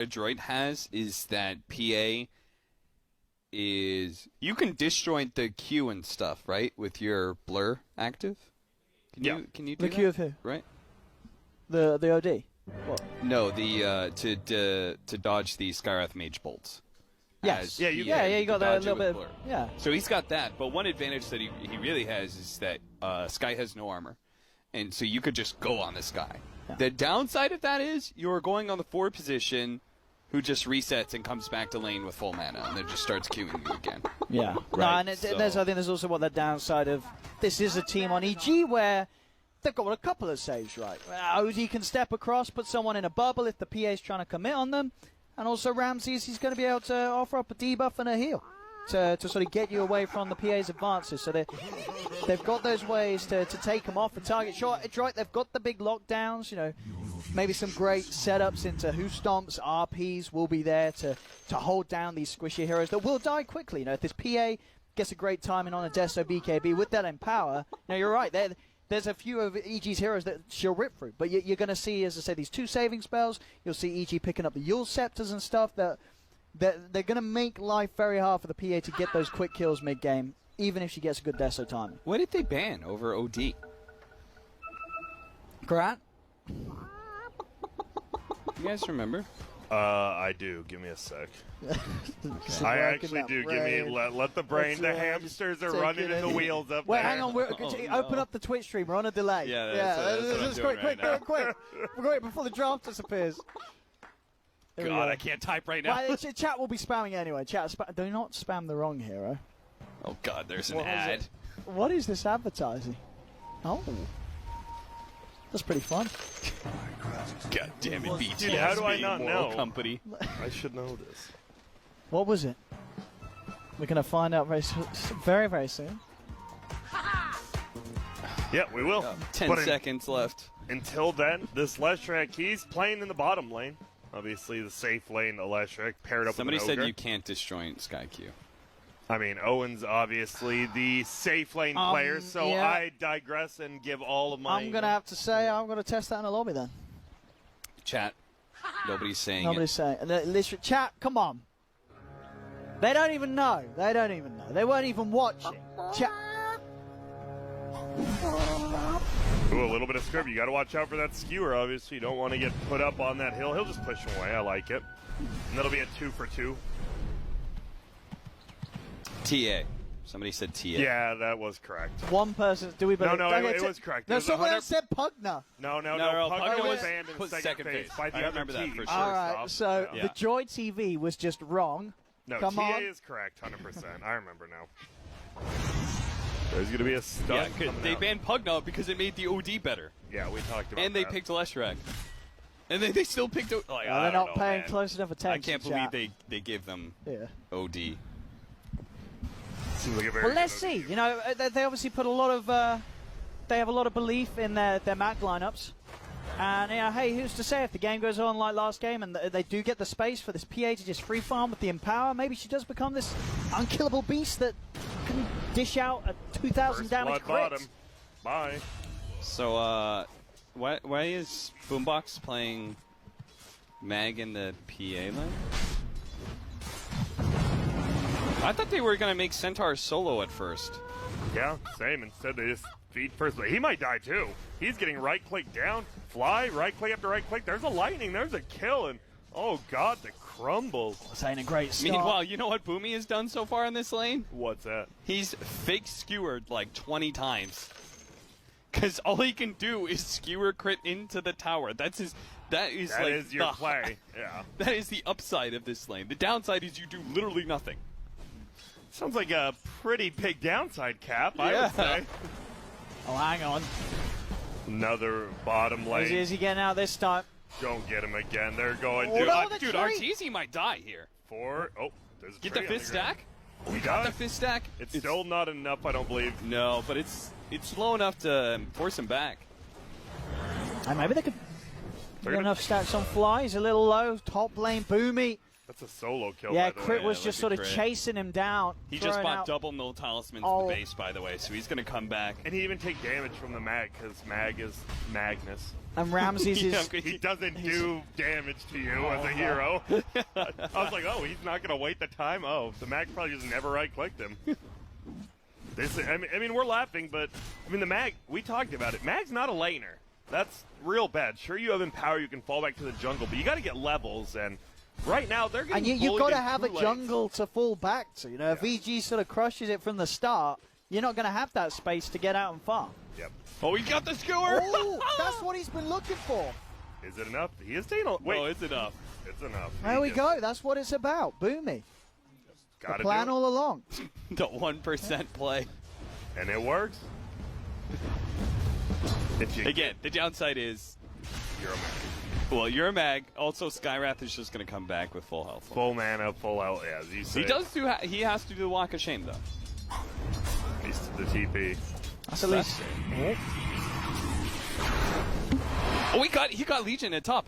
Adroit has is that PA is you can disjoint the Q and stuff, right, with your blur active. Can you do the that? Q of who? Right. The OD. What? No, the to dodge the Skywrath Mage bolts. Yes. You got that a dodge it little with bit. blur. Yeah. So he's got that, but one advantage that he really has is that Sky has no armor, and so you could just go on this guy. Yeah. The downside of that is you're going on the forward position, who just resets and comes back to lane with full mana, and then just starts queuing you again. Yeah. Right, No, and I think there's also what the downside of this is a team on EG where they've got a couple of saves, right? OD can step across, put someone in a bubble if the PA's trying to commit on them, and also Ramses, he's going to be able to offer up a debuff and a heal to sort of get you away from the PA's advances. So they've got those ways to take them off the target. Sure, it's right, they've got the big lockdowns, maybe some great setups into who stomps, RPs will be there to hold down these squishy heroes that will die quickly. If this PA gets a great timing on a Deso BKB with that Empower, you're right, there's a few of EG's heroes that she'll rip through. But you're going to see, as I said, these 2 saving spells. You'll see EG picking up the Yule Scepters and stuff. That they're going to make life very hard for the PA to get those quick kills mid-game, even if she gets a good Deso timing. What did they ban over OD? Grant? You guys remember? I do. Give me a sec. I actually do. Give me let the brain. The hamsters are running in the wheels up Wait, there. hang on. Open up the Twitch stream. We're on a delay. Yeah, that's what I'm doing quick. Before the draft disappears. God, I can't type right now. Well, chat will be spamming anyway. Do not spam the wrong hero. Oh God, there's an ad. What is this advertising? Oh, that's pretty fun. God damn it, BT. Dude, how do I not know? Company. I should know this. What was it? We're going to find out very, very soon. Yeah, we will. 10 seconds left. Until then, this Leshrac, he's playing in the bottom lane. Obviously, the safe lane, Leshrac, paired up Somebody with an said Ogre. you can't disjoint Sky Q. I mean, Owen's obviously the safe lane player, so yeah. I digress and give all of my... I'm going to have to say I'm going to test that in a lobby then. Chat. Nobody's saying Nobody's saying it. Listen, chat, come on. They don't even know. They weren't even watching. Chat. Ooh, a little bit of script. You got to watch out for that skewer, obviously. You don't want to get put up on that hill. He'll just push him away. I like it. And that'll be a 2 for 2. TA. Somebody said TA. Yeah, that was correct. One person. Do we believe? No, it was correct. No, someone else said Pugna. No. Pugna was banned in second phase by the I other remember that team. for sure. All right, so the Joy TV was just wrong. No, Come TA on. is correct, 100%. I remember now. There's going to be a stun. Yeah, they banned Pugna because it made the OD better. Yeah, we talked about And they that. picked Leshrac. And then they still picked... Like, they're not paying close enough attention. I can't believe they gave them OD. Seems like a very Well, let's good see. They obviously put a lot of they have a lot of belief in their Mac lineups. And hey, who's to say if the game goes on like last game and they do get the space for this PA to just free farm with the Empower, maybe she does become this unkillable beast that can dish out a 2,000 damage crit. bottom. Bye. So, why is Boombox playing Mag in the PA lane? I thought they were going to make Centaur solo at first. Yeah, same. Instead, they just feed first. He might die, too. He's getting right-click down, fly, right-click after right-click. There's a lightning. There's a kill, and oh, God, the crumble. This ain't a great start. Meanwhile, you know what Boomy has done so far in this lane? What's that? He's fake skewered like 20 times. Because all he can do is skewer crit into the tower. That is your play. Yeah. That is the upside of this lane. The downside is you do literally nothing. Sounds like a pretty big downside, Cap, I would say. Oh, hang on. Another bottom lane. Is he getting out this time? Don't get him again. They're going. Dude, Arteezy might die here. There's a Get the tree on fifth stack? We got the fifth stack? It's still not enough, I don't believe. No, but it's low enough to force him back. And maybe they could get enough stacks on fly. He's a little low. Top lane, Boomy. That's a solo kill, Yeah, by the Crit way. was Yeah, just like sort a of crit. chasing him down. He just throwing bought out. double null talismans Oh. to the base, by the way, so he's going to come back. And he even take damage from the mag, because mag is Magnus. And Ramses is. He doesn't do damage to you as a hero. I was like, oh, he's not going to wait the time? Oh, the mag probably just never right-clicked him. I mean, we're laughing, but, I mean, the mag, we talked about it. Mag's not a laner. That's real bad. Sure, you have Empower, you can fall back to the jungle, but you got to get levels, and right now, they're getting And you've bullied got to in have a 2 lanes. jungle to fall back to. You know, if EG sort of crushes it from the start, you're not going to have that space to get out and farm. Yep. Oh, he got the skewer! Oh, that's what he's been looking for. Is it enough? He is taking a... Wait, Oh, it's enough. it's enough. There we go. That's what it's about. Boomy. Got The plan all along. The 1% play. And it works. If you Again, the downside is, you're a mag. well, you're a mag. Also, Skywrath is just going to come back with full health. Full mana, full health, yeah, as you say. He does do. He has to do the Walk of Shame, though. He's the TP. That's at least. Oh, he got Legion at top.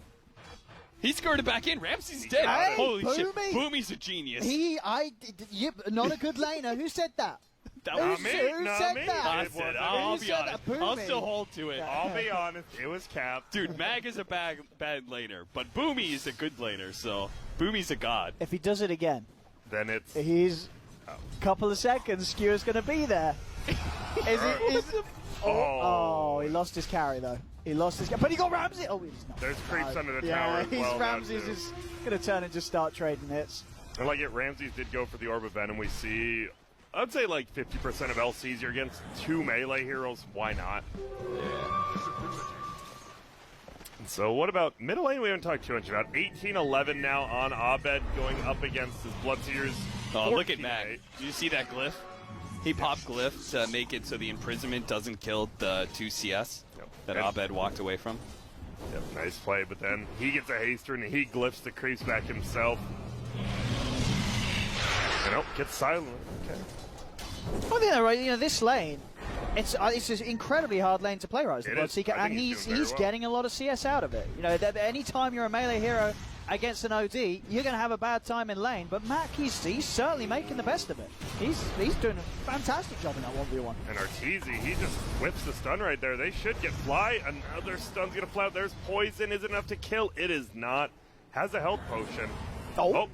He skirted back in. Ramsey's dead. Hey, Holy shit. Boomy. Boomy's a genius. Not a good laner. Who said that? That Who was me, who not said me. that? I It said, wasn't I'll me. be Who said honest. that? I'll Boomy. still hold to it. I'll be honest, it was Cap. Dude, Mag is a bad laner, but Boomy is a good laner, so Boomy's a god. If he does it again, Then it's... he's a couple of seconds. Skewer's going to be there. Oh, he lost his carry, though. He lost his carry. But he got Ramsey. Oh, he's not. There's creeps under the Yeah, tower as well. now, Ramses too. is going to turn and just start trading hits. And like it, Ramses did go for the Orb of Venom. We see, I'd say like 50% of LCs. You're against 2 melee heroes. Why not? And so what about middle lane? We haven't talked too much about. 18-11 now on Abed going up against his Bloodseers. Oh, look at 14-8. Mag. Did you see that glyph? He popped glyph to make it so the imprisonment doesn't kill the 2 CS Yep. that And- Abed walked away from. Yep, nice play, but then he gets a haster and he glyphs the creeps back himself. And oh, gets silent. Okay. Well, you know, right, this lane, it's an incredibly hard lane to play, right? As the It is. Bloodseeker, I and think he's doing very well. getting a lot of CS out of it. You know, any time you're a melee hero against an OD, you're going to have a bad time in lane. But Mac, he's certainly making the best of it. He's doing a fantastic job in that 1v1. And Arteezy, he just whips the stun right there. They should get fly. Another stun's gonna fly out. There's poison. Is it enough to kill? It is not. Has a health potion. Oh,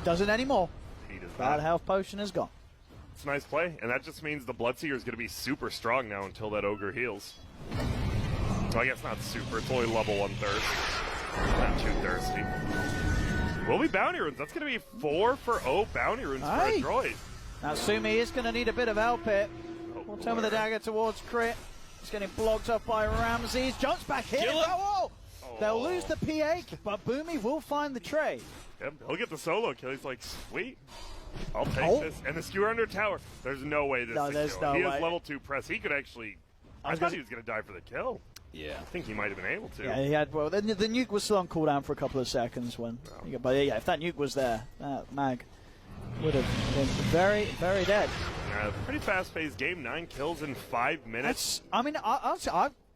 doesn't anymore. He does Bad not. health potion is gone. It's a nice play, and that just means the Bloodseeker is gonna be super strong now until that Ogre heals. Well, I guess not super. It's only level 1 thirst. Not too thirsty. Will be bounty runes. That's gonna be 4 for O bounty runes for Hey. a droid. Now Sumi is going to need a bit of help here. Oh, We'll turn with the dagger towards Crit. He's getting blocked up by Ramses. Jumps back in. Kill him. Oh, they'll lose the PA, but Boomy will find the trade. Yep, he'll get the solo kill. He's like, sweet. I'll take Oh. this. And the skewer under tower. There's no way this No, is a there's kill. no He way. has level 2 press. He could actually... I was thought gonna- he was going to die for the kill. Yeah. I think he might have been able to. Yeah, he had. Well, the nuke was still on cooldown for a couple of seconds when. But yeah, if that nuke was there, Mag would have been very, very dead. Pretty fast-paced game. 9 kills in 5 minutes. I mean,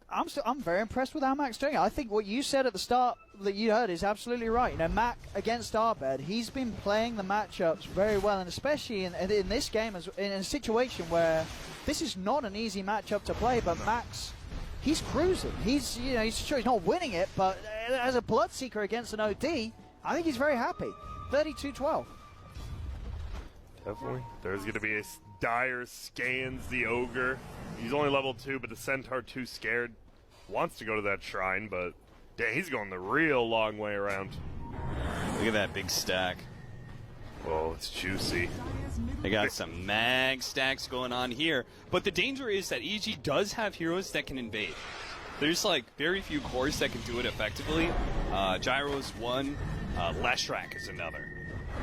I'm very impressed with how Mac's doing it. I think what you said at the start that you heard is absolutely right. You know, Mac against Arbed, he's been playing the matchups very well, and especially in this game, in a situation where this is not an easy matchup to play, but Mac's. He's cruising. He's sure he's not winning it, but as a Bloodseeker against an OD, I think he's very happy. 32-12. Definitely. There's going to be a Dire scans the Ogre. He's only level 2, but the Centaur too scared. Wants to go to that shrine, but dang, he's going the real long way around. Look at that big stack. Oh, it's juicy. They got some mag stacks going on here. But the danger is that EG does have heroes that can invade. There's like very few cores that can do it effectively. Gyro's one, Leshrak is another.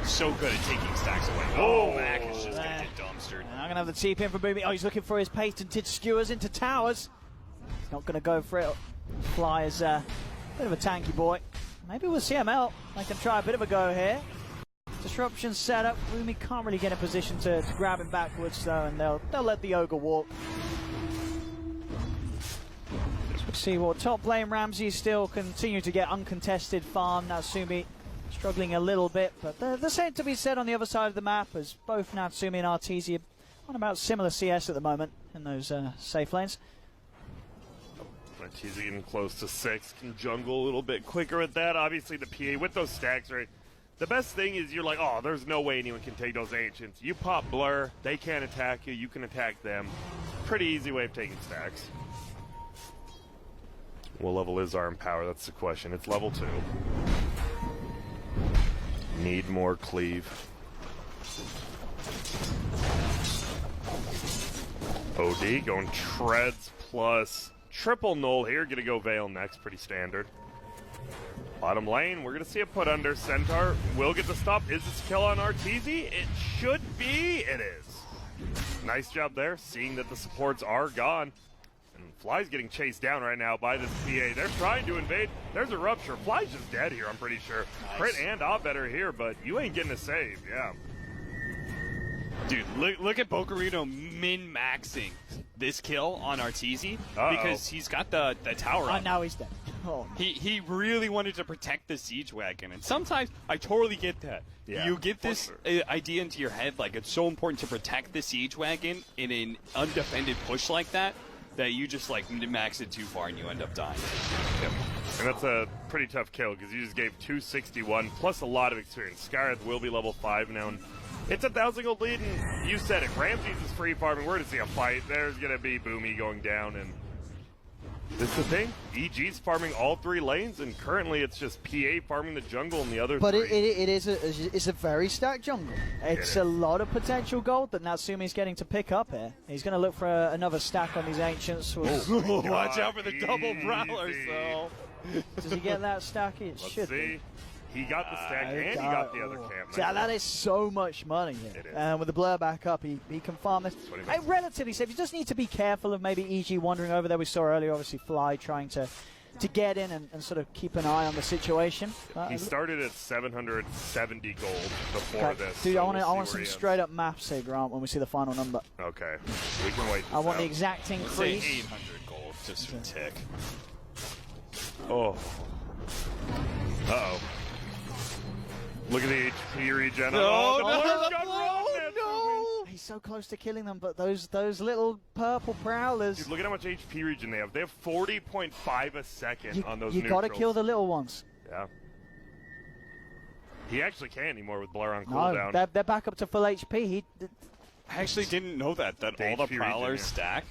So good at taking stacks away. Oh, Mac is just going to get dumpstered. And I'm going to have the TP in for Boomy. Oh, he's looking for his patented skewers into towers. He's not going to go for it. Fly is a bit of a tanky boy. Maybe with CML, they can try a bit of a go here. Disruption set up. Boomy can't really get in position to grab him backwards, though, and they'll let the Ogre walk. Let's see what top lane Ramsey still continue to get uncontested farm. Now Sumi struggling a little bit, but the same to be said on the other side of the map, as both Natsumi and Arteezy are on about similar CS at the moment in those safe lanes. Arteezy getting close to 6, can jungle a little bit quicker with that. Obviously, the PA with those stacks, right? The best thing is you're like, oh, there's no way anyone can take those Ancients. You pop Blur, they can't attack you, you can attack them. Pretty easy way of taking stacks. What level is our Empower? That's the question. It's level 2. Need more cleave. OD going treads plus triple null here. Gonna go Veil next. Pretty standard. Bottom lane, we're gonna see a put under. Centaur will get the stop. Is this a kill on Arteezy? It should be. It is. Nice job there, seeing that the supports are gone. And Fly's getting chased down right now by this PA. They're trying to invade. There's a rupture. Fly's just dead here, I'm pretty sure. Nice. Crit and off better here, but you ain't getting a save. Yeah. Dude, look at Bocarino min-maxing this kill on Arteezy because he's got the tower up. Now he's dead. Oh. He really wanted to protect the siege wagon, and sometimes I totally get that. Yeah, you get this idea into your head, like it's so important to protect the siege wagon in an undefended push like that you just like min-max it too far and you end up dying. Yep. And that's a pretty tough kill because you just gave 261 plus a lot of experience. Skyreth will be level 5 now. And it's a 1,000 gold lead, and you said it. Ramses is free farming. We're going to see a fight. There's going to be Boomy going down, and this is the thing. EG's farming all 3 lanes, and currently it's just PA farming the jungle and the other 3. But it's a very stacked jungle. It's a lot of potential gold that Natsumi's getting to pick up here. He's going to look for another stack on these Ancients. Watch out for the double Prowlers, though. Does he get that stack? It should be. He got the stack and he got the other camp. Yeah, that is so much money here. And with the blur back up, he can farm this. Relatively safe. He just need to be careful of maybe EG wandering over there. We saw earlier, obviously, Fly trying to get in and sort of keep an eye on the situation. He started at 770 gold before this. Dude, so I want some straight up maps here, Grant, when we see the final number. Okay. We can wait. I want the exact increase. Say 800 gold, just for tick. Oh. Uh-oh. Look at the HP regen. No! He's so close to killing them, but those little purple prowlers. Dude, look at how much HP regen they have. They have 40.5 a second on those neutrals. You gotta kill the little ones. Yeah. He actually can't anymore with Blur on cooldown. No, they're back up to full HP. I actually didn't know that all the prowlers stack.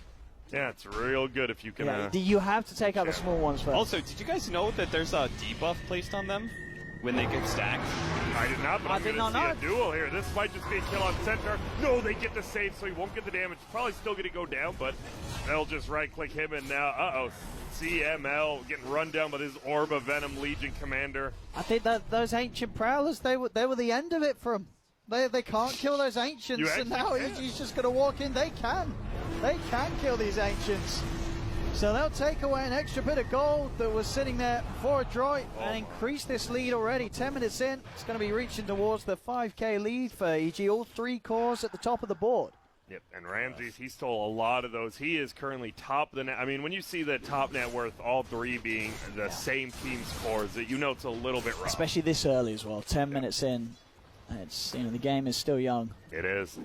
Yeah, it's real good if you can. Yeah, you have to take out the small ones first. Also, did you guys know that there's a debuff placed on them when they get stacked? I did not, but I'm going to see a duel here. This might just be a kill on Centaur. No, they get the save, so he won't get the damage. Probably still going to go down, but they'll just right-click him, and now, CML getting run down by this Orb of Venom Legion commander. I think that those Ancient Prowlers, they were the end of it for him. They can't kill those Ancients, and now he's just going to walk in. They can kill these Ancients. So they'll take away an extra bit of gold that was sitting there for a droid and increase this lead already. 10 minutes in, it's going to be reaching towards the 5k lead for EG. All 3 cores at the top of the board. Yep, and Ramses, he stole a lot of those. He is currently top of the net. I mean, when you see the top net worth, all 3 being the same team's cores, you know it's a little bit rough. Especially this early as well, 10 minutes in. It's, the game is still young. It is.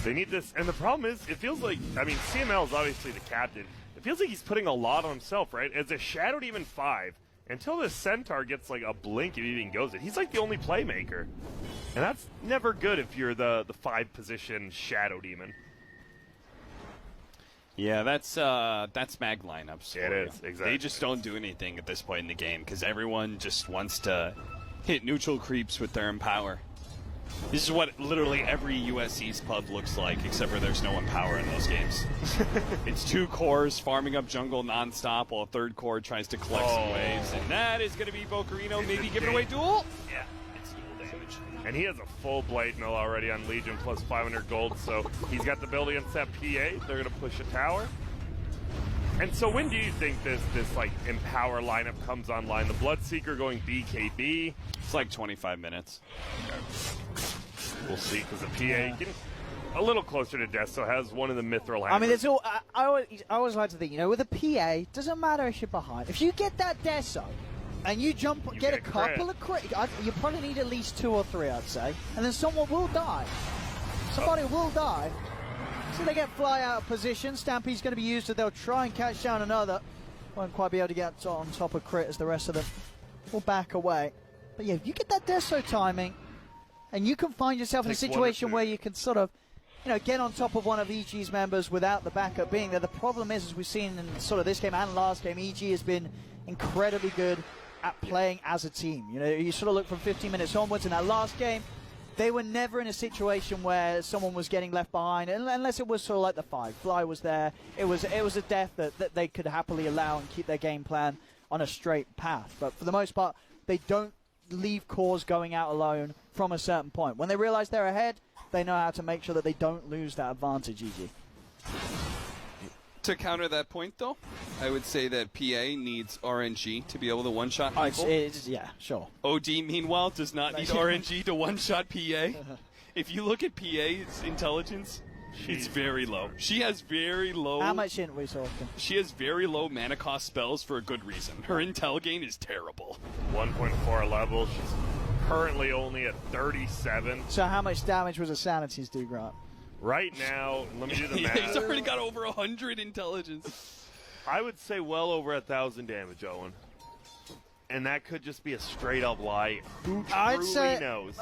They need this, and the problem is, it feels like, CML is obviously the captain. It feels like he's putting a lot on himself, right? As a Shadow Demon 5, until this Centaur gets like a blink if he even goes it, he's like the only playmaker. And that's never good if you're the 5-position Shadow Demon. Yeah, that's mag lineups. It is, exactly. They just don't do anything at this point in the game because everyone just wants to hit neutral creeps with their Empower. This is what literally every US East pub looks like, except for there's no Empower in those games. It's 2 cores farming up jungle nonstop while a 3rd core tries to collect some waves, and that is going to be Bocarino maybe giving away duel. Yeah, it's dual damage. And he has a full Blade Mill already on Legion plus 500 gold, so he's got the build against that PA. They're going to push a tower. And so when do you think this like Empower lineup comes online? The Bloodseeker going BKB. It's like 25 minutes. We'll see, because the PA getting a little closer to death, so has one of the mithril hammers. I mean, it's all. I always like to think, with a PA, doesn't matter if you're behind. If you get that Deso, and you jump, You get a get crit. couple of crit. You probably need at least 2 or 3, I'd say, and then someone will die. Somebody will die. So they get fly out of position. Stampede's going to be used, and they'll try and catch down another. Won't quite be able to get on top of crit as the rest of them will back away. But yeah, if you get that Deso timing, and you can find yourself in a Takes one or situation two. where you can sort of, get on top of one of EG's members without the backup being there. The problem is, as we've seen in sort of this game and last game, EG has been incredibly good at playing as a team. You sort of look from 15 minutes onwards in that last game, they were never in a situation where someone was getting left behind, unless it was sort of like the 5. Fly was there. It was a death that they could happily allow and keep their game plan on a straight path. But for the most part, they don't leave cores going out alone from a certain point. When they realize they're ahead, they know how to make sure that they don't lose that advantage, EG. To counter that point, though, I would say that PA needs RNG to be able to one-shot Oh, Michael. yeah, sure. OD, meanwhile, does not need RNG to one-shot PA. If you look at PA's intelligence, it's very low. She has very low... How much in we talking? She has very low mana cost spells for a good reason. Her intel gain is terrible. 1.4 level. She's currently only at 37. So how much damage was a Sanity's do, Grant? Right now, let me do the Yeah, math. he's already got over 100 intelligence. I would say well over 1,000 damage, Owen. And that could just be a straight-up lie. Who truly I'd say knows?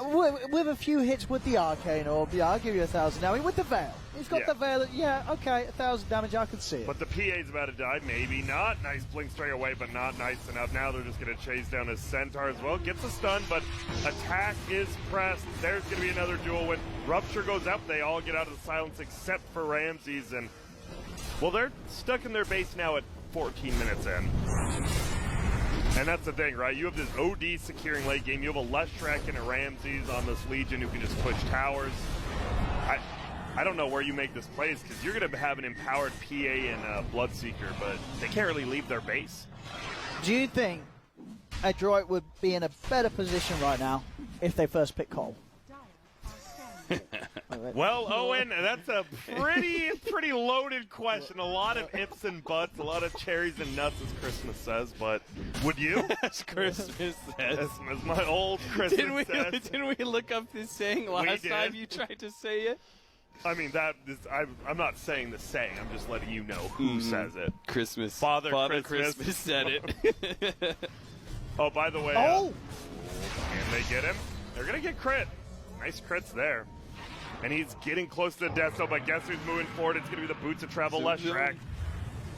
with a few hits with the Arcane Orb, yeah, I'll give you 1,000. Now, with the Veil, he's got Yeah. the Veil. Yeah, okay, 1,000 damage, I can see it. But the PA's about to die. Maybe not. Nice blink straight away, but not nice enough. Now they're just going to chase down his Centaur as well. Gets a stun, but attack is pressed. There's going to be another duel when Rupture goes up. They all get out of the silence except for Ramses. And, well, they're stuck in their base now at 14 minutes in. And that's the thing, right? You have this OD securing late game. You have a Leshrac and a Ramses on this Legion who can just push towers. I don't know where you make this plays because you're going to have an empowered PA and Bloodseeker, but they can't really leave their base. Do you think a Droid would be in a better position right now if they first pick Cole? Well, Owen, that's a pretty loaded question. A lot of ifs and buts, a lot of cherries and nuts, as Christmas says. But would you? As Christmas says. As my old Christmas says. Didn't we look up this saying last time you tried to say it? I mean, I'm not saying the saying. I'm just letting you know who says it. Christmas. Father Christmas said it. Oh, by the way. Oh! Can they get him? They're going to get crit. Nice crits there. And he's getting close to the death zone, but guess who's moving forward? It's going to be the Boots of Travel Leshrac.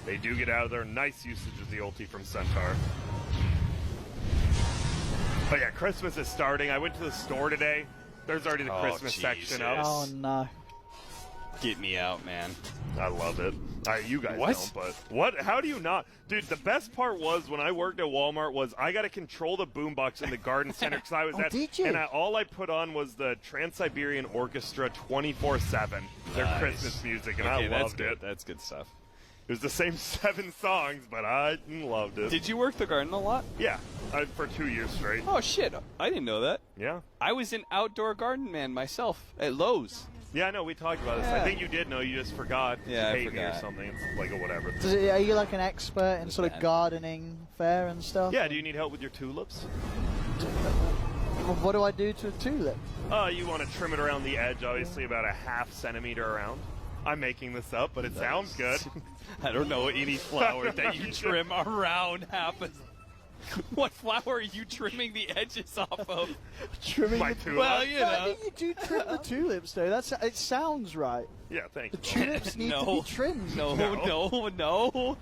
They do get out of there. Nice usage of the ulti from Centaur. But yeah, Christmas is starting. I went to the store today. There's already the Christmas section up. Oh, no. Get me out, man. I love it. You guys What? don't, but what? How do you not? Dude, the best part was when I worked at Walmart was I got to control the boombox in the garden center because I was at, did you? and all I put on was the Trans-Siberian Orchestra 24/7, their Nice. Christmas music, and Okay, I that's loved good. it. That's good stuff. It was the same 7 songs, but I loved it. Did you work the garden a lot? Yeah, for 2 years straight. Oh, shit. I didn't know that. Yeah. I was an outdoor garden man myself at Lowe's. Yeah, I know. We talked about this. Yeah. I think you did know. You just forgot. Yeah, I You hate me or forgot. something. It's like, whatever. Are you like an expert in sort of bad. gardening fair and stuff? Yeah, do you need help with your tulips? Well, what do I do to a tulip? You want to trim it around the edge, obviously about a ½ centimeter around. I'm making this up, but it sounds good. I don't know any flower that you trim around half a... What flower are you trimming the edges off of? Trimming My the tulip. Well, you No, I know. think you do trim the tulips, though. It sounds right. Yeah, thank The you. tulips need to No. be trimmed. No.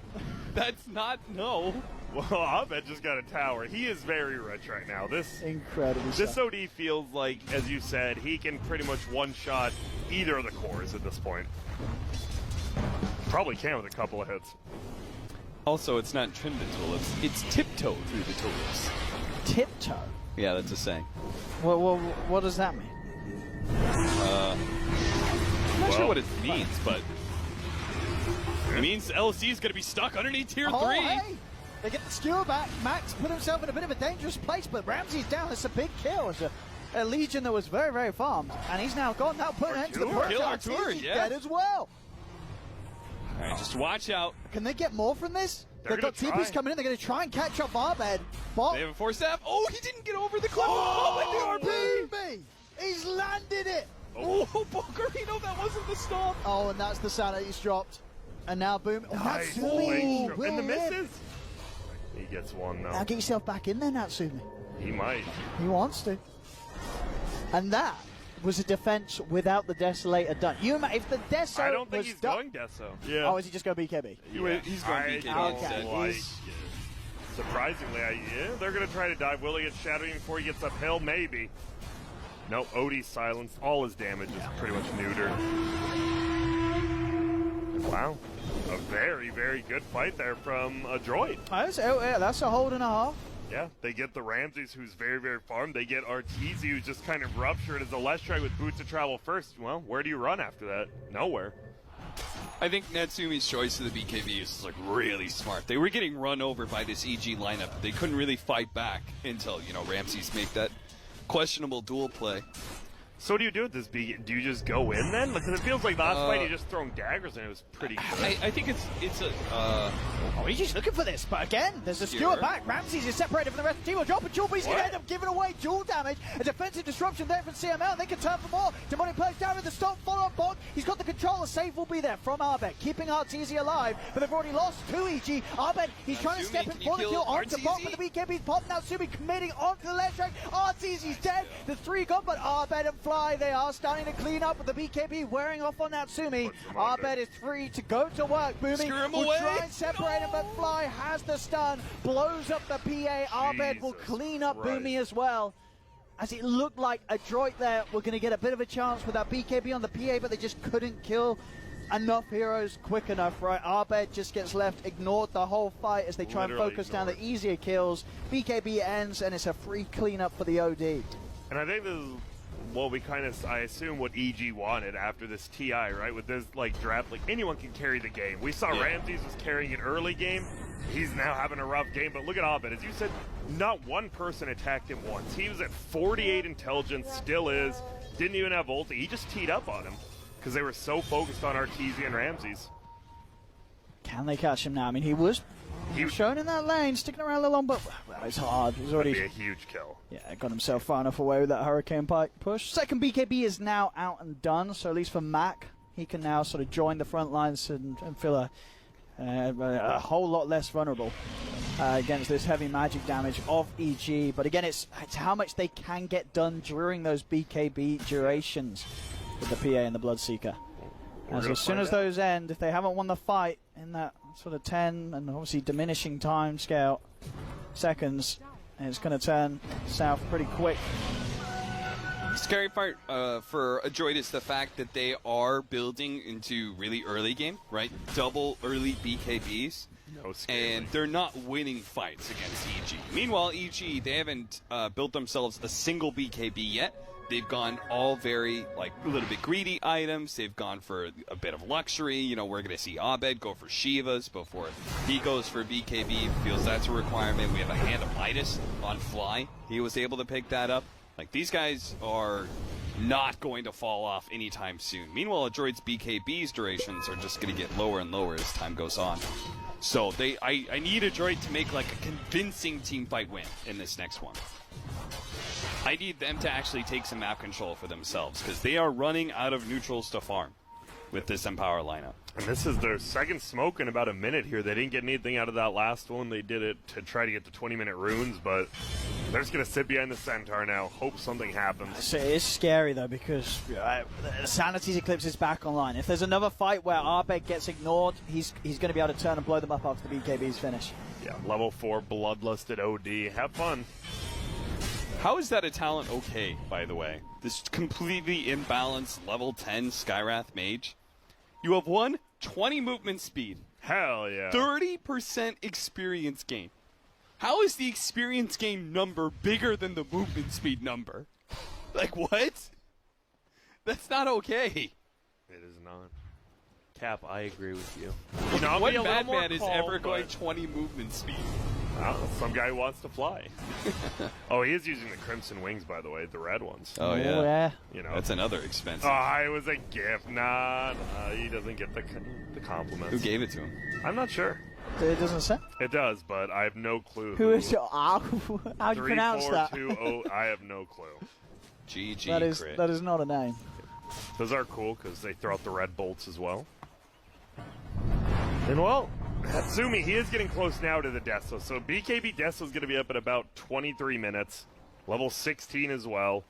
That's not no. Well, Abed just got a tower. He is very rich right now. This Incredible stuff. OD feels like, as you said, he can pretty much one-shot either of the cores at this point. Probably can with a couple of hits. Also, it's not trim the tulips. It's tiptoe through the tulips. Tiptoe. Yeah, that's a saying. What does that mean? I'm not sure Well- what it means, but it means LC is going to be stuck underneath tier 3. Hey! They get the skewer back. Max put himself in a bit of a dangerous place, but Ramsey's down. It's a big kill. It's a Legion that was very, very farmed. And he's now gone. Now put an end to the Artur. push. Kill Artur, He's yeah. dead as well. All right, just watch out. Can they get more from this? They're They've got gonna TPs try. coming in. They're going to try and catch up Arbed. But They have a 4-step. Oh, he didn't get over the cliff. Oh, with the RP. baby! He's landed it! Oh, Bogarino, that wasn't the stop. Oh, and that's the sanity's dropped. And now Boom. Oh, Nice. Natsumi And will the live. misses. He gets one, though. Now get yourself back in there, Natsumi. He might. He wants to. And that was a defense without the Desolator done. If the Deso I don't think was he's done. going Deso. Yeah. Oh, is he just going BKB? He's going I BKB don't instead. like it. Surprisingly, they're going to try to dive. Will he get shadowing before he gets uphill? Maybe. No, Odie's silenced. All his damage is pretty much neutered. Wow. A very, very good fight there from a droid. That's a hold and a half. Yeah, they get the Ramses, who's very, very farmed. They get Arteezy, who's just kind of ruptured as a Lestri with boots of travel first. Well, where do you run after that? Nowhere. I think Natsumi's choice of the BKB is like really smart. They were getting run over by this EG lineup. They couldn't really fight back until, Ramses make that questionable duel play. So what do you do with this B? Do you just go in then? Because it feels like last fight you just throwing daggers and it was pretty good. I think it's a Oh, he's just looking for this, but again, there's a skewer back. Ramses is separated from the rest of the team. Will drop a duel, but he's going to end up giving away duel damage. A defensive disruption there from CML. They can turn for more. Demonic plays down with the stop, follow up block. He's got the control. The save will be there from Arbed, keeping Arteezy alive, but they've already lost to EG. Arbed, he's trying to step in for the kill onto bot, but the BKB's popped. Natsumi committing onto the left track. Arteezy's dead. The 3 gone, but Arbed and Fly, they are starting to clean up with the BKB wearing off on Natsumi. Arbed is free to go to work. Booming will try and separate him, but Fly has the stun, blows up the PA. Arbed will clean up Boomy as well. As it looked like a droid there were going to get a bit of a chance with that BKB on the PA, but they just couldn't kill enough heroes quick enough, right? Arbed just gets left ignored the whole fight as they try and focus down the easier kills. BKB ends, and it's a free cleanup for the OD. And I think this is what we I assume what EG wanted after this TI, right? With this, draft, anyone can carry the game. We saw Ramses was carrying it early game. He's now having a rough game, but look at Abed. As you said, not one person attacked him once. He was at 48 intelligence, still is. Didn't even have ulti. He just teed up on him because they were so focused on Arteezy and Ramses. Can they catch him now? I mean, he was shown in that lane, sticking around a little long, but it's hard. He's already That'd be a huge kill. Yeah, got himself far enough away with that Hurricane Pike push. Second BKB is now out and done, so at least for Mac, he can now sort of join the front lines and feel a whole lot less vulnerable against this heavy magic damage of EG. But again, it's how much they can get done during those BKB durations with the PA and the Bloodseeker. As soon as those end, if they haven't won the fight in that sort of 10 and obviously diminishing time scale seconds, it's going to turn south pretty quick. Scary part for a droid is the fact that they are building into really early game, right? Double early BKBs. And they're not winning fights against EG. Meanwhile, EG, they haven't built themselves a single BKB yet. They've gone all very, a little bit greedy items. They've gone for a bit of luxury. We're going to see Abed go for Shivas before he goes for BKB. Feels that's a requirement. We have a Hand of Midas on Fly. He was able to pick that up. These guys are not going to fall off anytime soon. Meanwhile, a droid's BKB's durations are just going to get lower and lower as time goes on. So I need a droid to make a convincing team fight win in this next one. I need them to actually take some map control for themselves because they are running out of neutrals to farm with this Empower lineup. And this is their second smoke in about a minute here. They didn't get anything out of that last one. They did it to try to get the 20-minute runes, but they're just going to sit behind the Centaur now, hope something happens. So it is scary, though, because Sanity's Eclipse is back online. If there's another fight where Arbed gets ignored, he's going to be able to turn and blow them up after the BKB's finish. Yeah, level 4 Bloodlusted OD. Have fun. How is that a talent okay, by the way? This completely imbalanced level 10 Skyrath Mage. You have 20 movement speed. Hell yeah. 30% experience gain. How is the experience gain number bigger than the movement speed number? What? That's not okay. It is not. Cap, I agree with you. I'll What be a little more madman is calm, ever going but- 20 movement speed? Well, some guy who wants to fly. Oh, he is using the Crimson Wings, by the way, the red ones. Oh, yeah. That's another expensive. Oh, it was a gift. Nah, he doesn't get the compliments. Who gave it to him? I'm not sure. It doesn't say. It does, but I have no clue. Who is your... How do you pronounce that? 3420. I have no clue. GG That is, crit. that is not a name. Those are cool because they throw out the red bolts as well. And well, Hatsumi, he is getting close now to the Deso. So BKB Deso is going to be up at about 23 minutes. Level 16 as well.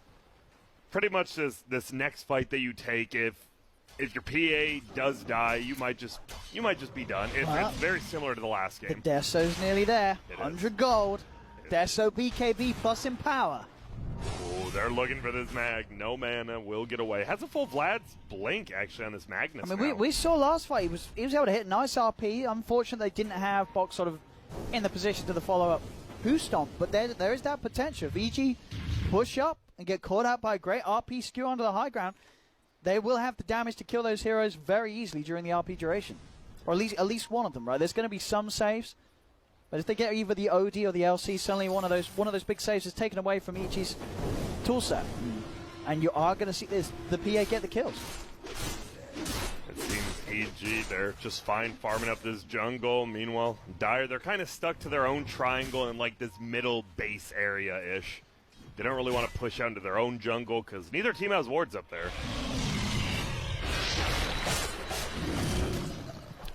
Pretty much this next fight that you take, if your PA does die, you might just be done. It's very similar to the last The game. Deso's nearly there. It is. 100 gold. Deso BKB plus in power. Oh, they're looking for this mag. No mana will get away. Has a full Vlad's blink actually on this Magnus. I mean, we saw last fight he was able to hit nice RP. Unfortunately, they didn't have Box sort of in the position to the follow-up Who Stomp, but there is that potential. If EG push up and get caught out by a great RP skew onto the high ground, they will have the damage to kill those heroes very easily during the RP duration, or at least one of them. Right? There's going to be some saves, but if they get either the OD or the LC, suddenly one of those big saves is taken away from EG's toolset, and you are going to see the PA get the kills. It seems EG, they're just fine farming up this jungle. Meanwhile, Dire, they're kind of stuck to their own triangle in like this middle base area-ish. They don't really want to push out into their own jungle because neither team has wards up there.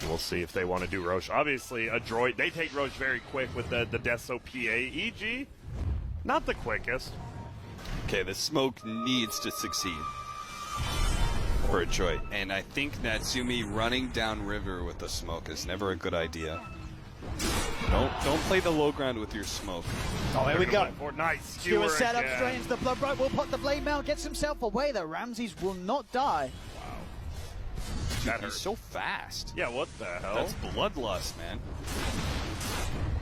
We'll see if they want to do Roche. Obviously, a droid, they take Roche very quick with the Deso PA. EG, not the quickest. Okay, the smoke needs to succeed for a droid. And I think Natsumi running down river with the smoke is never a good idea. Don't play the low ground with your smoke. Oh, here we go. Nice Skewer skewer set up again. straight into the blood right. Will put the blade mail, gets himself away. The Ramses will not die. Dude, That he's hurts. so fast. Yeah, what the hell? That's bloodlust, man.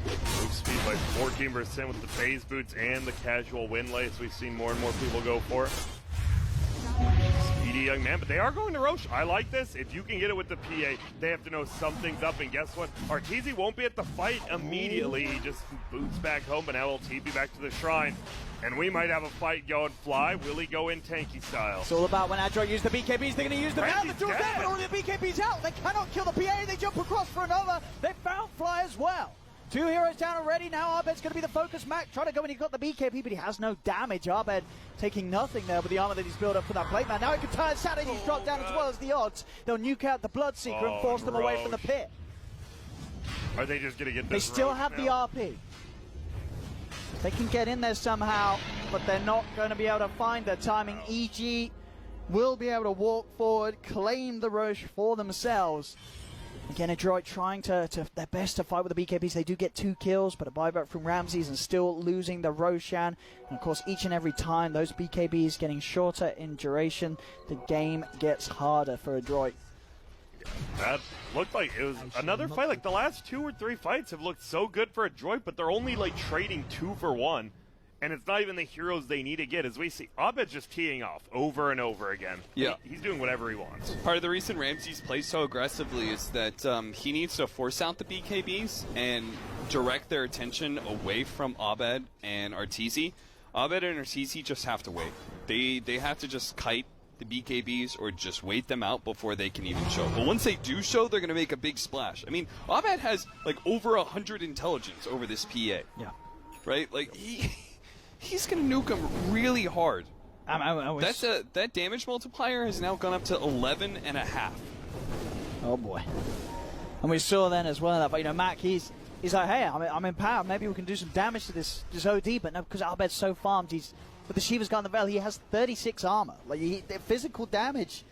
Move speed by 14% with the phase boots and the casual wind lace. We've seen more and more people go for it. Speedy young man, but they are going to Roche. I like this. If you can get it with the PA, they have to know something's up. And guess what? Arteezy won't be at the fight immediately. He just boots back home, but now LT be back to the shrine. And we might have a fight going fly. Will he go in tanky style? It's all about when Adroit use the BKBs, they're going to use them now. The Ramsey's duel's dead. down, but all the BKBs out. They cannot kill the PA. They jump across for another. They found Fly as well. Two heroes down already. Now Abed's going to be the focus. Mac trying to go in. He got the BKB, but he has no damage. Abed taking nothing there with the armor that he's built up for that plate man. Now he can turn Saturn. He's dropped down as well as the odds. They'll nuke out the Bloodseeker and force them away from the pit. Are they just going to get They this still Roche have the now? RP. They can get in there somehow, but they're not going to be able to find their timing. EG will be able to walk forward, claim the Roche for themselves. Again, Adroit trying to their best to fight with the BKBs. They do get 2 kills, but a buyback from Ramses and still losing the Roshan. And of course, each and every time those BKBs getting shorter in duration, the game gets harder for Adroit. That looked like it was another fight. Like the last 2 or 3 fights have looked so good for Adroit, but they're only like trading 2 for 1. And it's not even the heroes they need to get. As we see, Abed's just teeing off over and over again. Yeah. He's doing whatever he wants. Part of the reason Ramses plays so aggressively is that he needs to force out the BKBs and direct their attention away from Abed and Arteezy. Abed and Arteezy just have to wait. They have to just kite the BKBs or just wait them out before they can even show. But once they do show, they're going to make a big splash. I mean, Abed has like over 100 intelligence over this PA. Yeah. Right? Like, he's going to nuke him really hard. That damage multiplier has now gone up to 11.5. Oh boy. And we saw then as well that, Mac, he's like, hey, I'm in power. Maybe we can do some damage to this OD, but no, because Abed's so farmed, with the Shiva's Gun the Veil, he has 36 armor. Like, the physical damage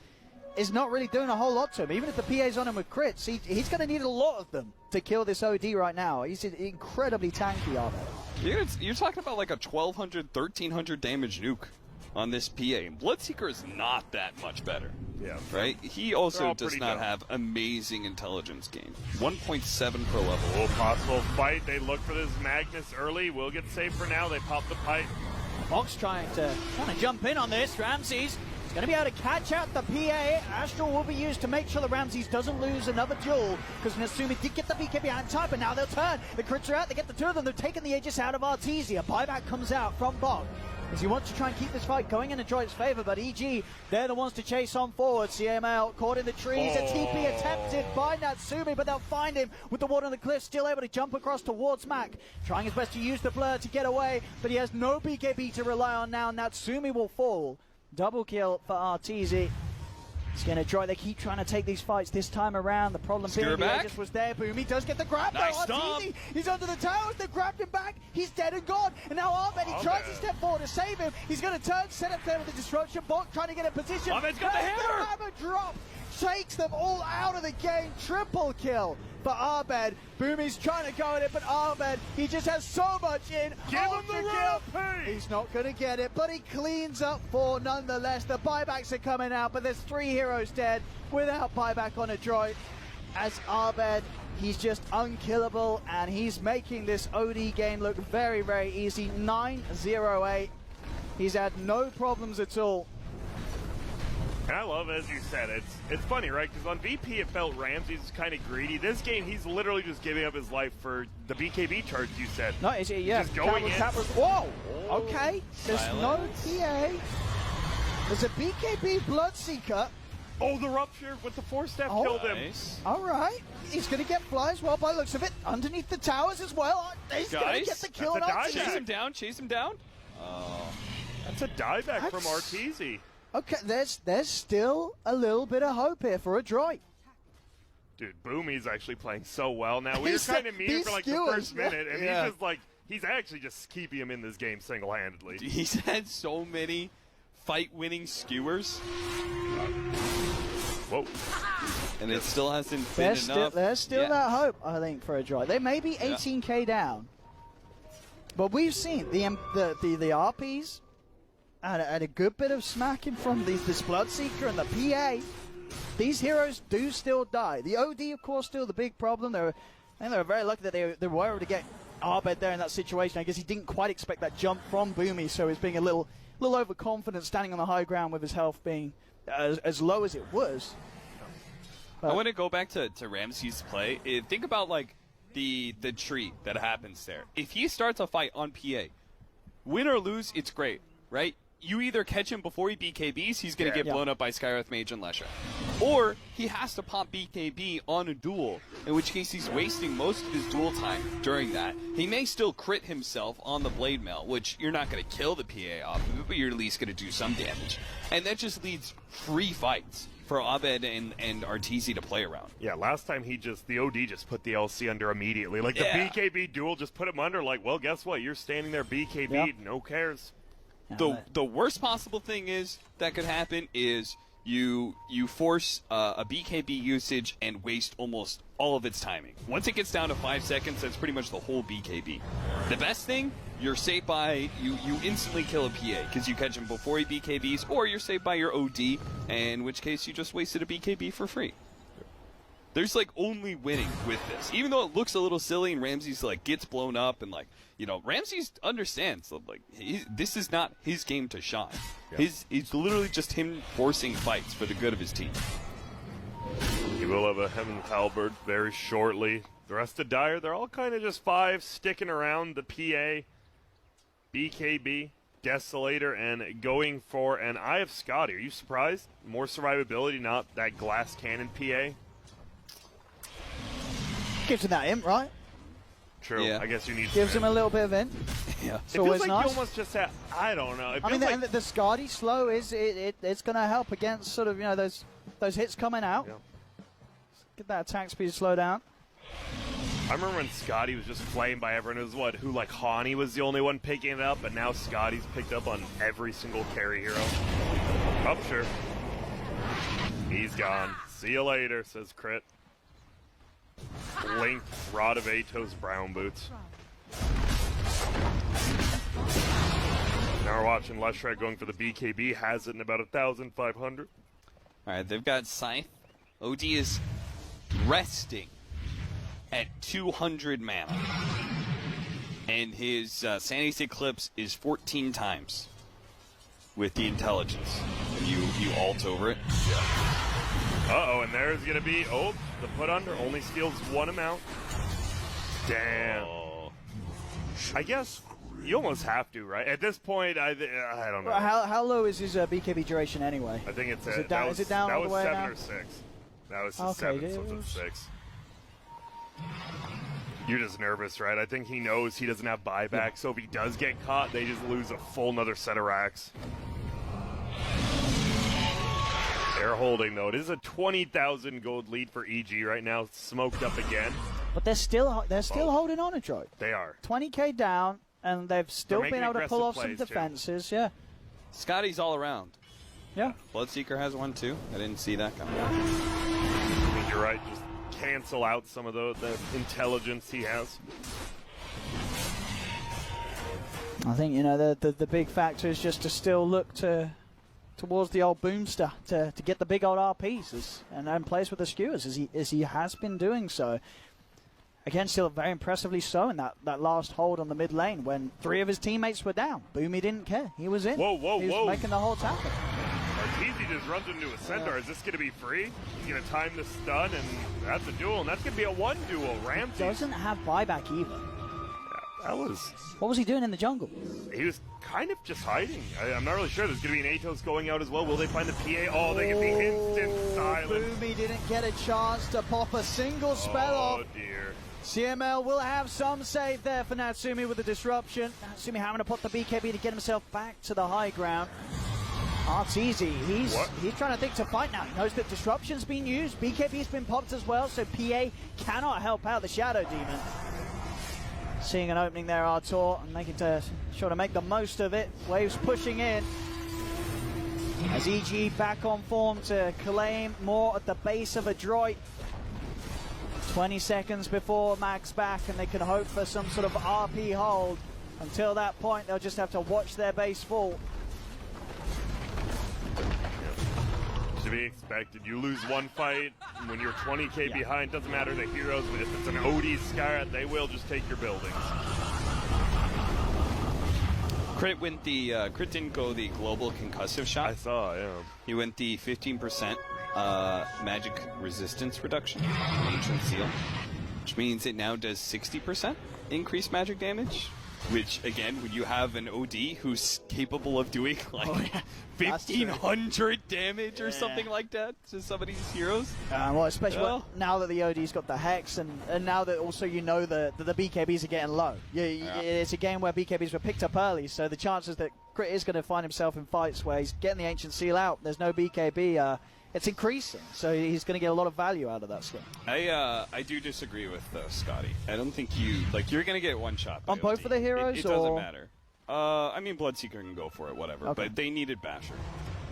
is not really doing a whole lot to him. Even if the PA's on him with crits, he's going to need a lot of them to kill this OD right now. He's incredibly tanky, Abed. You're talking about like a 1,200, 1,300 damage nuke on this PA. Bloodseeker is not that much better. Yeah. Right? He also all does pretty not dumb. have amazing intelligence gain. 1.7 per level. Oh, possible fight. They look for this Magnus early. Will get saved for now. They pop the pipe. Fox trying to jump in on this. Ramses going to be able to catch out the PA. Astral will be used to make sure the Ramses doesn't lose another duel, because Nasumi did get the BKB out in time, but now they'll turn. The crits are out, they get the two of them, they've taken the Aegis out of Artesia. Buyback comes out from Bog, as he wants to try and keep this fight going in Detroit's favor, but EG, they're the ones to chase on forward. CML caught in the trees, a TP attempted by Natsumi, but they'll find him with the water on the cliff, still able to jump across towards Mac, trying his best to use the blur to get away, but he has no BKB to rely on now. Natsumi will fall. Double kill for Arteezy. It's going to try. They keep trying to take these fights this time around. The problem being the Aegis was there. Boomy does get the grab. Nice though. Arteezy, he's under the towers. They grabbed him back. He's dead and gone. And now Ahmed, he tries to step forward to save him. He's going to turn, set up there with the disruption. Bot trying to get a position. Ahmed's got the hammer. The hammer drop. Takes them all out of the game. Triple kill for Ahmed. Boomy's trying to go at it, but Ahmed, he just has so much in. Give him the rampage! He's not going to get it, but he cleans up 4 nonetheless. The buybacks are coming out, but there's 3 heroes dead without buyback on Adroit. As Ahmed, he's just unkillable, and he's making this OD game look very, very easy. 9-0-8. He's had no problems at all. And I love, as you said, it's funny, right? Because on VP it felt Ramses kind of greedy. This game, he's literally just giving up his life for the BKB charge, you said. No, is it? Yeah. Just going in. Whoa! Okay, there's no PA. There's a BKB Bloodseeker. Oh, the rupture with the 4-step killed him. Nice. All right, he's going to get fly as well by the looks of it. Underneath the towers as well. He's going to get the kill on That's a Arteezy. Chase him down. Oh. That's a dieback from Arteezy. Okay, there's still a little bit of hope here for Adroit. Dude, Boomy's actually playing so well now. We were He's kind of mean for like the first skewers. minute, and he's just like, he's actually just keeping him in this game single-handedly. He's had so many fight-winning skewers, Whoa. and it still hasn't been enough. There's still that hope, I think, for Adroit. They may be 18k down, but we've seen the RPs and a good bit of smacking from this Bloodseeker and the PA. These heroes do still die. The OD, of course, still the big problem. I think they were very lucky that they were able to get Arbed there in that situation. I guess he didn't quite expect that jump from Boomy, so he's being a little overconfident, standing on the high ground with his health being as low as it was. I want to go back to Ramses' play. Think about like the tree that happens there. If he starts a fight on PA, win or lose, it's great, right? You either catch him before he BKBs, he's going to get blown up by Skywrath Mage and Lesha. Or he has to pop BKB on a duel, in which case he's wasting most of his duel time during that. He may still crit himself on the Blade Mail, which you're not going to kill the PA off of it, but you're at least going to do some damage. And that just leads free fights for Abed and Arteezy to play around. Yeah, last time the OD just put the LC under immediately. Like the BKB duel just put him under, like, well, guess what? You're standing there BKB, no cares. The worst possible thing that could happen is you force a BKB usage and waste almost all of its timing. Once it gets down to 5 seconds, that's pretty much the whole BKB. The best thing, you're saved by you instantly kill a PA because you catch him before he BKBs, or you're saved by your OD, in which case you just wasted a BKB for free. There's like only winning with this, even though it looks a little silly and Ramses like gets blown up and like, you know, Ramses understands that like this is not his game to shine. It's literally just him forcing fights for the good of his team. He will have a Heaven's Halberd very shortly. The rest of Dire, they're all kind of just 5 sticking around the PA, BKB, Desolator, and going for an Eye of Scotty. Are you surprised? More survivability, not that glass cannon PA? Gives him that imp, right? True. Yeah. I guess you need. Gives him a little bit of imp. Yeah. It feels like you almost just have. I don't know. I mean, the Scotty slow it's going to help against sort of those hits coming out. Yeah. Get that attack speed slow down. I remember when Scotty was just flamed by everyone. It was who like Hani was the only one picking it up, but now Scotty's picked up on every single carry hero. Rupture. He's gone. See you later, says Crit. Link, Rod of Atos, Brown Boots. Now we're watching Leshrac going for the BKB. Has it in about 1,500. All right, they've got Scythe. OD is resting at 200 mana. And his Sanity's Eclipse is 14 times with the intelligence. you ult over it. Uh-oh, and there's going to be, the put under only steals one amount. Damn. Oh. I guess you almost have to, right? At this point, I don't know. Well, how low is his BKB duration anyway? I think it's Is it down? Is it down that all was the way 7 now? or 6. That was Okay, 7, so it's 6. You're just nervous, right? I think he knows he doesn't have buyback, so if he does get caught, they just lose a full another set of racks. They're holding, though. It is a 20,000 gold lead for EG right now, smoked up again. But they're still holding on, Adroit. They are. 20k down, and they've still They're been making able to pull off aggressive some plays, too. defenses. Yeah, Scotty's all around. yeah. Bloodseeker has one too. I didn't see that coming. I think you're right. Just cancel out some of the intelligence he has. I think the big factor is just to still look towards the old Boomster to get the big old RPs and plays with the skewers as he has been doing so. Again, still very impressively so in that last hold on the mid lane when 3 of his teammates were down. Boomy didn't care. He was in. Whoa, He was making the whole tackle. Arteezy just runs into a Centaur. Is this going to be free? He's going to time the stun, and that's a duel, and that's going to be a 1 duel. Ramsey Doesn't have buyback either. that was... What was he doing in the jungle? He was kind of just hiding. I'm not really sure. There's going to be an Atos going out as well. Will they find the PA? Oh, they get the instant silence. Boomy didn't get a chance to pop a single spell off. Oh, dear. CML will have some save there for Natsumi with the disruption. Natsumi having to pop the BKB to get himself back to the high ground. Arteezy, he's trying to think to fight now. He knows that disruption's been used. BKB's been popped as well, so PA cannot help out the Shadow Demon. Seeing an opening there, Artur, and making sure to make the most of it. Waves pushing in. As EG back on form to claim more at the base of Adroit. 20 seconds before Max back, and they can hope for some sort of RP hold. Until that point, they'll just have to watch their base fall. To be expected. You lose one fight when you're 20k behind. Doesn't matter the heroes, but if it's an OD Skyrat, they will just take your buildings. Crit didn't go the global concussive shot. I saw, yeah. He went the 15% magic resistance reduction, ancient seal, which means it now does 60% increased magic damage. Which, again, when you have an OD who's capable of doing like 1,500 damage or something like that to some of these heroes. Well, especially now that the OD's got the Hex, and now that also you know that the BKBs are getting low. It's a game where BKBs were picked up early, so the chances that Crit is going to find himself in fights where he's getting the Ancient Seal out, there's no BKB, it's increasing, so he's going to get a lot of value out of that skill. I do disagree with Scotty. I don't think you're going to get one shot by on both OD. of the heroes. It doesn't matter. I mean, Bloodseeker can go for it, whatever. Okay. But they needed Basher.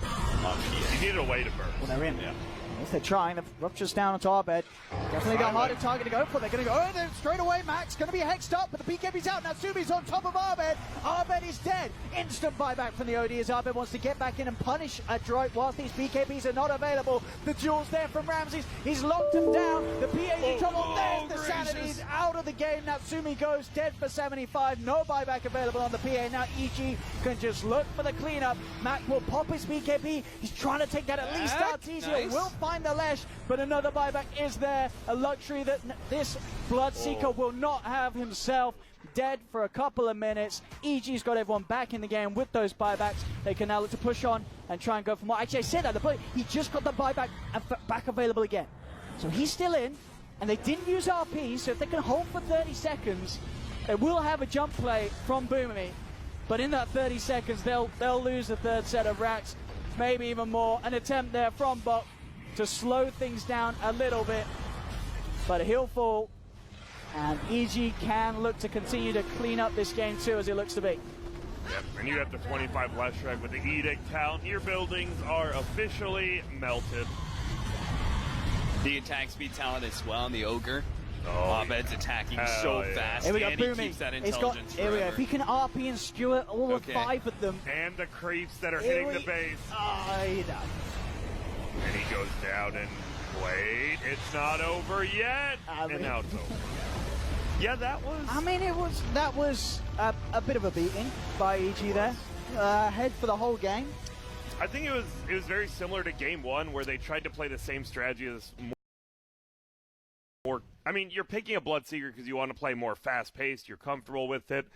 You needed a way to burn. Well, they're in. Yeah. If they're trying, the Rupture's down onto Arbed. Definitely got a harder target to go for. They're going to go, they're straight away, Max. Going to be hexed up, but the BKB's out. Natsumi's on top of Arbed. Arbed is dead. Instant buyback from the OD as Arbed wants to get back in and punish Adroit whilst these BKBs are not available. The duel's there from Ramses. He's locked him down. The PA's in trouble. There's the Sanity's out of the game. Natsumi goes dead for 75. No buyback available on the PA. Now EG can just look for the cleanup. Mac will pop his BKB. He's trying to take that at least out easier. Nice. Will find the Lesh, but another buyback is there. A luxury that this Bloodseeker will not have himself. Dead for a couple of minutes. EG's got everyone back in the game with those buybacks. They can now look to push on and try and go for more. Actually, I said that, he just got the buyback back available again. So he's still in, and they didn't use RP, so if they can hold for 30 seconds, they will have a jump play from Boomy. But in that 30 seconds, they'll lose the third set of racks, maybe even more. An attempt there from Bok to slow things down a little bit, but he'll fall, and EG can look to continue to clean up this game too, as it looks to be. Yep, and you have the 25 left track with the Edict talent. Your buildings are officially melted. The attack speed talent as well, and the Ogre. Oh, Abed's attacking Hell yeah. fast, Here we go, and he Boomy. keeps that Here intelligence we go. forever. If he can RP and skewer all Okay. 5 of them. And the creeps that are Here hitting the base. And he goes down and wait, it's not over yet. And now it's over. Yeah, that was... I mean, that was a bit of a beating by EG there. Head for the whole game. I think it was very similar to Game 1 where they tried to play the same strategy as more. I mean, you're picking a Bloodseeker because you want to play more fast-paced, you're comfortable with it,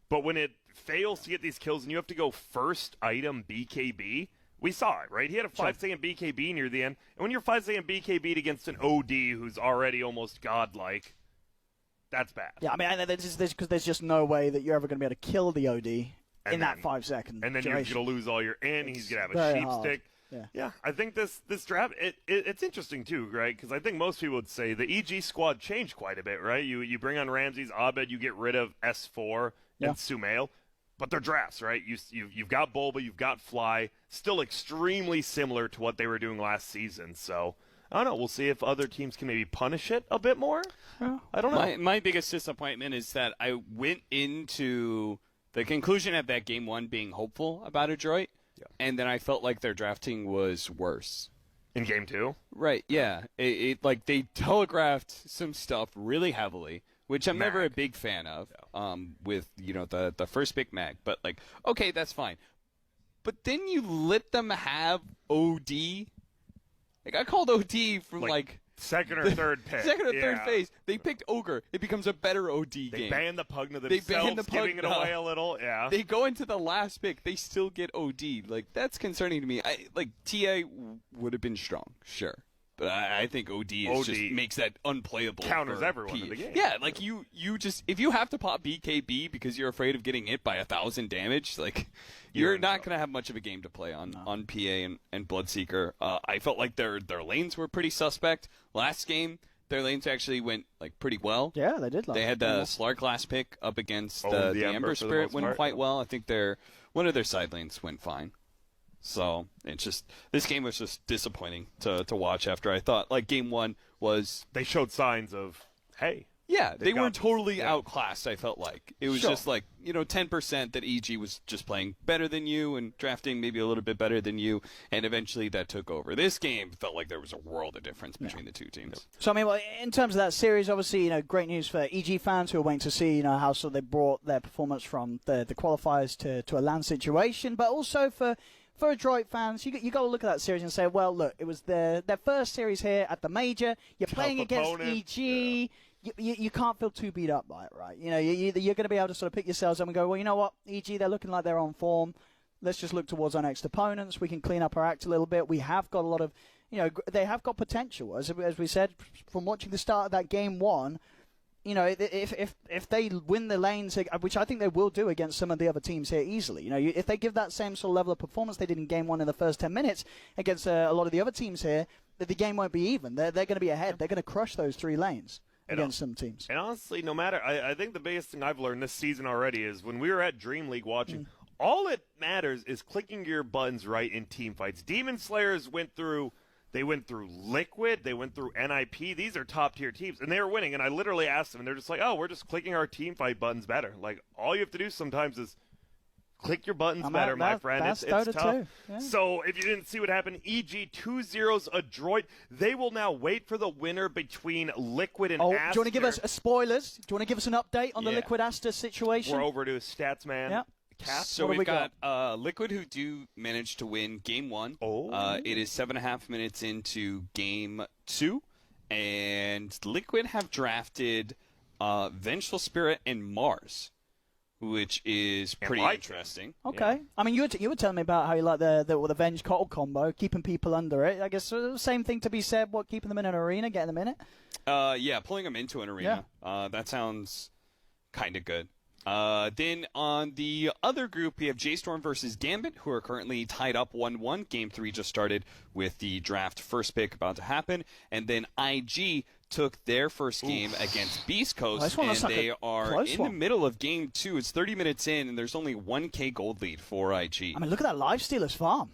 but when it fails to get these kills and you have to go first item BKB, we saw it, right? He had a 5-second BKB near the end, and when you're 5-second BKB'd against an OD who's already almost godlike, that's bad. Yeah, I mean, because there's just no way that you're ever going to be able to kill the OD in that 5 second. And then duration. you're going to lose all your, and he's going to have a very sheep hard. stick. Yeah, I think this draft, it's interesting too, right? Because I think most people would say the EG squad changed quite a bit, right? You bring on Ramses, Abed, you get rid of S4 and Sumail, but they're drafts, right? You've got Bulba, you've got Fly, still extremely similar to what they were doing last season. So I don't know. We'll see if other teams can maybe punish it a bit more. I don't know. My biggest disappointment is that I went into the conclusion of that Game 1 being hopeful about Adroit. Yeah. And then I felt like their drafting was worse. In Game 2? Right, yeah. It like they telegraphed some stuff really heavily, which I'm never a big fan of, with, the first pick Mag. But, like, okay, that's fine. But then you let them have OD. Like, I called OD from, like second or third pick. Second or third phase. They picked Ogre. It becomes a better OD game. They banned the Pugna themselves, giving it away a little. Yeah. They go into the last pick. They still get OD. Like, that's concerning to me. TA would have been strong, sure. But I think OD just makes that unplayable. Counters everyone in the game. Yeah, like you just, if you have to pop BKB because you're afraid of getting hit by 1,000 damage, like, you're not going to have much of a game to play on PA and Bloodseeker. I felt like their lanes were pretty suspect. Last game, their lanes actually went like pretty well. Yeah, they did. They had the Slark last pick up against the Ember Spirit went quite well. I think one of their side lanes went fine. So it's just, this game was just disappointing to watch after I thought like Game 1 was. They showed signs of, hey. Yeah, they weren't totally outclassed, I felt like. It was just like, 10% that EG was just playing better than you and drafting maybe a little bit better than you, and eventually that took over. This game felt like there was a world of difference between the two teams. So, I mean, in terms of that series, obviously, great news for EG fans who are waiting to see, how they brought their performance from the qualifiers to a LAN situation, but also for Adroit fans, you got to look at that series and say, well, look, it was their first series here at the major. You're playing against EG. Yeah. You can't feel too beat up by it, right? You're going to be able to sort of pick yourselves up and go, well, you know what, EG, they're looking like they're on form. Let's just look towards our next opponents. We can clean up our act a little bit. We have got a lot of, they have got potential. As we said, from watching the start of that Game 1, if they win the lanes, which I think they will do against some of the other teams here easily, if they give that same sort of level of performance they did in Game 1 in the first 10 minutes against a lot of the other teams here, the game won't be even. They're going to be ahead. They're going to crush those 3 lanes against some teams. And honestly, no matter, I think the biggest thing I've learned this season already is when we were at Dream League watching, all it matters is clicking your buttons right in team fights. Demon Slayers went through Liquid, they went through NIP. These are top-tier teams, and they were winning. And I literally asked them, and they're just like, oh, we're just clicking our team fight buttons better. Like, all you have to do sometimes is click your buttons better, my friend. It's tough. Yeah. So if you didn't see what happened, EG 2-0's Adroit. They will now wait for the winner between Liquid and Aster. Do you want to give us spoilers? Do you want to give us an update on the Liquid Aster situation? We're over to Statsman. Yep. So we've got Liquid who do manage to win Game 1. It is 7.5 minutes into Game 2. And Liquid have drafted Vengeful Spirit and Mars, which is pretty interesting. Okay. Yeah. I mean, you were telling me about how you like the Venge Cottle combo, keeping people under it. I guess the same thing to be said, keeping them in an arena, getting them in it? Yeah, pulling them into an arena. Yeah. That sounds kind of good. Then on the other group, we have J-Storm versus Gambit, who are currently tied up 1-1. Game 3 just started with the draft first pick about to happen. And then IG took their first game against Beast Coast, and they are in the middle of Game 2. It's 30 minutes in, and there's only 1K gold lead for IG. I mean, look at that Lifestealer's farm.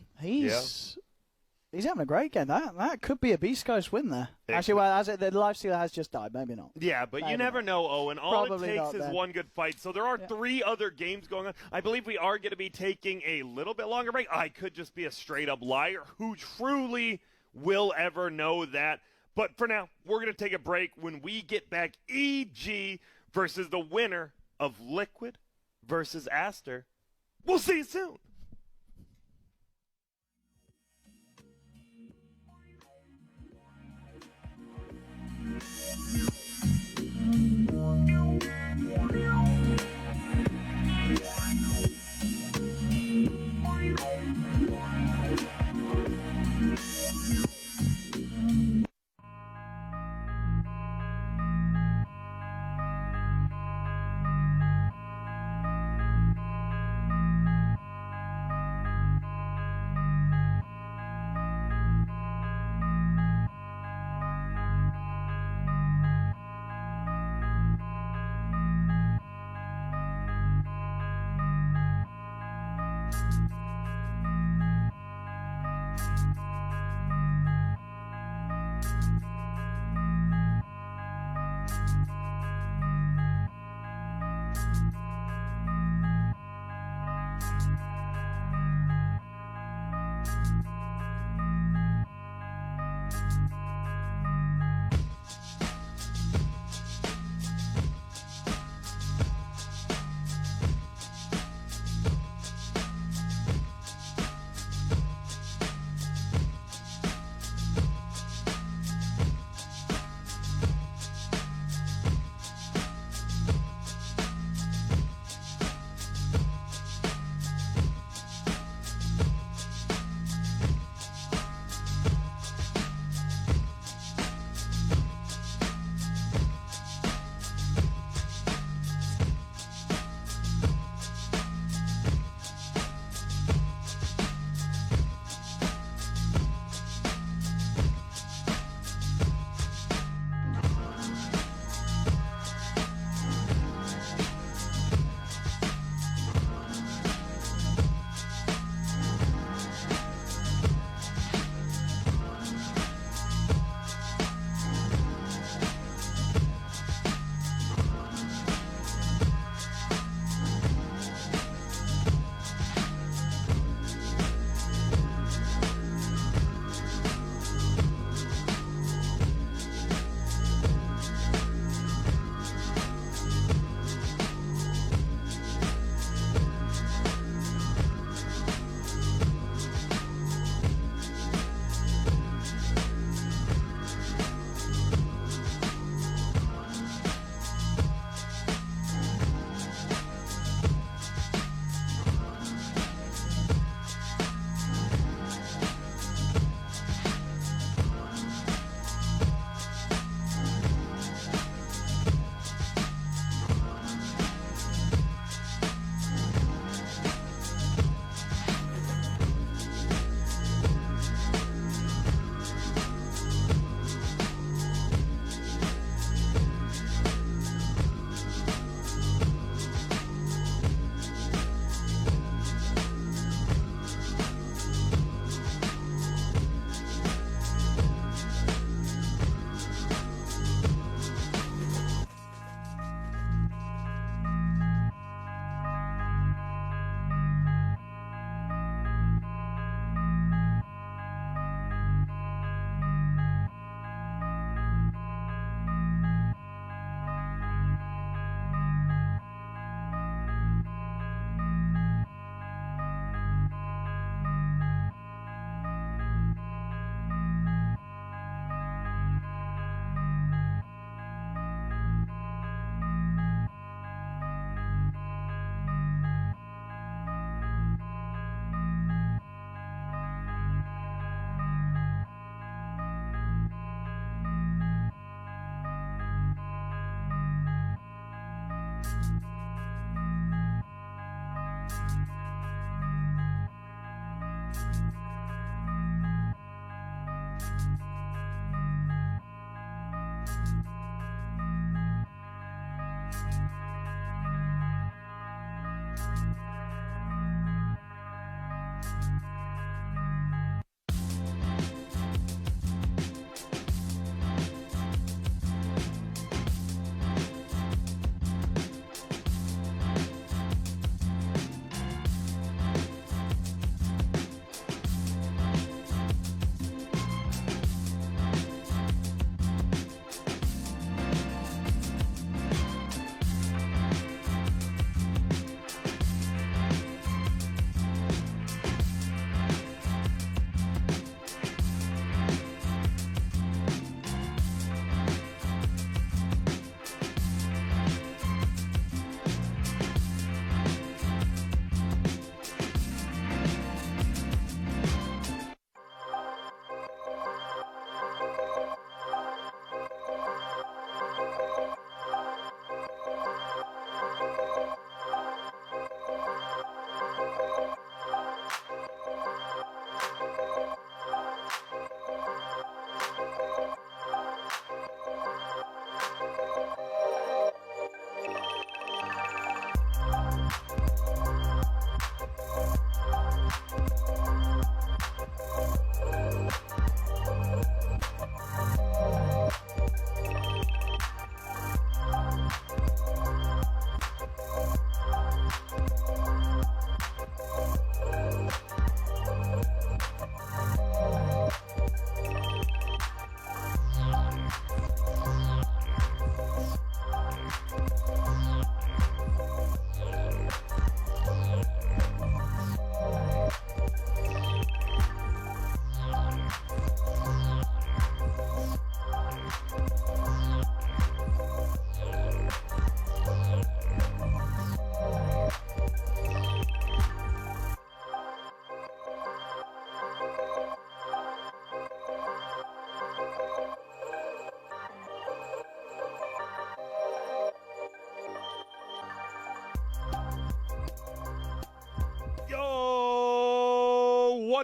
He's having a great game. That could be a Beast Coast win there. Actually, well, the Lifestealer has just died. Maybe not. Yeah, but maybe you never know, Owen. All it takes is one good fight. So there are 3 other games going on. I believe we are going to be taking a little bit longer break. I could just be a straight-up liar. Who truly will ever know that? But for now, we're going to take a break. When we get back, EG versus the winner of Liquid versus Aster. We'll see you soon.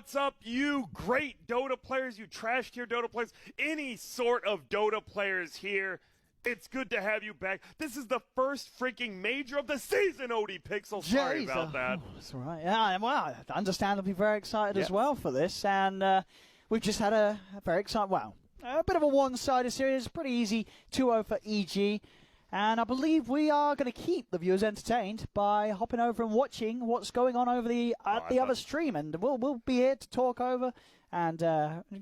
What's up, you great Dota players, you trash tier Dota players, any sort of Dota players here? It's good to have you back. This is the first freaking major of the season, OD Pixel. Sorry about that. That's all right. Yeah, well, understandably very excited as Yes. well for this. And we've just had a very exciting, well, a bit of a one-sided series. Pretty easy 2-0 for EG. And I believe we are going to keep the viewers entertained by hopping over and watching what's going on over the other stream. And we'll be here to talk over and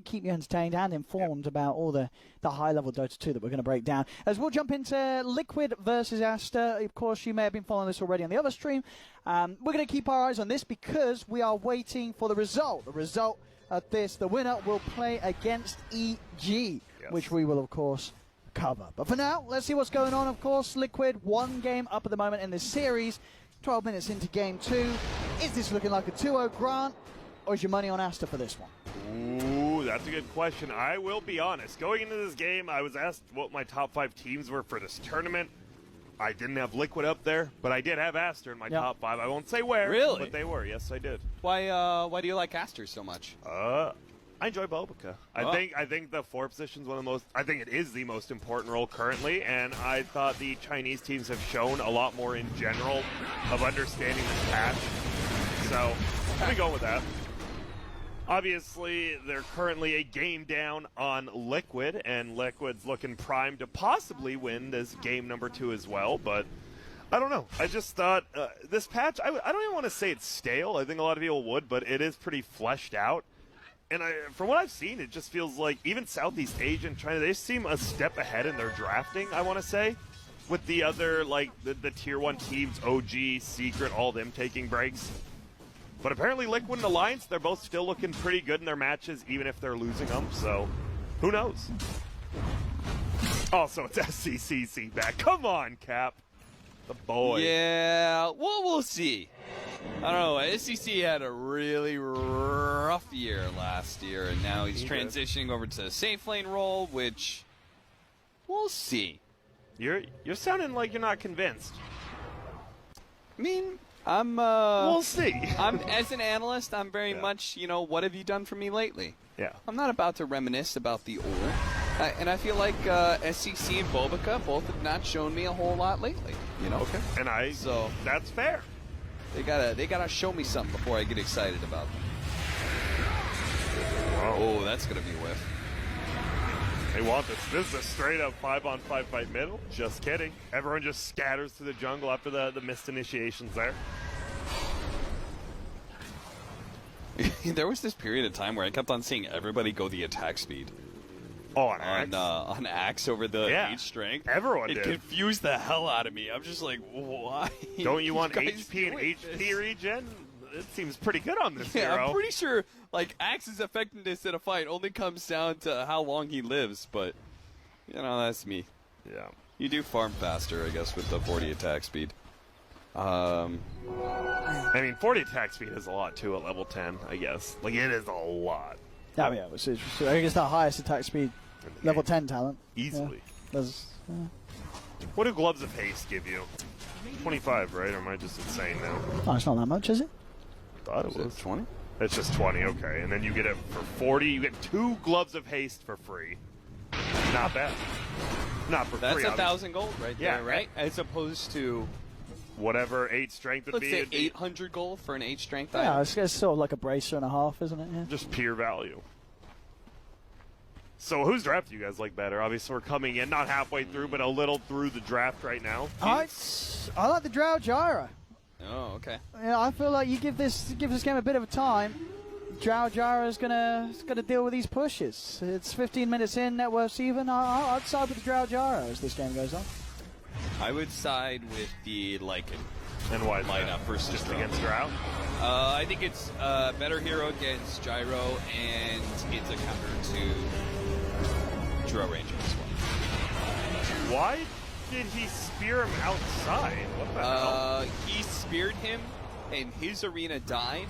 keep you entertained and informed about all the high-level Dota 2 that we're going to break down. As we'll jump into Liquid versus Aster. Of course, you may have been following this already on the other stream. We're going to keep our eyes on this because we are waiting for the result. The result of this, the winner will play against EG, which we will, of course, cover. But for now, let's see what's going on. Of course, Liquid, one game up at the moment in this series. 12 minutes into game 2. Is this looking like a 2-0 Grant, or is your money on Aster for this one? Ooh, that's a good question. I will be honest. Going into this game, I was asked what my top 5 teams were for this tournament. I didn't have Liquid up there, but I did have Aster in my top 5. I won't say where, Really? but they were. Yes, I did. Why do you like Aster so much? I enjoy Bobica. I think the 4 position's one of the most. I think it is the most important role currently, and I thought the Chinese teams have shown a lot more in general of understanding this patch. So I'm gonna go with that. Obviously, they're currently a game down on Liquid, and Liquid's looking primed to possibly win this game number 2 as well, but I don't know. I just thought this patch, I don't even want to say it's stale. I think a lot of people would, but it is pretty fleshed out. And from what I've seen, it just feels like even Southeast Asia and China, they seem a step ahead in their drafting, I want to say, with the other, like, the Tier 1 teams, OG, Secret, all them taking breaks. But apparently Liquid and Alliance, they're both still looking pretty good in their matches, even if they're losing them, so who knows? Also, it's SCCC back. Come on, Cap. The boy. Yeah, well, we'll see. I don't know. SCC had a really rough year last year, and now he's transitioning over to a safe lane role, which we'll see. You're sounding like you're not convinced. I mean, I'm We'll see. I'm as an analyst, I'm very much, what have you done for me lately? Yeah. I'm not about to reminisce about the old. And I feel like SCC and Bobica both have not shown me a whole lot lately. Okay. And So that's fair. They gotta show me something before I get excited about them. Whoa. Oh, that's gonna be a whiff. They want this. This is a straight up 5-on-5 fight middle. Just kidding. Everyone just scatters to the jungle after the missed initiations there. There was this period of time where I kept on seeing everybody go the attack speed. Oh, on Axe? On Axe over the H strength. Everyone It did. confused the hell out of me. I'm just like, why? Don't you want guys HP and doing HP this? regen? It seems pretty good on this Yeah, hero. I'm pretty sure Axe's effectiveness in a fight only comes down to how long he lives, but that's me. Yeah. You do farm faster, I guess, with the 40 attack speed. I mean, 40 attack speed is a lot too at level 10, I guess. Like, it is a lot. Oh, yeah. I think it's the highest attack speed level 10 talent. Easily. Yeah. What do Gloves of Haste give you? 25, right? Or am I just insane now? Oh, it's not that much, is it? Thought it Is was. it 20? It's just 20, okay. And then you get it for 40. You get 2 Gloves of Haste for free. Not bad. Not for That's free. 1,000 gold right Yeah, there, right? As opposed to, Whatever 8 strength would let's be. say it'd be 800 gold for an 8 strength Yeah, item. it's sort of like a bracer and a half, isn't it? Yeah. just pure value. So whose draft do you guys like better? Obviously, we're coming in, not halfway through, but a little through the draft right now. I like the Drow Gyra. Oh, okay. Yeah, I feel like you give this game a bit of a time. Drow Gyra is gonna deal with these pushes. It's 15 minutes in, net worth's even. I'd side with the Drow Gyra as this game goes on. I would side with the Lycan And why is that? lineup versus Just Drow. against Drow? I think it's a better hero against Gyro, and it's a counter to Drow Ranger as well. Why did he spear him outside? What the hell? He speared him, and his arena died.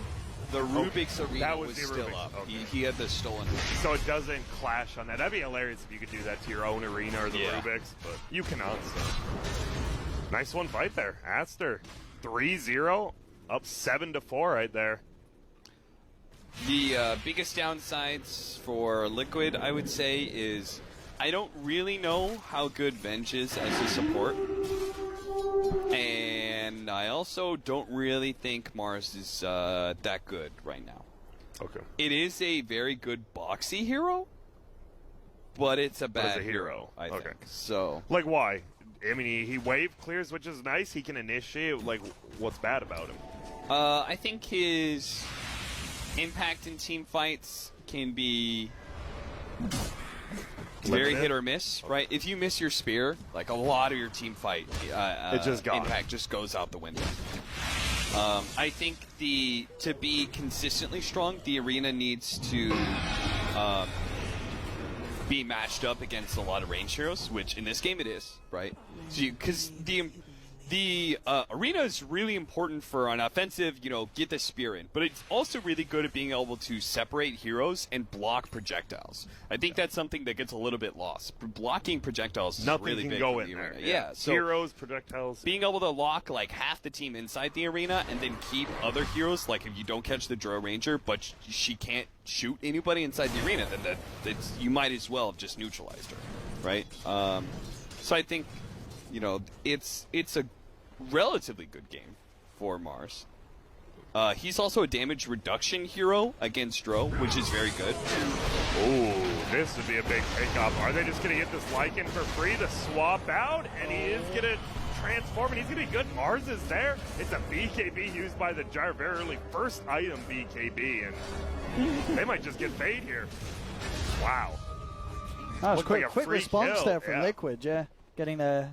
The Rubik's arena that was was the still Rubik's, up. okay. He had the stolen Rubik's. So it doesn't clash on that. That'd be hilarious if you could do that to your own arena or the Yeah. Rubik's, but you cannot. So. Nice one fight there. Aster, 3-0, up 7-4 right there. The biggest downsides for Liquid, I would say, is I don't really know how good Venge is as a support. And I also don't really think Mars is that good right now. Okay. It is a very good boxy hero, but it's a bad a hero. I Okay. think. So, Like, why? I mean, he wave clears, which is nice. He can initiate. Like, what's bad about him? I think his impact in team fights can be very Limited? hit or miss, right? If you miss your spear, like a lot of your team fight, just gone. impact just goes out the window. I think to be consistently strong, the arena needs to be matched up against a lot of range heroes, which in this game it is, right? Because the arena is really important for an offensive, get the spear in, but it's also really good at being able to separate heroes and block projectiles. I think that's something that gets a little bit lost. Blocking projectiles is Nothing really can big go in in the there. arena. Yeah, so heroes, projectiles. being able to lock like half the team inside the arena and then keep other heroes, like if you don't catch the Drow Ranger, but she can't shoot anybody inside the arena, then you might as well have just neutralized her, right? So I think, it's a relatively good game for Mars. He's also a damage reduction hero against Drow, which is very good. Oh, this would be a big pickup. Are they just going to get this Lycan for free to swap out? And he is going to transform, and he's going to be good. Mars is there. It's a BKB used by the Gyro. Very early first item BKB, and they might just get fade here. Wow. That was Looked like a quick free response kill, there from yeah. Liquid, yeah. Getting a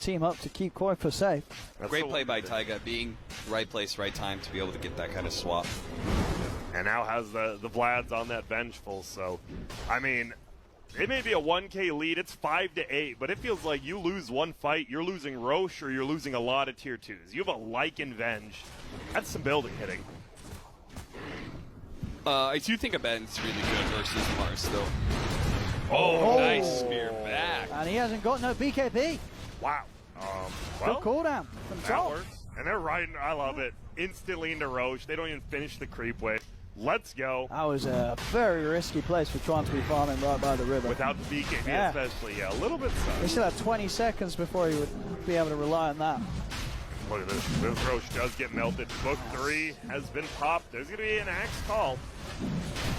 team up to keep Koi for safe. That's Great the play one by thing. Taiga, being right place, right time to be able to get that kind of swap. And now has the Vlads on that Vengeful, so, I mean, it may be a 1K lead, it's 5-8, but it feels like you lose one fight, you're losing Roche, or you're losing a lot of tier 2s. You have a Lycan Venge. That's some building hitting. I do think Abaddon's really good versus Mars, though. Oh, nice spear back. And he hasn't got no BKB. Wow. Good Well, cooldown from that top. works. And they're riding, I love it, instantly into Roche. They don't even finish the creep wave. Let's go. That was a very risky place for trying to be farming right by the river. Without the BKB Yeah. especially, yeah, a little bit He sus. still had 20 seconds before he would be able to rely on that. Look at this. This Roche does get melted. Book 3 has been popped. There's going to be an axe call.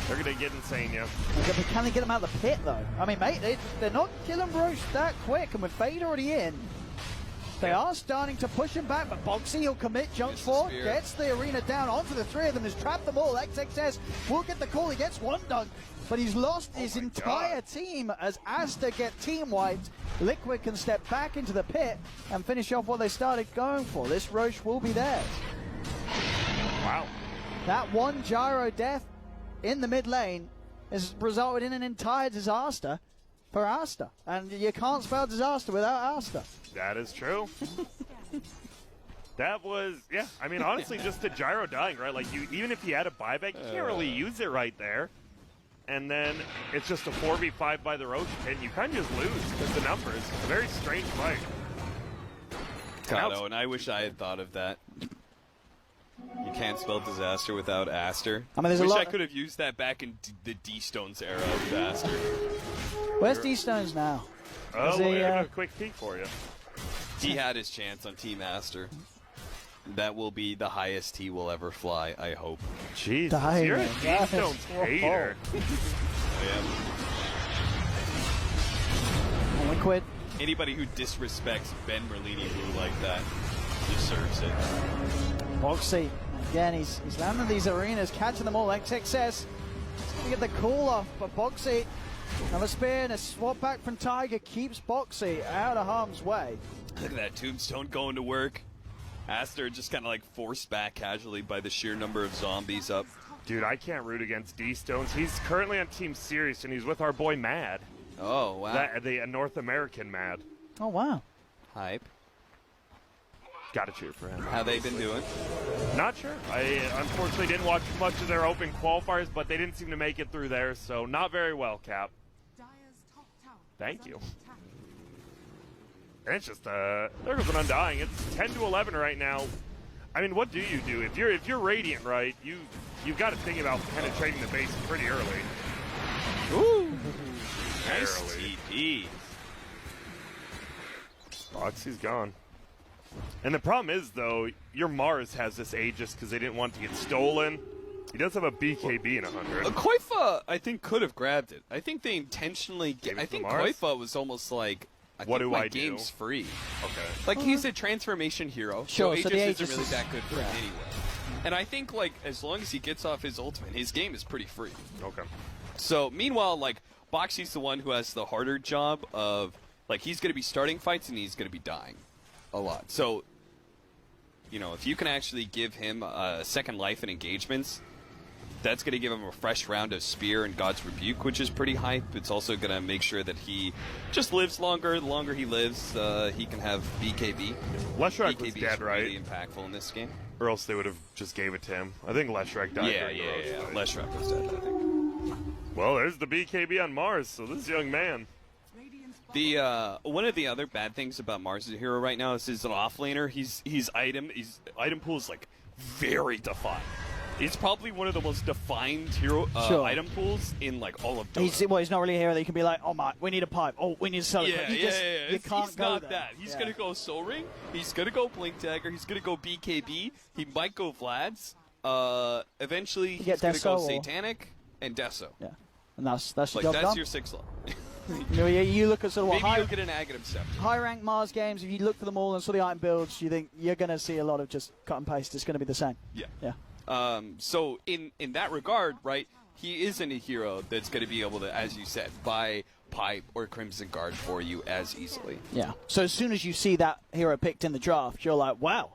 They're going to get insane, yeah. Okay, but can they get him out of the pit, though? I mean, mate, they're not killing Roche that quick, and with Fade already in, they are starting to push him back, but Boxy, he'll commit, jumps Gets the forward, spear. gets the arena down onto the three of them, has trapped them all. XXS will get the call, he gets one dunk, but he's lost his my entire God. team as Asta get team wiped. Liquid can step back into the pit and finish off what they started going for. This Roche will be theirs. Wow. That one Gyro death in the mid lane has resulted in an entire disaster for Asta. And you can't spell disaster without Asta. That is true. That was, yeah, I mean, honestly, just a Gyro dying, right? Like, even if you had a buyback, you can't really use it right there. And then it's just a 4v5 by the Roche, and you kind of just lose because the numbers. A very strange fight. Kato, and I wish I had thought of that. You can't spell disaster without Aster. I mean, there's a wish lot- I could have used that back in the D-Stones era of Aster. Where's D-Stones now? Oh, Is look, he, I got a quick peek for you. He had his chance on Team Aster. That will be the highest he will ever fly, I hope. Jesus, Dying, you're a guys. D-Stones hater. I am. Liquid. Anybody who disrespects Ben Merlini Blue like that deserves it. Boxy. Again, he's landing these arenas, catching them all. XXS. He's going to get the call off, but Boxy. Another spear and a swap back from Tiger keeps Boxy out of harm's way. Look at that tombstone going to work. Aster just kind of like forced back casually by the sheer number of zombies up. Dude, I can't root against D-Stones. He's currently on Team Sirius, and he's with our boy Mad. Oh, wow. The North American Mad. Oh, wow. Hype. Gotta cheer for him. How they been doing? Not sure. I unfortunately didn't watch much of their open qualifiers, but they didn't seem to make it through there, so not very well, Cap. Thank you. And it's just, there goes an Undying. It's 10-11 right now. I mean, what do you do if you're Radiant, right? You've got to think about penetrating the base pretty early. Ooh, nice Barely. TP. Boxy's gone. And the problem is, though, your Mars has this Aegis because they didn't want it to get stolen. He does have a BKB in 100. Koifa, I think, could have grabbed it. I think they intentionally. I think Mars? Koifa was almost like, What think do my I do? game's free. Okay. Like, he's a transformation hero. Sure, so so the Aegis Aegis isn't really is- that good for him yeah. anyway. And I think, like, as long as he gets off his ultimate, his game is pretty free. Okay. So, meanwhile, like, Boxy's the one who has the harder job of, like, he's going to be starting fights and he's going to be dying a lot. So, you know, if you can actually give him a second life in engagements, that's going to give him a fresh round of Spear and God's Rebuke, which is pretty hype. It's also going to make sure that he just lives longer. The longer he lives, he can have BKB. Leshrac was BKB dead, is right? really impactful in this game. Or else they would have just gave it to him. I think Leshrac died Yeah. during the Roche fight. Leshrac was dead, I think. Well, there's the BKB on Mars, so this young man. The one of the other bad things about Mars' hero right now is he's an offlaner. His item pool is like very defined. It's probably one of the most defined hero Sure. item pools in like all of Dota. He's not really a hero that you can be like, oh my, we need a pipe. Oh, we need to sell it. Yeah, You yeah, just- yeah. You It's- can't he's go not there. that. He's Yeah. gonna go Soul Ring. He's gonna go Blink Dagger. He's gonna go BKB. He might go Vlad's. Eventually, You get he's gonna go Deso or- Satanic and Deso. Yeah, and that's your Like job that's done. your 6 level. You look at sort of what Maybe you'll get an Aghanim Scepter. high rank Mars games. If you look for them all and saw the item builds, you think you're going to see a lot of just cut and paste. It's going to be the same. Yeah. Yeah. So in that regard, right, he isn't a hero that's going to be able to, as you said, buy Pipe or Crimson Guard for you as easily. Yeah. So as soon as you see that hero picked in the draft, you're like, wow,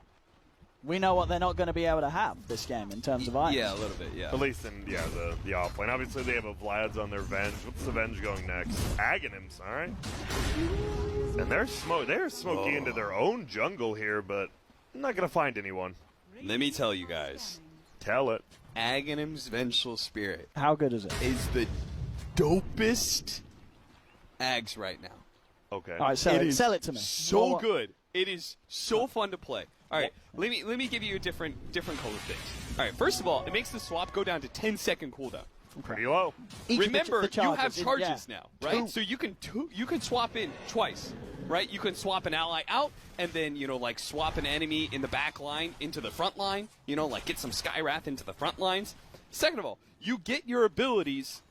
we know what they're not going to be able to have this game in terms of items. Yeah, a little bit, yeah. At least in, the offlane. Obviously, they have a Vlad's on their Venge. What's the Venge going next? Aghanims, all right? And they're smoking into their own jungle here, but I'm not going to find anyone. Let me tell you guys, Tell it. Aghanim's Vengeful Spirit How good is it? is the dopest Ags right now. Okay. All right, sell is it to me. So What- good. It is so fun to play. All right, let me give you a different color things. All right, first of all, it makes the swap go down to 10-second cooldown. Pretty low. Each of Remember, the you have charges, charges yeah. now, right? Two. So you can swap in twice, right? You can swap an ally out, and then like swap an enemy in the back line into the front line. Like get some Skywrath into the front lines. Second of all, you get your abilities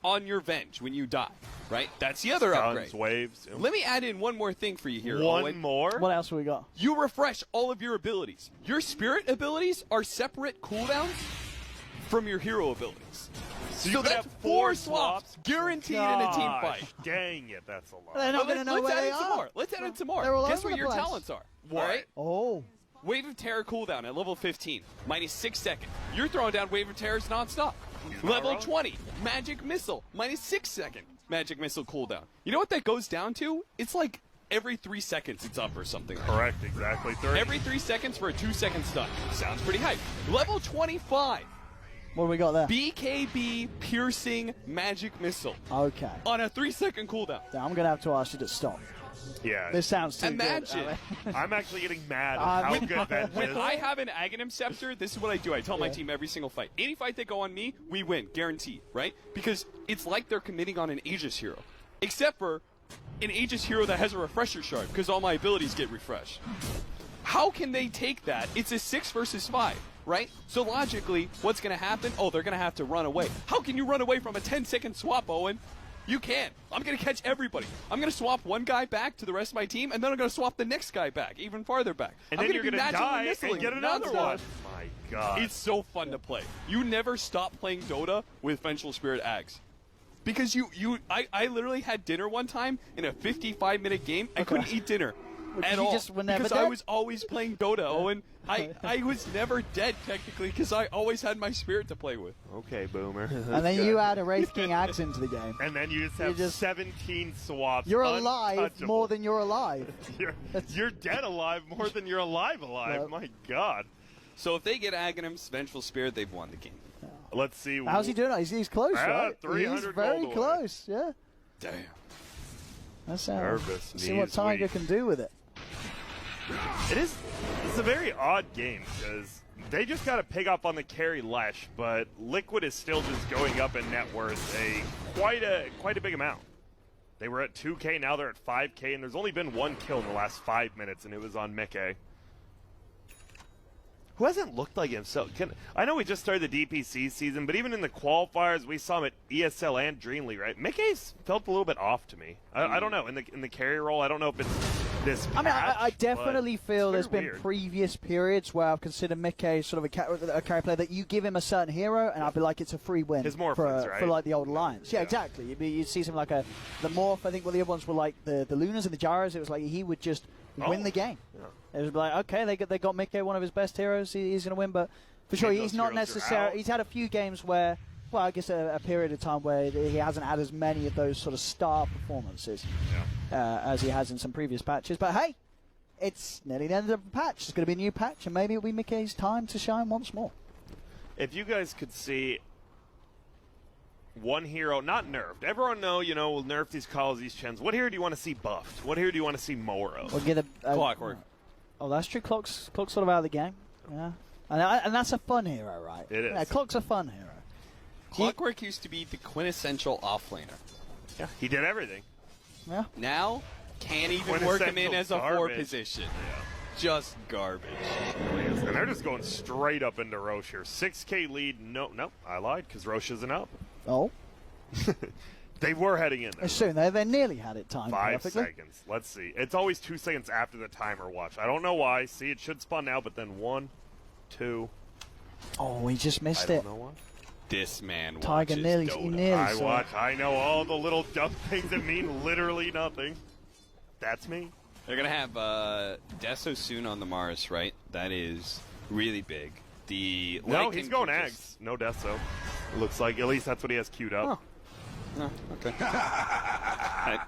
on your Venge when you die, right? That's the other upgrade. Guns, waves. Let me add in one more thing for you here, One Owen. more? What else have we got? You refresh all of your abilities. Your spirit abilities are separate cooldowns from your hero abilities. So you So could that's have 4 swaps guaranteed in a team Gosh, fight. Dang it, that's a lot. They're not But going to know let's where add they in some are. more. Let's add in some more. They're all Guess over what the your place. talents are. What? All right? Oh. Wave of Terror cooldown at level 15, minus 6 seconds. You're throwing down Wave of Terrors nonstop. He's not Level wrong. 20, Magic Missile, minus 6 second Magic Missile cooldown. You know what that goes down to? It's like every 3 seconds it's up or something. Correct, exactly. 30. Every 3 seconds for a 2-second stun. Sounds pretty hype. Level 25, What do we got there? BKB Piercing Magic Missile Okay. on a 3-second cooldown. Now, I'm going to have to ask you to stop. Yeah. This sounds too Imagine. good. I'm actually getting mad at Uh, how when- good that When is. I have an Aghanim Scepter, this is what I do. I tell my team every single fight. Any fight they go on me, we win. Guaranteed, right? Because it's like they're committing on an Aegis hero. Except for an Aegis hero that has a refresher shard, because all my abilities get refreshed. How can they take that? It's a 6 versus 5, right? So logically, what's going to happen? Oh, they're going to have to run away. How can you run away from a 10-second swap, Owen? You can't. I'm going to catch everybody. I'm going to swap one guy back to the rest of my team, and then I'm going to swap the next guy back, even farther back. and I'm then you're going to going to die missiling and get another nonstop. one. My God. It's so fun to play. You never stop playing Dota with Vengeful Spirit Ags. Because I literally had dinner one time in a 55-minute game. I couldn't eat dinner at you all just were never because I dead? was always playing Dota, Owen. I was never dead, technically, because I always had my spirit to play with. Okay, boomer. And then you add a Wraith King Axe into the game. And then you just have 17 swaps. You're alive untouchable. more than you're alive. You're dead alive more than you're alive. Yep. My God. So if they get Aghanim's Vengeful Spirit, they've won the game. Let's see. How's he doing? He's close, right? 300 He's very gold away. close, yeah. Damn. Let's Nervous see what knees Tiger weak. can do with it. It's a very odd game because they just got to pick up on the carry Lesh, but Liquid is still just going up in net worth quite a big amount. They were at 2K, now they're at 5K, and there's only been one kill in the last 5 minutes, and it was on Mickey, who hasn't looked like himself. I know we just started the DPC season, but even in the qualifiers, we saw him at ESL and Dreamly, right? Mickey's felt a little bit off to me. I don't know. In the carry role, I don't know if it's this patch, I definitely feel there's been weird. Previous periods where I've considered Mickey sort of a carry player that you give him a certain hero, and I'd be like, it's a free win His Morphins, for right? like the old Alliance. Yeah, exactly. You'd see something like the Morph. I think the other ones were like the Lunas and the Gyros. It was like he would just win the game. Yeah. It was like, okay, they got Mickey, one of his best heroes. He's going to win, but for sure, he's not necessarily. He's had a few games where, well, I guess a period of time where he hasn't had as many of those sort of star performances as he has in some previous patches. But hey, it's nearly the end of the patch. There's going to be a new patch, and maybe it'll be Mickey's time to shine once more. If you guys could see one hero, not nerfed. Everyone we'll nerf these calls, these Chens. What hero do you want to see buffed? What hero do you want to see more of? We'll get Clockwork. Oh, that's true. Clock's sort of out of the game. Yeah, and that's a fun hero, right? It is. Yeah, Clock's a fun hero. Clockwork used to be the quintessential offlaner. Yeah, he did everything. Yeah. Now, can't even work him in as a Quintessential 4 garbage. position. Just garbage. And they're just going straight up into Roche here. 6K lead. No, I lied because Roche isn't up. Oh. They were heading in there. Soon. They nearly had it timed 5 perfectly. seconds. Let's see. It's always 2 seconds after the timer watch. I don't know why. See, it should spawn now, but then 1, 2. Oh, he just missed I it. don't know why. This man Tiger watches nearly Dota. I saw watch. it. I know all the little dumb things that mean literally nothing. That's me. They're going to have Deso soon on the Mars, right? That is really big. No, he's going Ags. No Deso. Looks like at least that's what he has queued up. Oh. No, okay. I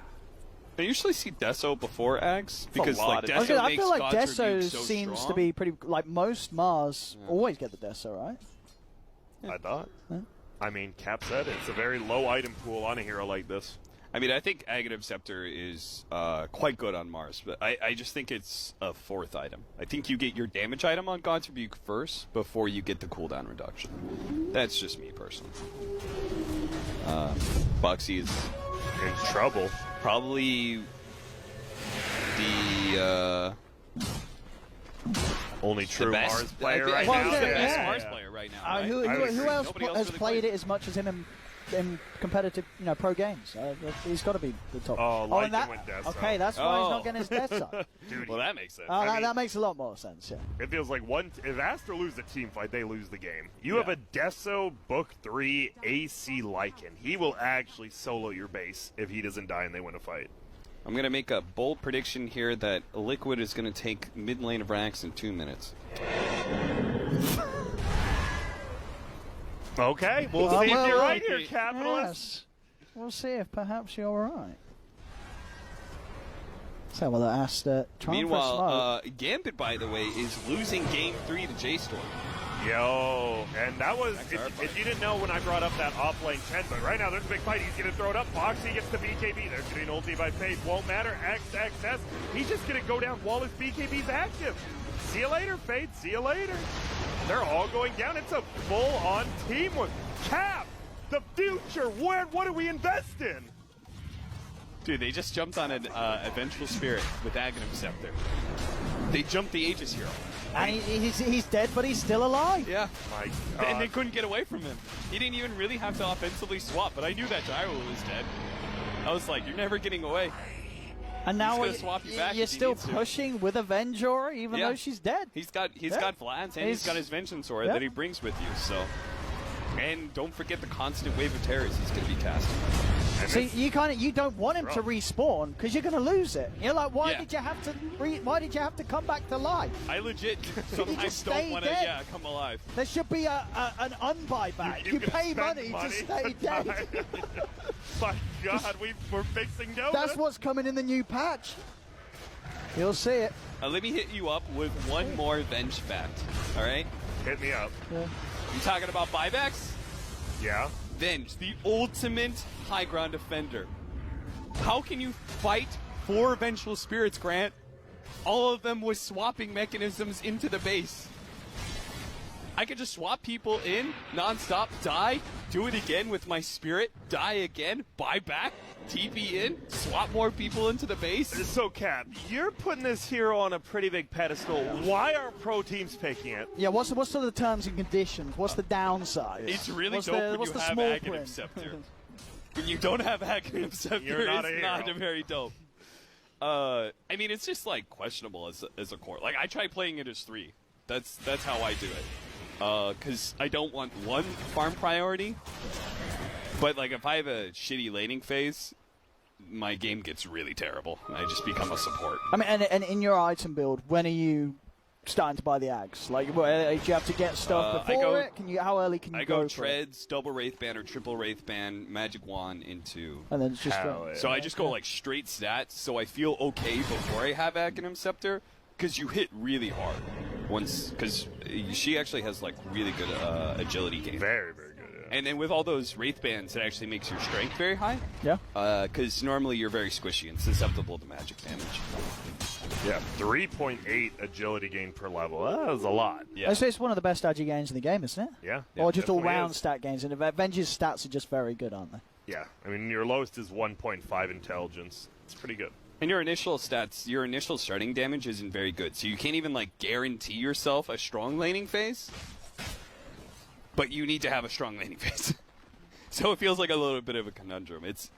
usually see Deso before Ags because lot like of Deso I makes feel like God's Deso Rebuke so seems strong. to be pretty like most Mars always get the Deso, right? I thought. I mean, Cap said it's a very low item pool on a hero like this. I mean, I think Aghanim Scepter is quite good on Mars, but I just think it's a 4th item. I think you get your damage item on God's Rebuke first before you get the cooldown reduction. That's just me personally. Buxy is In trouble. probably the Only true best Mars player I right think now. he's the Yeah, best yeah. Mars player right now. Right? Who I would else agree. Nobody else has really played plays it as much as him in competitive, pro games? He's got to be the top. Oh, and like that, him with Deso. okay, that's why he's Oh. not getting his death up. Dude, Well, that makes sense. I mean- That makes a lot more sense. Yeah. it feels like if Astra lose the team fight, they lose the game. You have a Deso Book 3 AC Lycan. He will actually solo your base if he doesn't die and they win a fight. I'm going to make a bold prediction here that Liquid is going to take mid lane of Rax in 2 minutes. Okay, we'll see if well, you're well, right here, Capitalist. Yes. We'll see if perhaps you're right. So, well, I asked trying for a Meanwhile, smoke. Gambit, by the way, is losing game 3 to J-Storm. Yo, and that was, if you didn't know when I brought up that offlane Chen, but right now there's a big fight. He's going to throw it up. Foxy gets the BKB. There's getting ulti by Faith. Won't matter. XXS. He's just going to go down while his BKB's active. See you later, Faith. See you later. They're all going down. It's a full-on team with Cap. The future. What do we invest in? Dude, they just jumped on an Vengeful Spirit with Aghanim Scepter. They jumped the Aegis hero. And he's dead, but he's still alive. Yeah. My And they God. couldn't get away from him. He didn't even really have to offensively swap, but I knew that Gyro was dead. I was like, you're never getting away. And now gonna swap you back you're if he still needs to. pushing with Avenger, even Yeah. though she's dead. He's got Yeah. Vlads and he's got his Vengeance Sword Yeah. that he brings with you, so. And don't forget the constant wave of terrors he's going to be casting. And See, it's- you don't want him to Rough. respawn because you're going to lose it. You're like, why Yeah. did you have to come back to life? I legit sometimes just don't stay want to, dead. come alive. There should be an unbuy back. You can pay spend money to stay die. dead. My God, we're fixing Dota. That's what's coming in the new patch. You'll see it. Let me hit you up with one more Venge fact, all right? Hit me up. You talking about buybacks? Yeah. Venge, the ultimate high ground defender. How can you fight 4 Vengeful Spirits, Grant, all of them with swapping mechanisms into the base. I could just swap people in, non-stop, die, do it again with my spirit, die again, buy back, TP in, swap more people into the base. So, Cap, you're putting this hero on a pretty big pedestal. Why aren't pro teams picking it? Yeah, what's sort of the terms and conditions? What's the downside? It's really what's dope when you have small Aghanim print? Scepter. When you don't have Aghanim Scepter, You're not a it's hero. not very dope. I mean, it's just like questionable as a core. Like I try playing it as 3. That's how I do it. Because I don't want one farm priority. But like if I have a shitty laning phase, my game gets really terrible. I just become a support. I mean, and in your item build, when are you starting to buy the Ags? Like, do you have to get stuff before it? How early can you I go treads, double Wraithband or triple Wraithband, Magic Wand into... And then it's just... So I just go like straight stats, so I feel okay before I have Aghanim Scepter, because you hit really hard. Because she actually has like really good agility game. Very, very good. Yeah. And then with all those Wraithbands, it actually makes your strength very high. Yeah. Because normally you're very squishy and susceptible to magic damage. Yeah, 3.8 agility gain per level. That was a lot. Yeah. I say it's one of the best agi gains in the game, isn't it? Yeah. Or just definitely all-round is. stat gains. And Avenge's stats are just very good, aren't they? Yeah, I mean, your lowest is 1.5 intelligence. It's pretty good. And your initial stats, your initial starting damage isn't very good, so you can't even like guarantee yourself a strong laning phase. But you need to have a strong laning phase. So it feels like a little bit of a conundrum. It's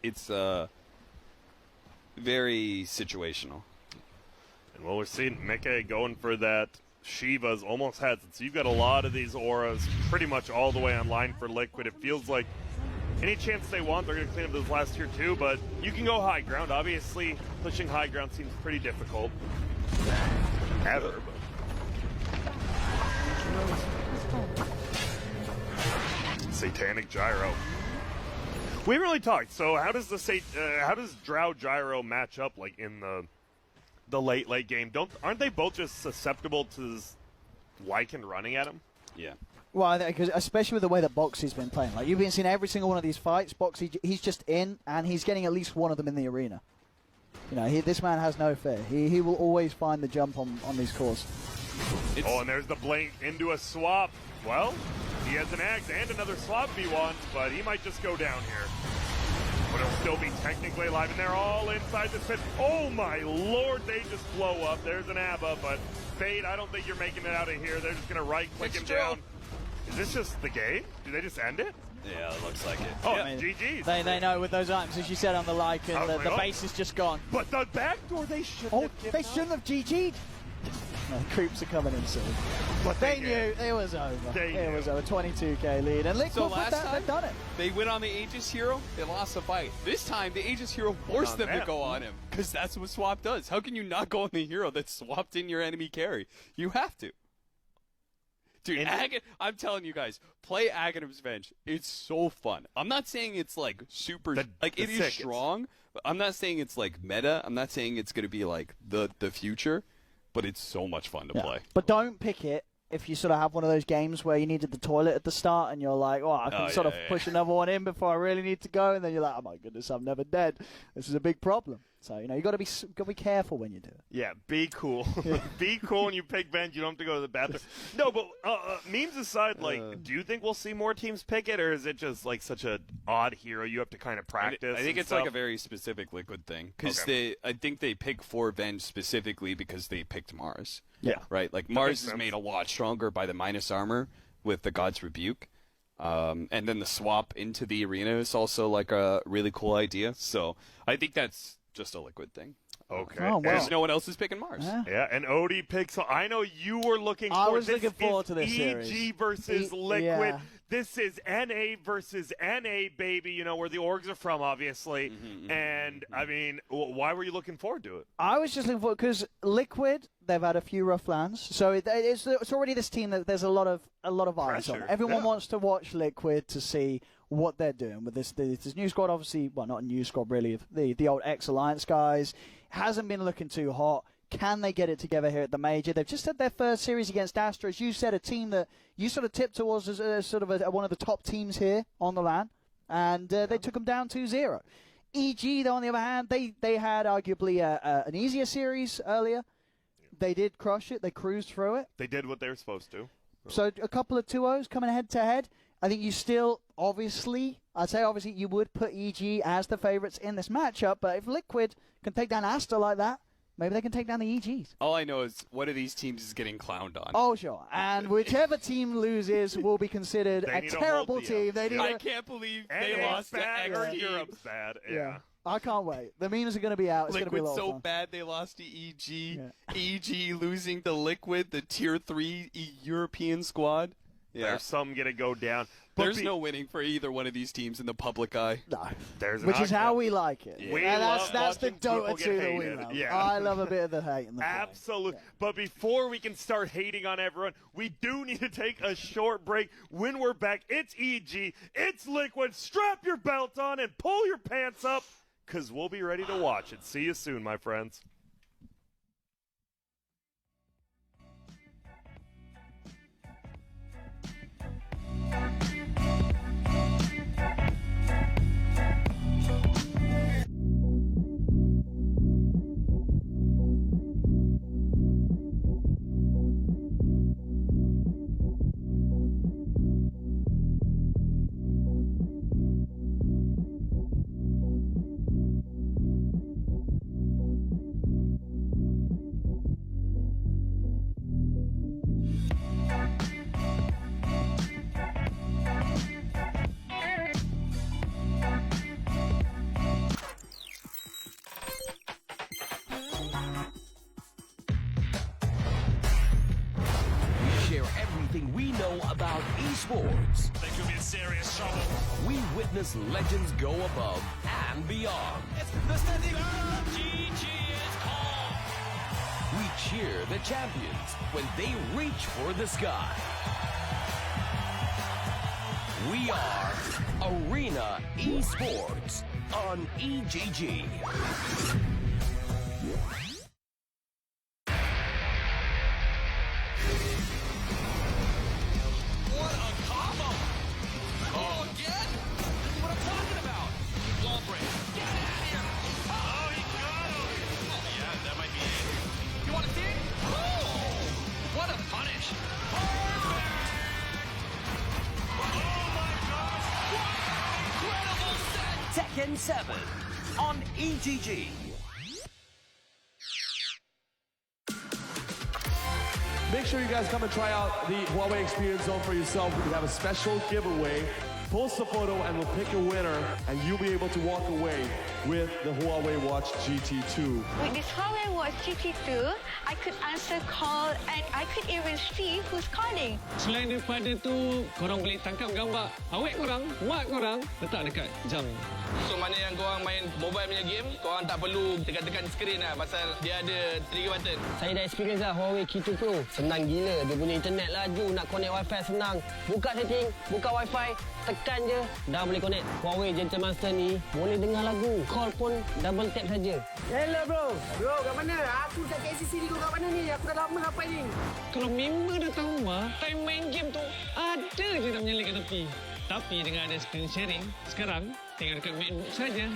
very situational. And well, we're seeing Meke going for that Shiva's almost has it. So you've got a lot of these auras pretty much all the way online for Liquid. It feels like any chance they want, they're going to clean up those last tier 2, but you can go high ground. Obviously, pushing high ground seems pretty difficult. Ever, but... Satanic Gyro. We haven't really talked. So how does how does Drow Gyro match up like in the late game? Aren't they both just susceptible to Lycan running at him? Yeah. Well, because especially with the way that Boxy's been playing. Like, you've been seeing every single one of these fights. Boxy, he's just in, and he's getting at least one of them in the arena. You know, this man has no fear. He will always find the jump on these cores. And there's the blink into a swap. Well, he has an axe and another swap if he wants, but he might just go down here. But he'll still be technically alive, and they're all inside the pit. Oh my lord, they just blow up. There's an ABBA, but Fade, I don't think you're making it out of here. They're just going to right-click him down. Is this just the game? Do they just end it? Yeah, it looks like it. Oh, Yeah, I mean, GG's. They know with those items, as you said on the Lycan, I was the like, base is just gone. But the back door, they shouldn't Oh, have given they up. shouldn't have GG'd. No, creeps are coming in soon. But They did. knew it was over. They It knew. was over. 22k lead. And Liquid, So with last that, time- they've done it. They went on the Aegis Hero, they lost the fight. This time, the Aegis Hero forced On them to them. go on him, because that's what Swap does. How can you not go on the hero that's swapped in your enemy carry? You have to. Dude, I'm telling you guys, play Aghanim's Venge. It's so fun. I'm not saying it's like super, The it is sickest. strong, but I'm not saying it's like meta. I'm not saying it's going to be like the future, but it's so much fun to play. But don't pick it if you sort of have one of those games where you needed the toilet at the start and you're like, oh, I can sort of push another one in before I really need to go. And then you're like, oh my goodness, I'm never dead. This is a big problem. So, you know, you got to be careful when you do it. Yeah, be cool. Be cool when you pick Venge. You don't have to go to the bathroom. No, but memes aside, like, do you think we'll see more teams pick it, or is it just like such an odd hero you have to kind of practice? I think and it's stuff? like a very specific Liquid thing, because Okay. I think they pick for Venge specifically because they picked Mars. Yeah. Right? Like, makes Mars is sense. made a lot stronger by the minus armor with the God's Rebuke. And then the swap into the arena is also like a really cool idea. So I think that's just a Liquid thing. Okay. Oh, wow. Because no one else is picking Mars. Yeah. Yeah, and Odie picks. I know you were looking. I forward. was looking forward to this EG series. versus Liquid. Yeah. This is NA versus NA, baby. You know where the orgs are from, obviously. And I mean, why were you looking forward to it? I was just looking for because Liquid, they've had a few rough lands, so it's already this team that there's a lot of eyes on. Pressure, Everyone yeah. wants to watch Liquid to see what they're doing with this new squad. Obviously, well, not a new squad really. The old ex-Alliance guys hasn't been looking too hot. Can they get it together here at the Major? They've just had their first series against Astra. As you said, a team that you sort of tipped towards as sort of one of the top teams here on the LAN, and they took them down 2-0. EG, though, on the other hand, they had arguably an easier series earlier. They did crush it. They cruised through it. They did what they were supposed to. So a couple of 2-0s coming head-to-head. I think you still, obviously, you would put EG as the favorites in this matchup, but if Liquid can take down Asta like that, maybe they can take down the EGs. All I know is one of these teams is getting clowned on. Oh, sure. And whichever team loses will be considered a terrible team. I can't believe they lost to X. Europe's bad. Yeah. I can't wait. The memes are going to be out. It's going to be a lot Liquid of so fun. bad they lost to EG. Yeah. EG losing to Liquid, the Tier 3 European squad. Yeah. There's some going to go down. There's no winning for either one of these teams in the public eye. No. Which is how we like it. Yeah. That's the Dota 2 that we love. Yeah. I love a bit of the hate in the Absolutely. Yeah. But before we can start hating on everyone, we do need to take a short break. When we're back, it's EG, it's Liquid. Strap your belt on and pull your pants up, because we'll be ready to watch it. See you soon, my friends. We know about esports. They could be in serious trouble. We witness legends go above and beyond. It's the standing up. GG is called. We cheer the champions when they reach for the sky. We are Arena Esports on EGG. Tekken 7 on EGG. Make sure you guys come and try out the Huawei Experience Zone for yourself. We have a special giveaway. Post a photo and we'll pick a winner, and you'll be able to walk away with the Huawei Watch GT2. With this Huawei Watch GT2, I could answer call and I could even see who's calling. Selain daripada tu, korang boleh tangkap gambar awet korang, mak korang letak dekat jam. So mana yang korang main mobile punya game, korang tak perlu tekan-tekan skrin lah pasal dia ada trigger button. Saya dah experience lah Huawei Q2 Pro. Senang gila. Dia punya internet laju, nak connect wifi senang. Buka setting, buka wifi, tekan je, dah boleh connect. Huawei Gentlemaster ni boleh dengar lagu. Call pun double tap saja. Hello bro. Bro, kat mana? Aku kat KCC ni, kau kat mana ni? Aku dah lama sampai ni. Kalau member datang rumah, time main game tu ada je nak menyalip kat tepi. Tapi dengan ada screen sharing, sekarang tinggal dekat MacBook saja.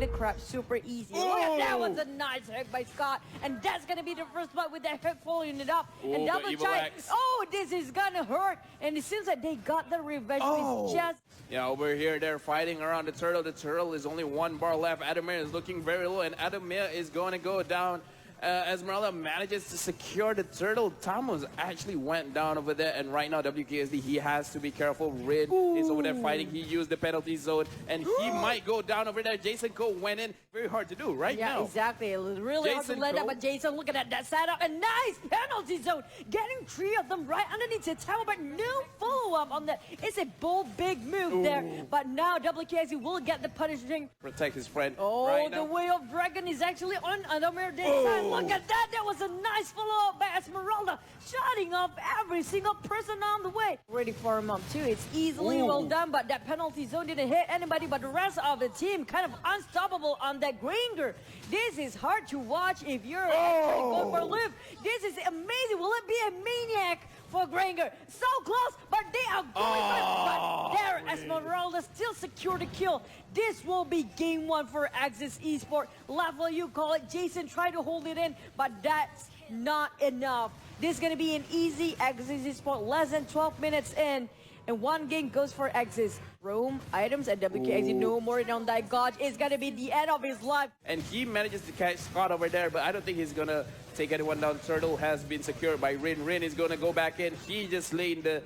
The crap super easy. Oh, that was a nice hook by Scott, and that's gonna be the first one with that hook following it up. And double check. Oh, this is gonna hurt. And it seems like they got the revenge. It's just. Yeah, over here they're fighting around the turtle. The turtle is only one bar left. Adamir is looking very low, and Adamir is going to go down. Esmeralda manages to secure the turtle. Tamos actually went down over there, and right now WKSD, he has to be careful. Rid is over there fighting. He used the penalty zone, and he might go down over there. Jason Cole went in. Very hard to do right now. Yeah, exactly. It was really hard to let up, but Jason, look at that setup. And nice penalty zone. Getting 3 of them right underneath the tower, but no follow-up on that. It's a bold, big move there. But now WKSD will get the punishing. Protect his friend. Oh, right the now. way of Dragon is actually on Adamir this time. look at that. That was a nice follow-up by Esmeralda, shutting off every single person on the way. Ready for him up too. It's easily well done, but that penalty zone didn't hit anybody, but the rest of the team kind of unstoppable on that Granger. This is hard to watch if you're actually going for a loop. This is amazing. Will it be a maniac for Granger? So close, but they are going for it. But there, Esmeralda still secure the kill. This will be game one for Axis Esport. Level you call it. Jason tried to hold it in, but that's not enough. This is going to be an easy Axis Esport, less than 12 minutes in. And one game goes for Axis. Roam, items, and WKXD no more on that God. It's going to be the end of his life. And he manages to catch Scott over there, but I don't think he's going to take anyone down. Turtle has been secured by Rin. Rin is going to go back in. He just laid the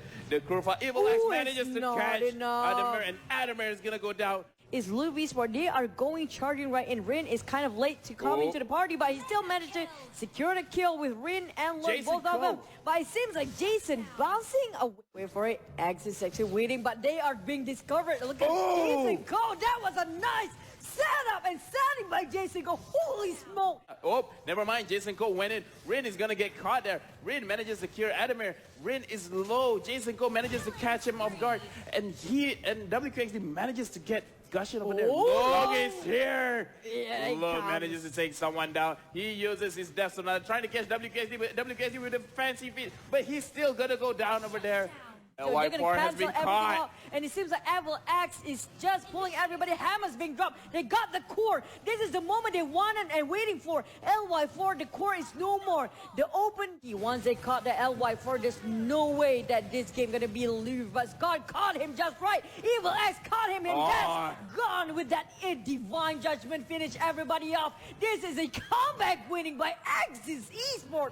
curve. Evil X manages to catch Adamir, and Adamir is going to go down. Is Loop Esport. They are going charging right in. Rin is kind of late to come into the party, but he still managed to secure the kill with Rin and Loop, both of them. But it seems like Jason bouncing away. Wait for it. Axis actually waiting, but they are being discovered. Look at Jason go. That was a nice setup and setting by Jason Go. Holy smoke. Oh, never mind. Jason Ko went in. Rin is going to get caught there. Rin manages to cure Adamir. Rin is low. Jason Ko manages to catch him off guard. And WKXD manages to get Gushing over there. Log is here. Yeah, Log manages to take someone down. He uses his death sonata, trying to catch WKSD, but WKSD with a fancy feet. But he's still going to go down over there. LY4 has been caught. Out, and it seems like Evil X is just pulling everybody. Hammer's being dropped. They got the core. This is the moment they wanted and waiting for. LY4, the core is no more. The open, once they caught the LY4, there's no way that this game gonna be loose. But Scott caught him just right. Evil X caught him and that's gone with that divine judgment finish everybody off. This is a comeback winning by Axis Esport.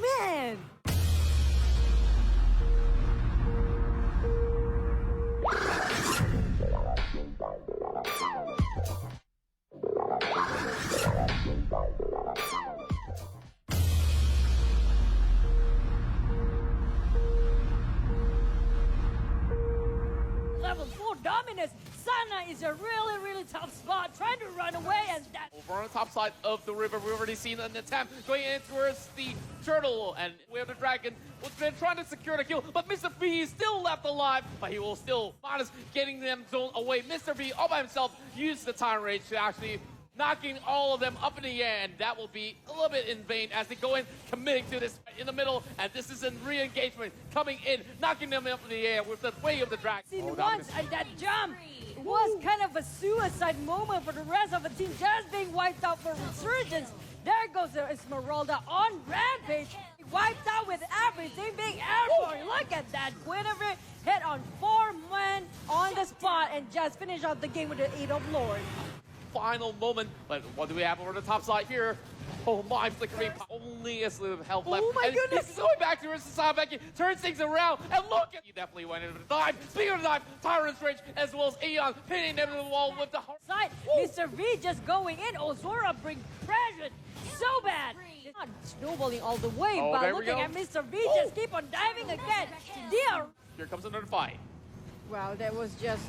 Man. Level 4 dominance. Sana is a really tough spot, trying to run away, and that. Over on the top side of the river, we've already seen an attempt going in towards the turtle, and we have the dragon who's been trying to secure the kill, but Mr. B is still left alive, but he will still minus getting them zone away. Mr. B all by himself used the time rage to actually knocking all of them up in the air, and that will be a little bit in vain as they go in, committing to this in the middle, and this is a re-engagement coming in, knocking them up in the air with the way of the dragon. Once, and that jump was kind of a suicide moment for the rest of the team, just being wiped out for Resurgence. There goes the Esmeralda on Rampage, wiped out with everything being airborne. Look at that. Guinevere hit on 4 men on the spot and just finished off the game with the 8 of Lord. Final moment, but what do we have over the top side here? Oh my, flickering, only a slip of health left. Oh my goodness! He's going back to Sasabeki, turns things around, and look at, he definitely went into the dive. Speaking of the dive, Tyrant's Rage, as well as Aeon, pinning them to the wall with the heart. Side, Mr. V just going in, Ozora bring pressure so bad. It's not snowballing all the way, but looking at Mr. V just keep on diving again. Here comes another fight. Wow, that was just...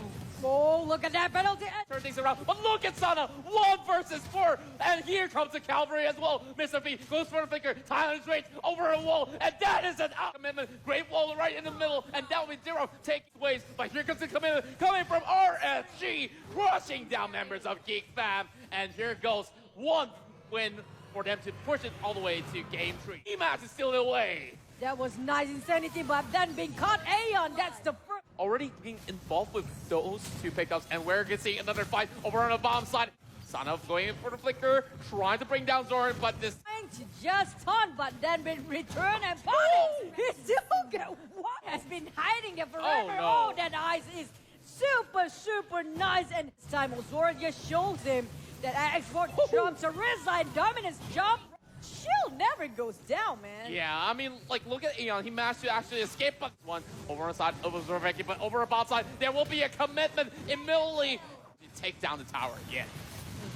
Oh, look at that penalty. Turn things around, but look at Sana, 1 versus 4, and here comes the cavalry as well. Mr. V goes for the flicker, Tyler's Rage over a wall, and that is an out commitment. Great wall right in the middle, and that will be Zero taking ways, but here comes the commitment coming from RSG, crushing down members of Geek Fam, and here goes 1 win for them to push it all the way to Game 3. EMAX is still in the way. That was nice insanity, but then being caught Aeon, that's the first. Already being involved with those 2 pickups, and we're going to see another fight over on the bomb side. Sana going in for the flicker, trying to bring down Zoran, but this... Trying to just taunt, but then been returned and punish. He still got what? Has been hiding there forever. Oh, that ice is super nice, and this time Zoran just shows him that X4 jumps a wrist line, dominance jump. Shield never goes down, man. Yeah, I mean, like, look at Aeon. He managed to actually escape, but one over on the side of Zorveki, but over a bot side, there will be a commitment immediately to take down the tower again.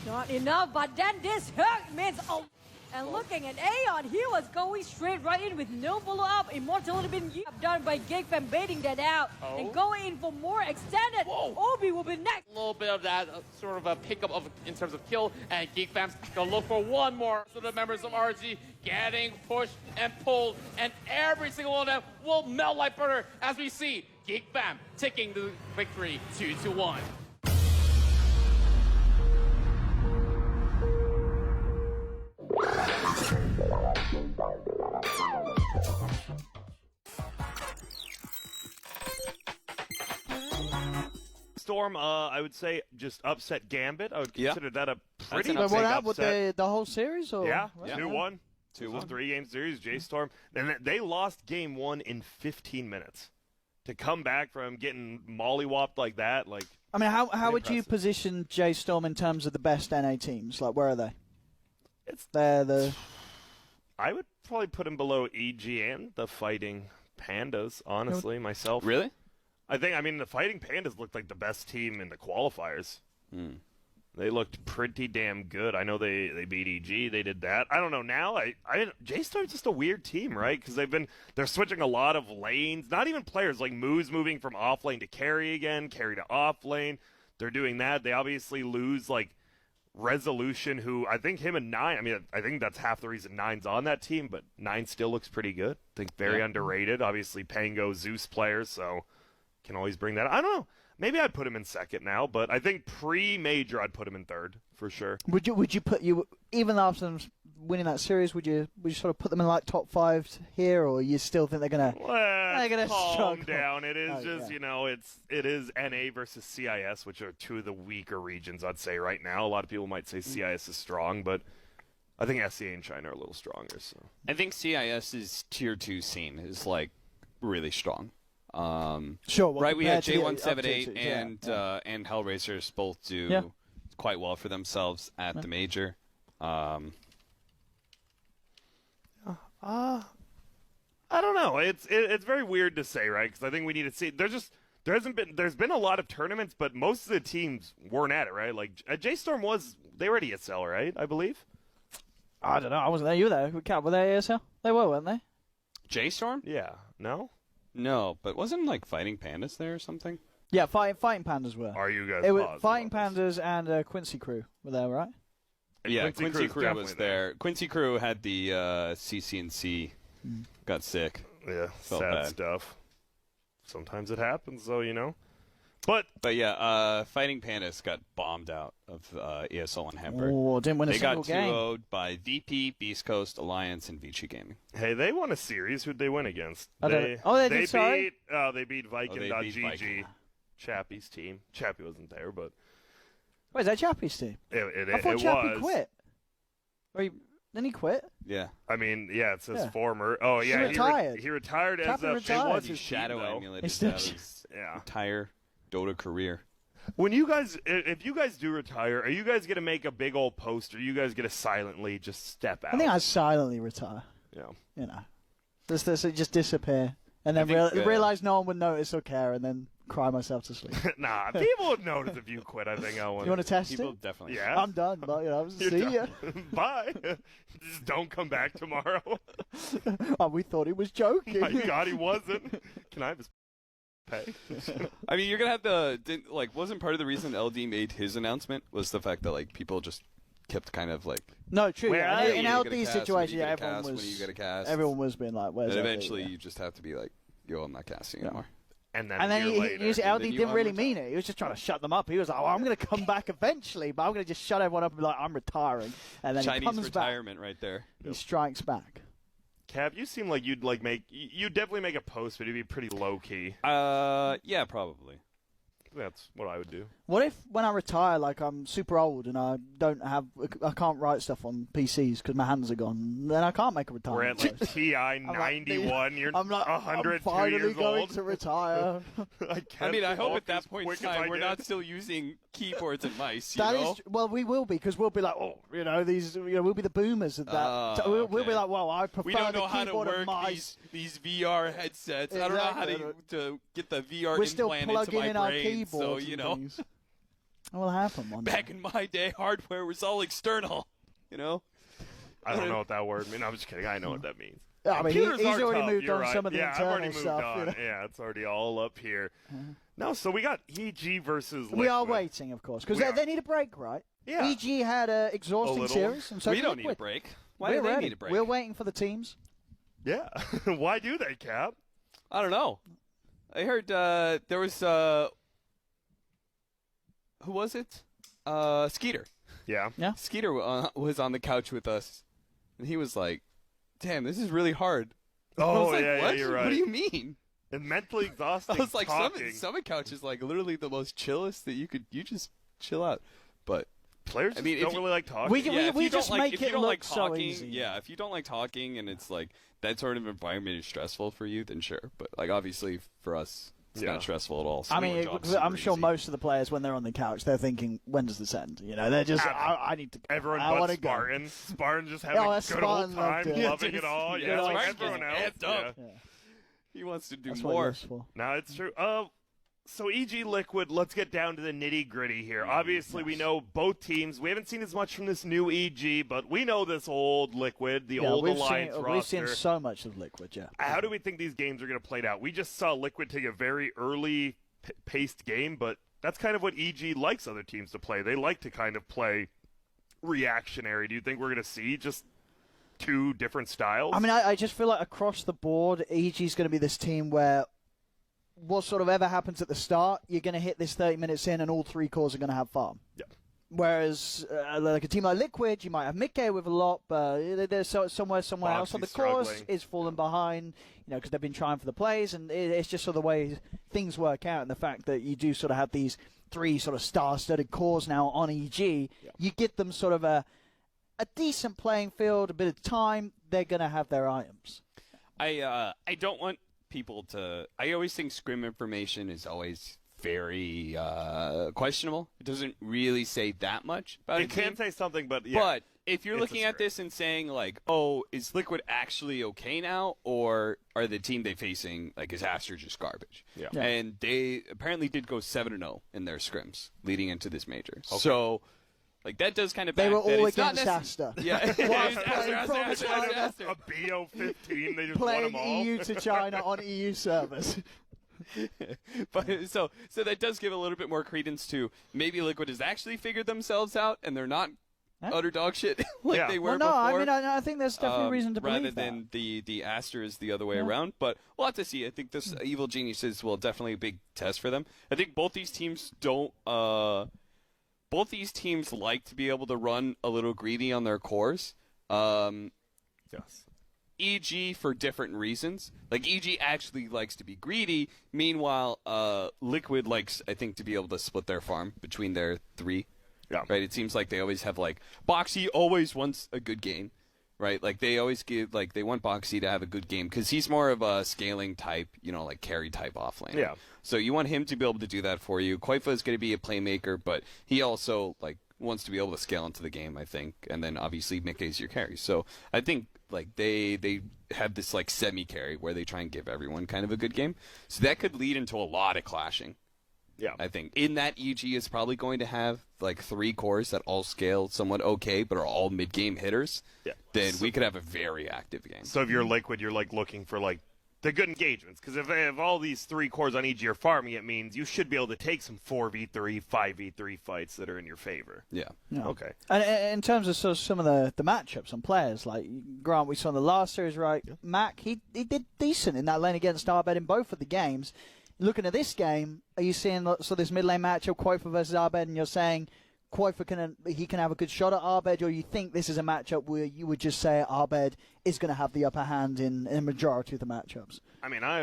Not enough, but then this hook means And looking at Aeon, he was going straight right in with no follow-up. Immortality being done by Gigfam, baiting that out. And going in for more extended. Obi will be next. A little bit of that sort of a pickup in terms of kill, and Geekfam's gonna look for one more. So the members of RG getting pushed and pulled, and every single one of them will melt like butter as we see Geekfam taking the victory 2-1. Storm, I would say, just upset Gambit. I would consider that a pretty But big what happened with upset. the whole series? Or? Yeah, Right. 2-1. 2-1. 3-game series, J-Storm. And they lost game 1 in 15 minutes. To come back from getting mollywopped like that, like... I mean, how would you impressive. position J-Storm in terms of the best NA teams? Like, where are they? They're the... I would probably put him below EG and the Fighting Pandas, honestly, myself. Really? I mean, the Fighting Pandas looked like the best team in the qualifiers. They looked pretty damn good. I know they beat EG. They did that. I don't know now. J-Star's just a weird team, right? Because they're switching a lot of lanes. Not even players, like Moo's moving from off lane to carry again, carry to off lane. They're doing that. They obviously lose like Resolution, who I think him and Nine. I mean, I think that's half the reason Nine's on that team. But Nine still looks pretty good. I think very underrated. Obviously, Pango, Zeus players, so can always bring that. I don't know. Maybe I'd put him in second now, but I think pre-major I'd put him in third for sure. Would you put even after them winning that series? Would you sort of put them in like top 5 here, or you still think they're gonna Calm struggle? down. It is it is NA versus CIS, which are two of the weaker regions I'd say right now. A lot of people might say CIS is strong, but I think SCA and China are a little stronger. So I think CIS's tier 2 scene is like really strong. Sure. Well, right, we had compared to the J178 up and Hellraisers both do quite well for themselves at the major. I don't know. It's very weird to say, right? Because I think we need to see. There's been a lot of tournaments, but most of the teams weren't at it, right? Like J-Storm they were at ESL, right? I believe. I don't know. I wasn't there. You were there. Were they ESL? They were, weren't they? J-Storm? Yeah. No. No, but wasn't like Fighting Pandas there or something? Yeah, Fighting Pandas were. Are you guys? It was Fighting Pandas and Quincy Crew were there, right? Yeah, Quincy Crew was there. Quincy Crew had the CCNC. Got sick. Yeah, Felt sad bad. stuff. Sometimes it happens, though, you know. But yeah, Fighting Pandas got bombed out of ESL in Hamburg. Oh, didn't win a they single got game. 2-0'd by VP, Beast Coast, Alliance, and Vici Gaming. Hey, they won a series. Who'd they win against? They did, sorry? They beat Viking.gg. Viking. Chappie's team. Chappie wasn't there, but Wait, is that Chappie's team? it I thought Chappie was. quit. Didn't he quit? Yeah. I mean, yeah, it says Yeah. former. Oh, yeah, He retired. He retired as Chappie a. retired. It was He his shadow team, though. emulated It's still- his Yeah. entire Dota career. When you guys, if you guys do retire, are you guys gonna make a big old post, or you guys gonna silently just step out? I think I'd silently retire. Yeah. You know, just disappear, and then realize no one would notice or care, and then cry myself to sleep. Nah, people would notice if you quit. I think I want. You want to test People it? definitely. Yeah. I'm done. But, You're see done. ya. Bye. Just don't come back tomorrow. Oh, we thought he was joking. My God, he wasn't. Can I have his pay? I mean, you're gonna have wasn't part of the reason LD made his announcement was the fact that like people just kept kind of like. No, true. Where Yeah. are In you? LD's situation, yeah, everyone was. when you get a cast. Everyone was being like, "Where's And LD?" eventually, Yeah. you just have to be like, "Yo, I'm not casting anymore." And then, And then a year later, LD then you didn't really unretire. mean it. He was just trying to shut them up. He was like, "Oh, I'm going to come back eventually, but I'm going to just shut everyone up and be like, I'm retiring." And then Chinese he comes retirement right there. back. He strikes back. Cav, you seem like you'd definitely make a post, but it'd be pretty low key. Yeah, probably. That's what I would do. What if when I retire, like I'm super old and I can't write stuff on PCs because my hands are gone? Then I can't make a We're retirement at like post. TI 91. You're I'm like, 102 I'm finally years going old. to retire. I mean, I hope walk at that as point in quick as time I we're did. not still using keyboards and mice. You That know? is well, we will be because we'll be like, oh, we'll be the boomers of that. So we'll be okay. like, well, I prefer We don't know the how to keyboard and work mice. these VR headsets. I don't know how Exactly. to get the VR We're still implant into plugging my in our brain. So keyboards. you and know, things. It will happen one day. back in my day, hardware was all external. You know. I don't know what that word means. I'm just kidding. I know what that means. I mean, Computers he's are already tough. moved You're on right. some of the I've internal already moved stuff. on. You know? Yeah, it's already all up here. No, so we got EG versus Liquid. We are waiting, of course, because they need a break, right? Yeah. EG had an exhausting series, and so we did don't need a Liquid. break. Why We're do they ready. need a break? We're waiting for the teams. Yeah. Why do they, Cap? I don't know. I heard there was who was it? Skeeter. Yeah. Skeeter was on the couch with us, and he was like, "Damn, this is really hard." I Oh, was like, yeah, what? you're right. What do you mean? And mentally exhausting. I was like, talking. some couch is like literally the most chillest that you just chill out. But players don't really like talking. We if just you don't make if it you don't look like so talking, easy. yeah, if you don't like talking and it's like that sort of environment is stressful for you, then sure. But like obviously for us, it's not stressful at all. So I mean, I'm sure most of the players, when they're on the couch, they're thinking, "When does this end?" You know, they're just, "I need to." Everyone I but to Spartan. Spartan just having a good Spartan old time, loved it. loving it all. Yeah, like Spartan everyone gets else. amped up. Yeah. He wants to do That's what more. it's for. No, it's true. So EG Liquid, let's get down to the nitty-gritty here. Obviously, we know both teams. We haven't seen as much from this new EG, but we know this old Liquid, the old Alliance roster. We've seen so much of Liquid, yeah. How do we think these games are going to play out? We just saw Liquid take a very early paced game, but that's kind of what EG likes other teams to play. They like to kind of play reactionary. Do you think we're going to see just two different styles? I mean, I just feel like across the board, EG is going to be this team where what sort of ever happens at the start, you're going to hit this 30 minutes in and all three cores are going to have farm. Yeah. Whereas, like a team like Liquid, you might have mid-K with a lot, but there's somewhere else on the course is falling behind, because they've been trying for the plays, and it's just sort of the way things work out, and the fact that you do sort of have these three sort of star-studded cores now on EG, you get them sort of a decent playing field, a bit of time, they're going to have their items. I don't want people to. I always think scrim information is always very questionable. It doesn't really say that much about it. It can say something, but yeah. But if you're looking at this and saying like, "Oh, is Liquid actually okay now, or are the team they facing like is Aster just garbage?" Yeah. And they apparently did go 7-0 in their scrims leading into this major. Okay. So. Like, that does kind of They back were that all it's not against Aster. Yeah. Aster. A BO15, they just Playing won them all. EU to China on EU servers. But so that does give a little bit more credence to maybe Liquid has actually figured themselves out and they're not utter dog shit like they were before. I mean, I think there's definitely reason to believe rather than the Aster is the other way around. But we'll have to see. I think this Evil Genius is definitely a big test for them. I think both these teams don't. Both these teams like to be able to run a little greedy on their cores. Yes. EG for different reasons. Like, EG actually likes to be greedy. Meanwhile, Liquid likes, I think, to be able to split their farm between their three. Yeah. Right? It seems like they always have, like, Boxy always wants a good game. Right? Like, they always give, like, they want Boxy to have a good game because he's more of a scaling type, like carry type offlane. Yeah. So you want him to be able to do that for you. Koifa is going to be a playmaker, but he also, like, wants to be able to scale into the game, I think. And then, obviously, Mickey is your carry. So I think, like, they have this, like, semi-carry where they try and give everyone kind of a good game. So that could lead into a lot of clashing. Yeah. I think. In that, EG is probably going to have, like, three cores that all scale somewhat okay, but are all mid-game hitters. Yeah. Then we could have a very active game. So if you're Liquid, you're, like, looking for, like, the good engagements. Because if all these three cores on EG are farming, it means you should be able to take some 4v3, 5v3 fights that are in your favor. Yeah. Okay. And in terms of sort of some of the matchups on players, like Grant, we saw in the last series, right? Yeah. Mac, he did decent in that lane against Arbed in both of the games. Looking at this game, are you seeing this mid lane matchup, Koifa versus Arbed, and you're saying Koifa can have a good shot at Arbed, or you think this is a matchup where you would just say Arbed is going to have the upper hand in a majority of the matchups? I mean, I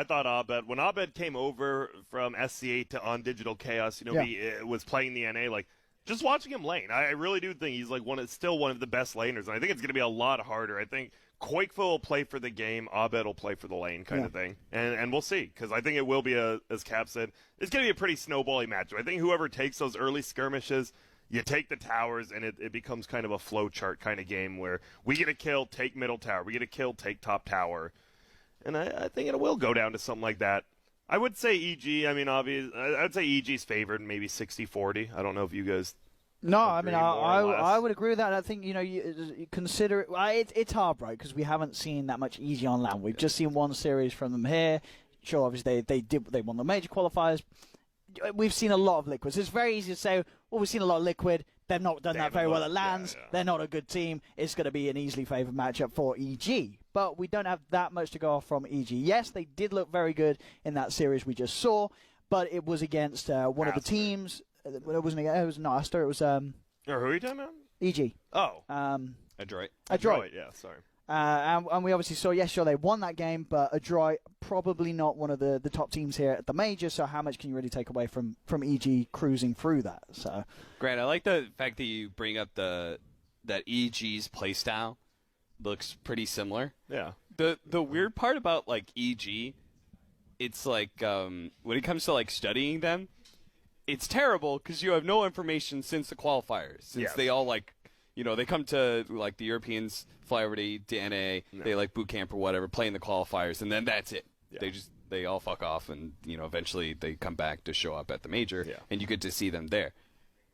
thought Abed, when Abed came over from SC8 to On Digital Chaos, he was playing the NA, like, just watching him lane, I really do think he's like still one of the best laners, and I think it's going to be a lot harder. I think Koifa will play for the game, Abed will play for the lane kind of thing, and we'll see, because I think it will be, as Cap said, it's going to be a pretty snowbally matchup. I think whoever takes those early skirmishes, you take the towers, and it becomes kind of a flow chart kind of game where we get a kill, take middle tower, we get a kill, take top tower, and I think it will go down to something like that. I would say EG, I mean, I'd say EG's favored, maybe 60-40. I don't know if you guys No, I mean, I less. would agree with that. I think, you consider it. It's hard, right? Because we haven't seen that much EG on land. We've just seen one series from them here. Sure, obviously they won the major qualifiers. We've seen a lot of Liquids. It's very easy to say, well, we've seen a lot of Liquid. They've not done that very well at lands. They're not a good team. It's going to be an easily favoured matchup for EG. But we don't have that much to go off from EG. Yes, they did look very good in that series we just saw, but it was against one of the teams. It was not Aster. It was Or who are you talking about? EG. Oh. Adroit. Yeah, sorry. And we obviously saw, yes, sure, they won that game, but Adroit probably not one of the top teams here at the major, so how much can you really take away from EG cruising through that? So, Grant, I like the fact that you bring up that EG's playstyle looks pretty similar. Yeah. The weird part about, like, EG, it's like, when it comes to, like, studying them, it's terrible because you have no information since the qualifiers, since they all, like, they come to, like, the Europeans fly over to NA, they, like, boot camp or whatever, play in the qualifiers, and then that's it. Yeah. They all fuck off, and, eventually they come back to show up at the major, and you get to see them there.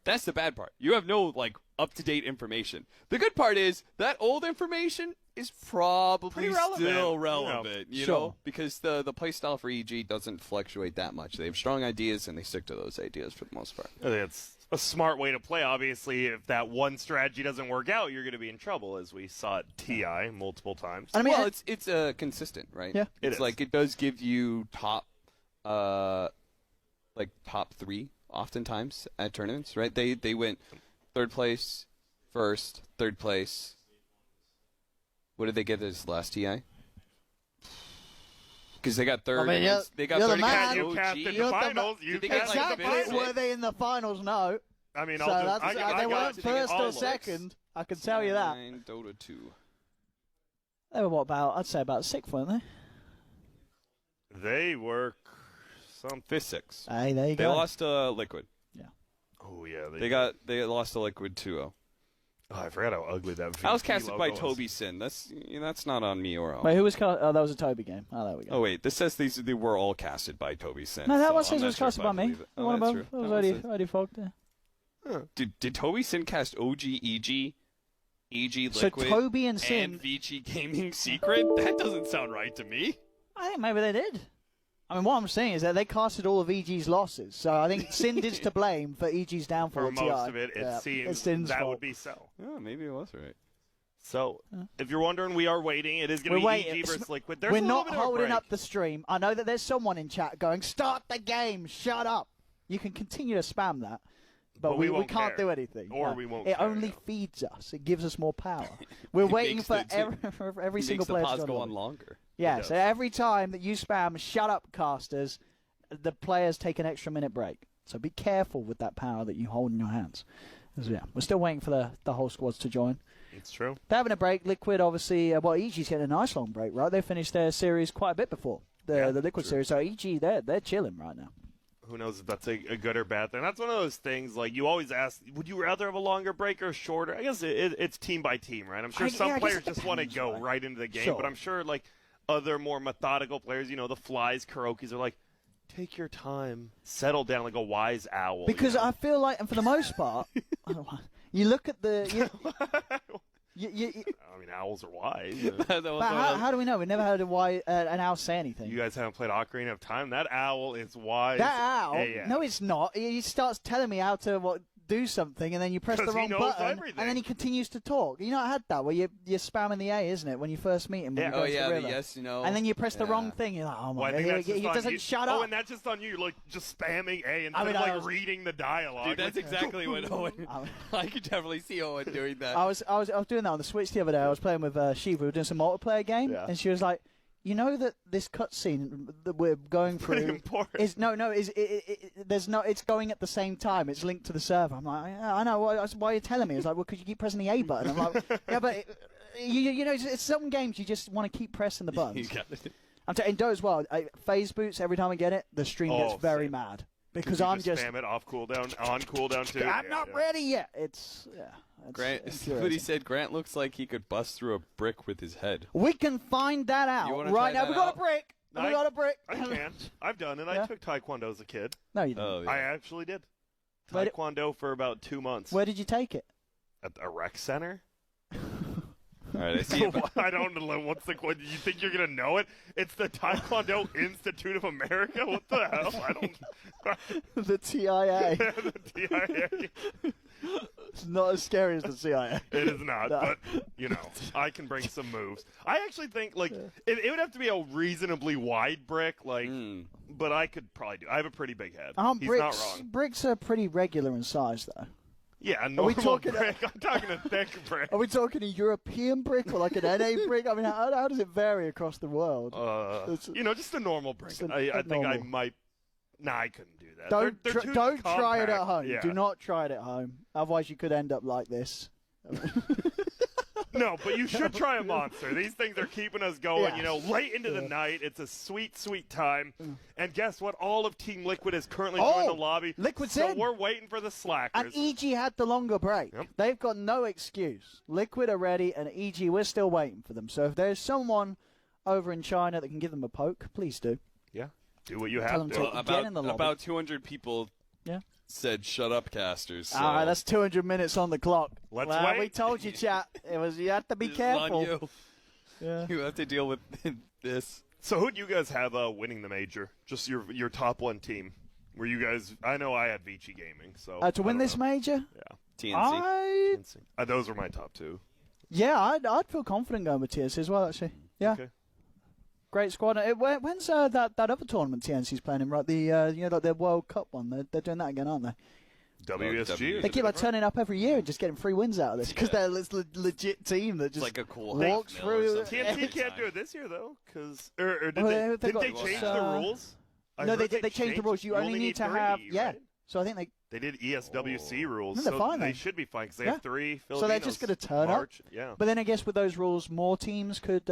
That's the bad part. You have no, like, up-to-date information. The good part is that old information is probably still relevant, you know, because the play style for EG doesn't fluctuate that much. They have strong ideas, and they stick to those ideas for the most part. I think it's a smart way to play. Obviously, if that one strategy doesn't work out, you're going to be in trouble, as we saw at TI multiple times. I mean, it's consistent, right? Yeah, it's like it does give you top 3 oftentimes at tournaments, right? They went third place, first, third place. What did they get this last TI? Because they got third. They got third against You cast in the finals. Exactly. Were they in the finals? No. I mean, they weren't first or second. I can tell you that. Dota 2. They were I'd say about 6th, weren't they? They were some 5th, 6th. Hey, there you go. They lost to Liquid. Yeah. Oh yeah. They lost to Liquid 2-0. Oh, I forgot how ugly that. I was casted by Toby Sin. That's not on me or all. Wait, who was? Oh, that was a Toby game. Oh, there we go. Oh wait, this says they were all casted by Toby Sin. No, that one says it was casted by me. Oh, one above. That was already fogged. Did Toby Sin cast OG EG Liquid? So Toby and Sin and VG Gaming Secret? That doesn't sound right to me. I think maybe they did. I mean, what I'm saying is that they casted all of EG's losses, so I think Sin is to blame for EG's downfall. For most of it, it seems that would be so. Yeah, maybe it was right. So, if you're wondering, we are waiting. It is going to be EG versus Liquid. We're not holding up the stream. I know that there's someone in chat going, "Start the game, shut up." You can continue to spam that, but we can't do anything. Or we won't. It only feeds us. It gives us more power. We're waiting for every single player to go on longer. Yeah, so every time that you spam "shut up, casters," the players take an extra minute break. So be careful with that power that you hold in your hands. Yeah, we're still waiting for the whole squads to join. It's true. They're having a break. Liquid, obviously, EG's getting a nice long break, right? They finished their series quite a bit before the Liquid series. So EG, they're chilling right now. Who knows if that's a good or bad thing. That's one of those things, like, you always ask, would you rather have a longer break or a shorter? I guess it's team by team, right? I'm sure some players just want to go right into the game, but I'm sure, like, other more methodical players, the Flies, Kurokis are like, take your time, settle down like a wise owl. Because I feel like, and for the most part, you look at the... I mean, owls are wise. But how do we know? We never heard an owl say anything. You guys haven't played Ocarina of Time? That owl is wise. That owl? Yeah. No, it's not. He starts telling me how to do something, and then you press the wrong button, and then he continues to talk. I had that where you're spamming the A, isn't it, when you first meet him? Yeah. The yes, and then you press the wrong thing. You're like, oh my god, he doesn't shut up. Oh, and that's just on you. You're like just spamming A instead of reading the dialogue. Dude, that's exactly what Owen. I could definitely see Owen doing that. I was doing that on the Switch the other day. I was playing with Shiva. We were doing some multiplayer game, and she was like, "You know that this cutscene that we're going through is it's going at the same time. It's linked to the server." I'm like, yeah, I know. Why are you telling me? It's like, well, because you keep pressing the A button. I'm like, yeah, but it's some games you just want to keep pressing the buttons. I'm telling you, as well. Phase boots. Every time I get it, the stream gets very mad because I'm just spam it off cooldown, on cooldown too. I'm not ready yet. Grant, what he said. Grant looks like he could bust through a brick with his head. We can find that out right now. We got a brick. We got a brick. I can. I've done it. I took Taekwondo as a kid. No, you didn't. Oh, yeah. I actually did. Taekwondo for about 2 months. Where did you take it? At a rec center. All right, I see. I don't know. What's the? You think you're gonna know it? It's the Taekwondo Institute of America. What the hell? I don't. The TIA. The TIA. It's not as scary as the CIA. It is not, No. but I can bring some moves. I actually think it would have to be a reasonably wide brick, but I could probably do. I have a pretty big head. He's not wrong. Bricks are pretty regular in size, though. Yeah, a normal brick. I'm talking a thick brick. Are we talking a European brick or like an NA brick? I mean, how does it vary across the world? Just a normal brick. I think I might. Nah, I couldn't do that. Don't try it at home. Yeah. Do not try it at home. Otherwise, you could end up like this. No, but you should try a monster. These things are keeping us going, late into the night. It's a sweet, sweet time. And guess what? All of Team Liquid is currently joined the lobby. Liquid's so in. we're waiting for the slackers. And EG had the longer break. Yep. They've got no excuse. Liquid are ready, and EG, we're still waiting for them. So if there's someone over in China that can give them a poke, please do. Yeah, do what you Tell have them to. to get in the lobby. About 200 people said shut up, casters. So. All right, that's 200 minutes on the clock. Let's well, wait. We told you, chat. You have to be This is careful. on you. Yeah. You have to deal with this. So who do you guys have winning the major? Just your top one team. Were you guys? I know I had Vici Gaming. So To win this major? Yeah. TNC. Those were my top two. Yeah, I'd feel confident going with TNC as well, actually. Yeah. Okay. Great squad. When's that other tournament TNC's playing in? Right, the World Cup one. They're doing that again, aren't they? WSG. They keep turning up every year and just getting free wins out of this because they're this legit team that just like a cool walks through. TNC can't do it this year though, because did they change the rules? No, they changed the rules. You only need to have right? So I think they did ESWC rules. No, they're fine, they then. should be fine because they have 3 Filipinos. So they're just going to turn up. Yeah. But then I guess with those rules, more teams could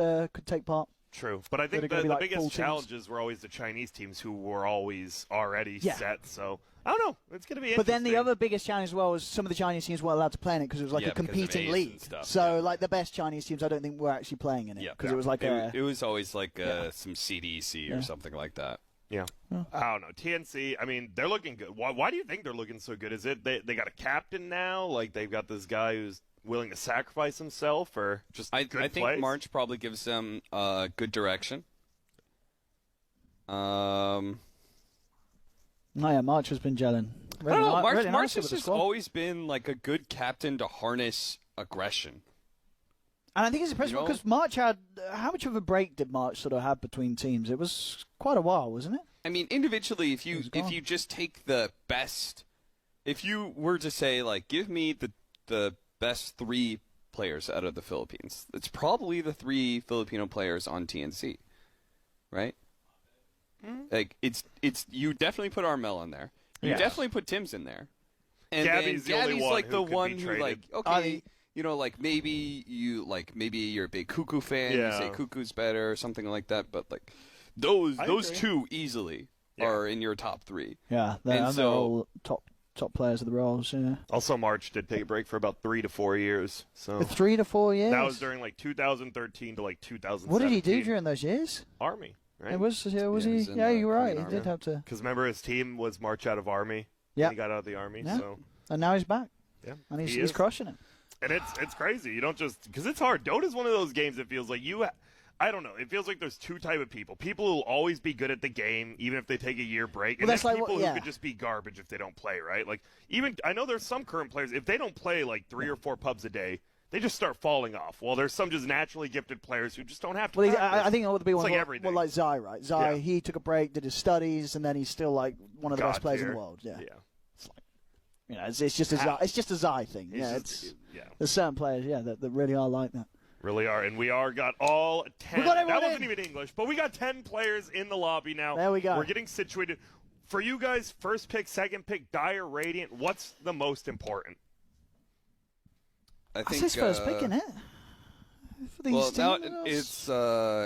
take part. True, but I think the biggest challenges were always the Chinese teams who were always already set. So I don't know. It's going to be interesting. But then the other biggest challenge as well was some of the Chinese teams weren't allowed to play in it because it was like a competing league. So like the best Chinese teams, I don't think were actually playing in it because it was like it was always like some CDC or something like that. Yeah. I don't know. TNC, I mean, they're looking good. Why do you think they're looking so good? Is it they got a captain now? Like they've got this guy who's willing to sacrifice himself, or just I think plays? March probably gives them good direction. March has been gelling. I don't know. March has just always been like a good captain to harness aggression. And I think it's impressive because March had how much of a break did March sort of have between teams? It was quite a while, wasn't it? I mean, individually, if you just take the best, if you were to say like, give me the best 3 players out of the Philippines, it's probably the 3 Filipino players on TNC, right? Like it's you definitely put Armel in there. You definitely put Tim's in there. And Gabby's like the one be who traded. like okay, maybe you're a big Cuckoo fan. You say Cuckoo's better or something like that. But like those 2 easily are in your top 3. Yeah, they're all top players of the roles. Yeah. Also, March did take a break for about 3 to 4 years. So 3 to 4 years. That was during like 2013 to like 2017. What did he do during those years? Army. Right? Was he? Yeah, you're right. He did have to. Because remember, his team was March out of Army. Yeah. He got out of the Army. Yeah. So. And now he's back. Yeah. And he's crushing it. And it's crazy. You don't just because it's hard. Dota's one of those games that feels like I don't know. It feels like there's 2 type of people. People who will always be good at the game, even if they take a year break. And then there's people who could just be garbage if they don't play, right? Like, even I know there's some current players, if they don't play like 3 or 4 pubs a day, they just start falling off. Well, there's some just naturally gifted players who just don't have to. Well, I think it would be one like Zai, right? Zai, he took a break, did his studies, and then he's still like one of the best players in the world. Yeah. It's like, it's just a Zai thing. There's certain players, that really are like that. Really are, and we got all 10. That wasn't even English, but we got 10 players in the lobby now. There we go. We're getting situated. For you guys, first pick, second pick, Dire, Radiant, what's the most important? I think his first pick, isn't it? For these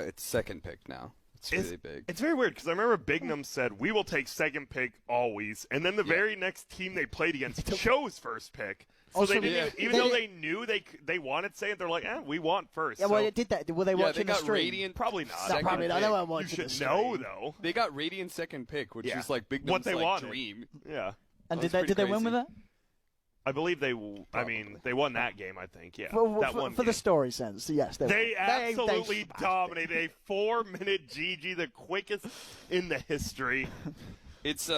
it's second pick now. It's really big. It's very weird because I remember Bignum said, we will take second pick always. And then the very next team they played against chose first pick. So they didn't even though they knew they wanted second, they're like, we want first. Yeah, well, it did that. Were they watching the stream? Radiant probably not. Probably not. They weren't watching you should know, though. They got Radiant second pick, which is like Bignum's what they wanted. dream. Yeah. And did they win with that? I believe they won that game, I think, yeah. For the story sense, yes. They absolutely dominated. A 4-minute GG, the quickest in the history. It's,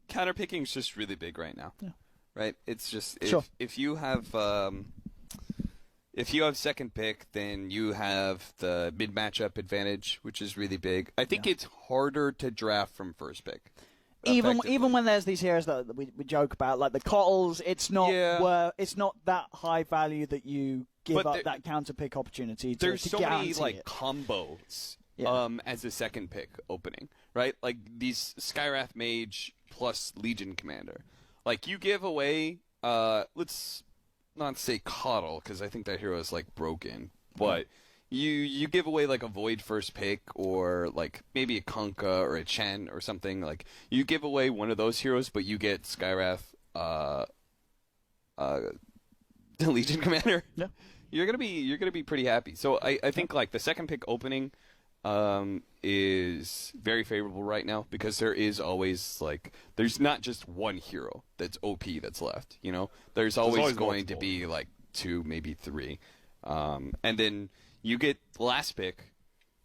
counterpicking's just really big right now. Yeah. Right? It's just, Sure. if you have second pick, then you have the mid-matchup advantage, which is really big. I think it's harder to draft from first pick. Even when there's these heroes that we joke about, like the Cottles, it's not it's not that high value that you give up that counter pick opportunity. There's to so many guarantee it. combos Yeah. as a second pick opening, right? Like these Skywrath Mage plus Legion Commander. Like you give away, let's not say Coddle because I think that hero is like broken, but. You give away like a Void first pick or like maybe a Kunkka or a Chen or something. Like you give away one of those heroes, but you get Skywrath, the Legion Commander. Yeah, you're gonna be pretty happy. So I think like the second pick opening is very favorable right now because there is always like there's not just one hero that's OP that's left. You know, there's always going to be like 2, maybe 3, and then. You get last pick.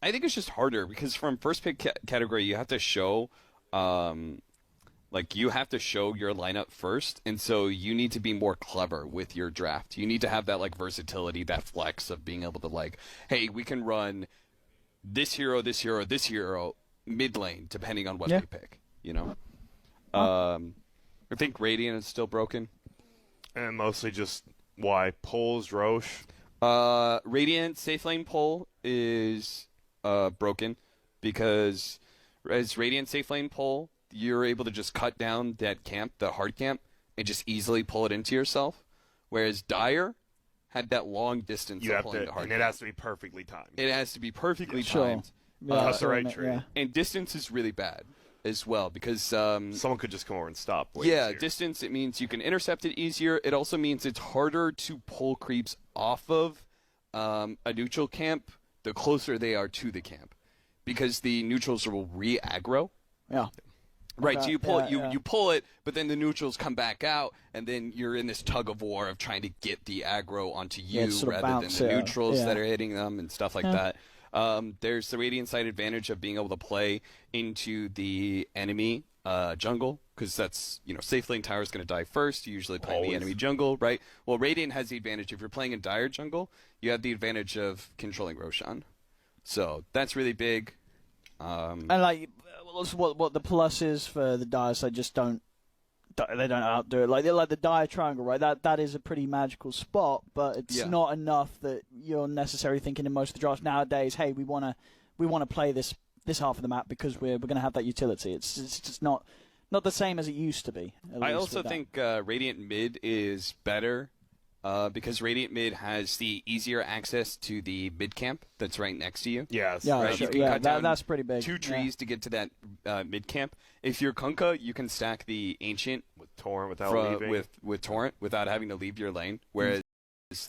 I think it's just harder because from first pick category, you have to show, you have to show your lineup first, and so you need to be more clever with your draft. You need to have that like versatility, that flex of being able to like, hey, we can run this hero, this hero, this hero mid lane depending on what we pick. You know, I think Radiant is still broken, and mostly just why Poles Roche. Radiant safe lane pull is broken because as Radiant safe lane pull, you're able to just cut down that camp, the hard camp, and just easily pull it into yourself. Whereas Dire had that long distance of pulling the hard camp. And it has to be perfectly timed. It has to be perfectly timed. That's the right tree. And distance is really bad as well because someone could just come over and stop. Distance, it means you can intercept it easier. It also means it's harder to pull creeps off of a neutral camp the closer they are to the camp because the neutrals will re-aggro. Yeah. Right, so you pull it, you pull it, but then the neutrals come back out, and then you're in this tug of war of trying to get the aggro onto you rather than the neutrals that are hitting them and stuff like that. There's the Radiant side advantage of being able to play into the enemy jungle, because that's, safe lane tower is going to die first. You usually play in the enemy jungle, right? Well, Radiant has the advantage. If you're playing in Dire jungle, you have the advantage of controlling Roshan. So that's really big. And what the plus is for the Dire side, they don't outdo it. Like the Dire triangle, right? That is a pretty magical spot, but it's not enough that you're necessarily thinking in most of the drafts nowadays. Hey, we want to play this half of the map because we're going to have that utility. It's just not the same as it used to be. I also think Radiant mid is better because Radiant mid has the easier access to the mid camp that's right next to you. Yes, right. Sure. You can cut down that's pretty big. 2 trees to get to that mid camp. If you're Kunkka, you can stack the Ancient with Torrent without leaving. With Torrent without having to leave your lane. Whereas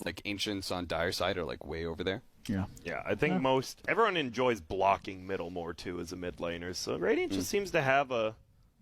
like Ancients on Dire side are like way over there. Yeah. Yeah, I think everyone enjoys blocking middle more too as a mid laner. So Radiant just seems to have a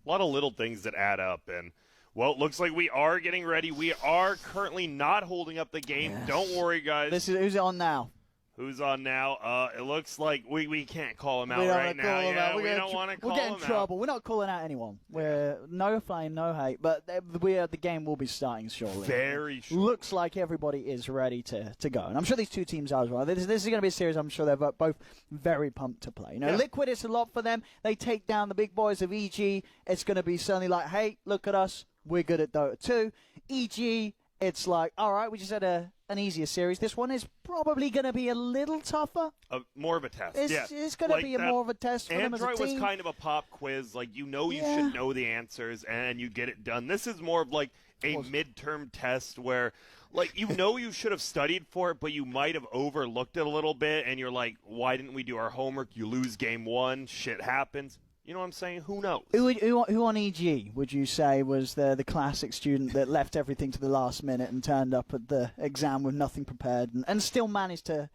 lot of little things that add up. And well, it looks like we are getting ready. We are currently not holding up the game. Yes. Don't worry, guys. Who's on now? Who's on now? It looks like we can't call him out right now. Yeah, we don't want to call him out. We'll get in trouble. We're not calling out anyone. We're no flame, no hate. But the game will be starting shortly. Very short. Looks like everybody is ready to go. And I'm sure these two teams are as well. This is going to be a series I'm sure they're both very pumped to play. Liquid is a lot for them. They take down the big boys of EG. It's going to be certainly like, hey, look at us. We're good at Dota 2. EG, it's like, all right, we just had an easier series. This one is probably going to be a little tougher. More of a test. It's going to be more of a test for them as a team. Android was kind of a pop quiz. Like, you should know the answers, and you get it done. This is more of like a midterm test where, like, you should have studied for it, but you might have overlooked it a little bit, and you're like, why didn't we do our homework? You lose game 1. Shit happens. You know what I'm saying? Who knows? Who on EG would you say was the classic student that left everything to the last minute and turned up at the exam with nothing prepared and still managed to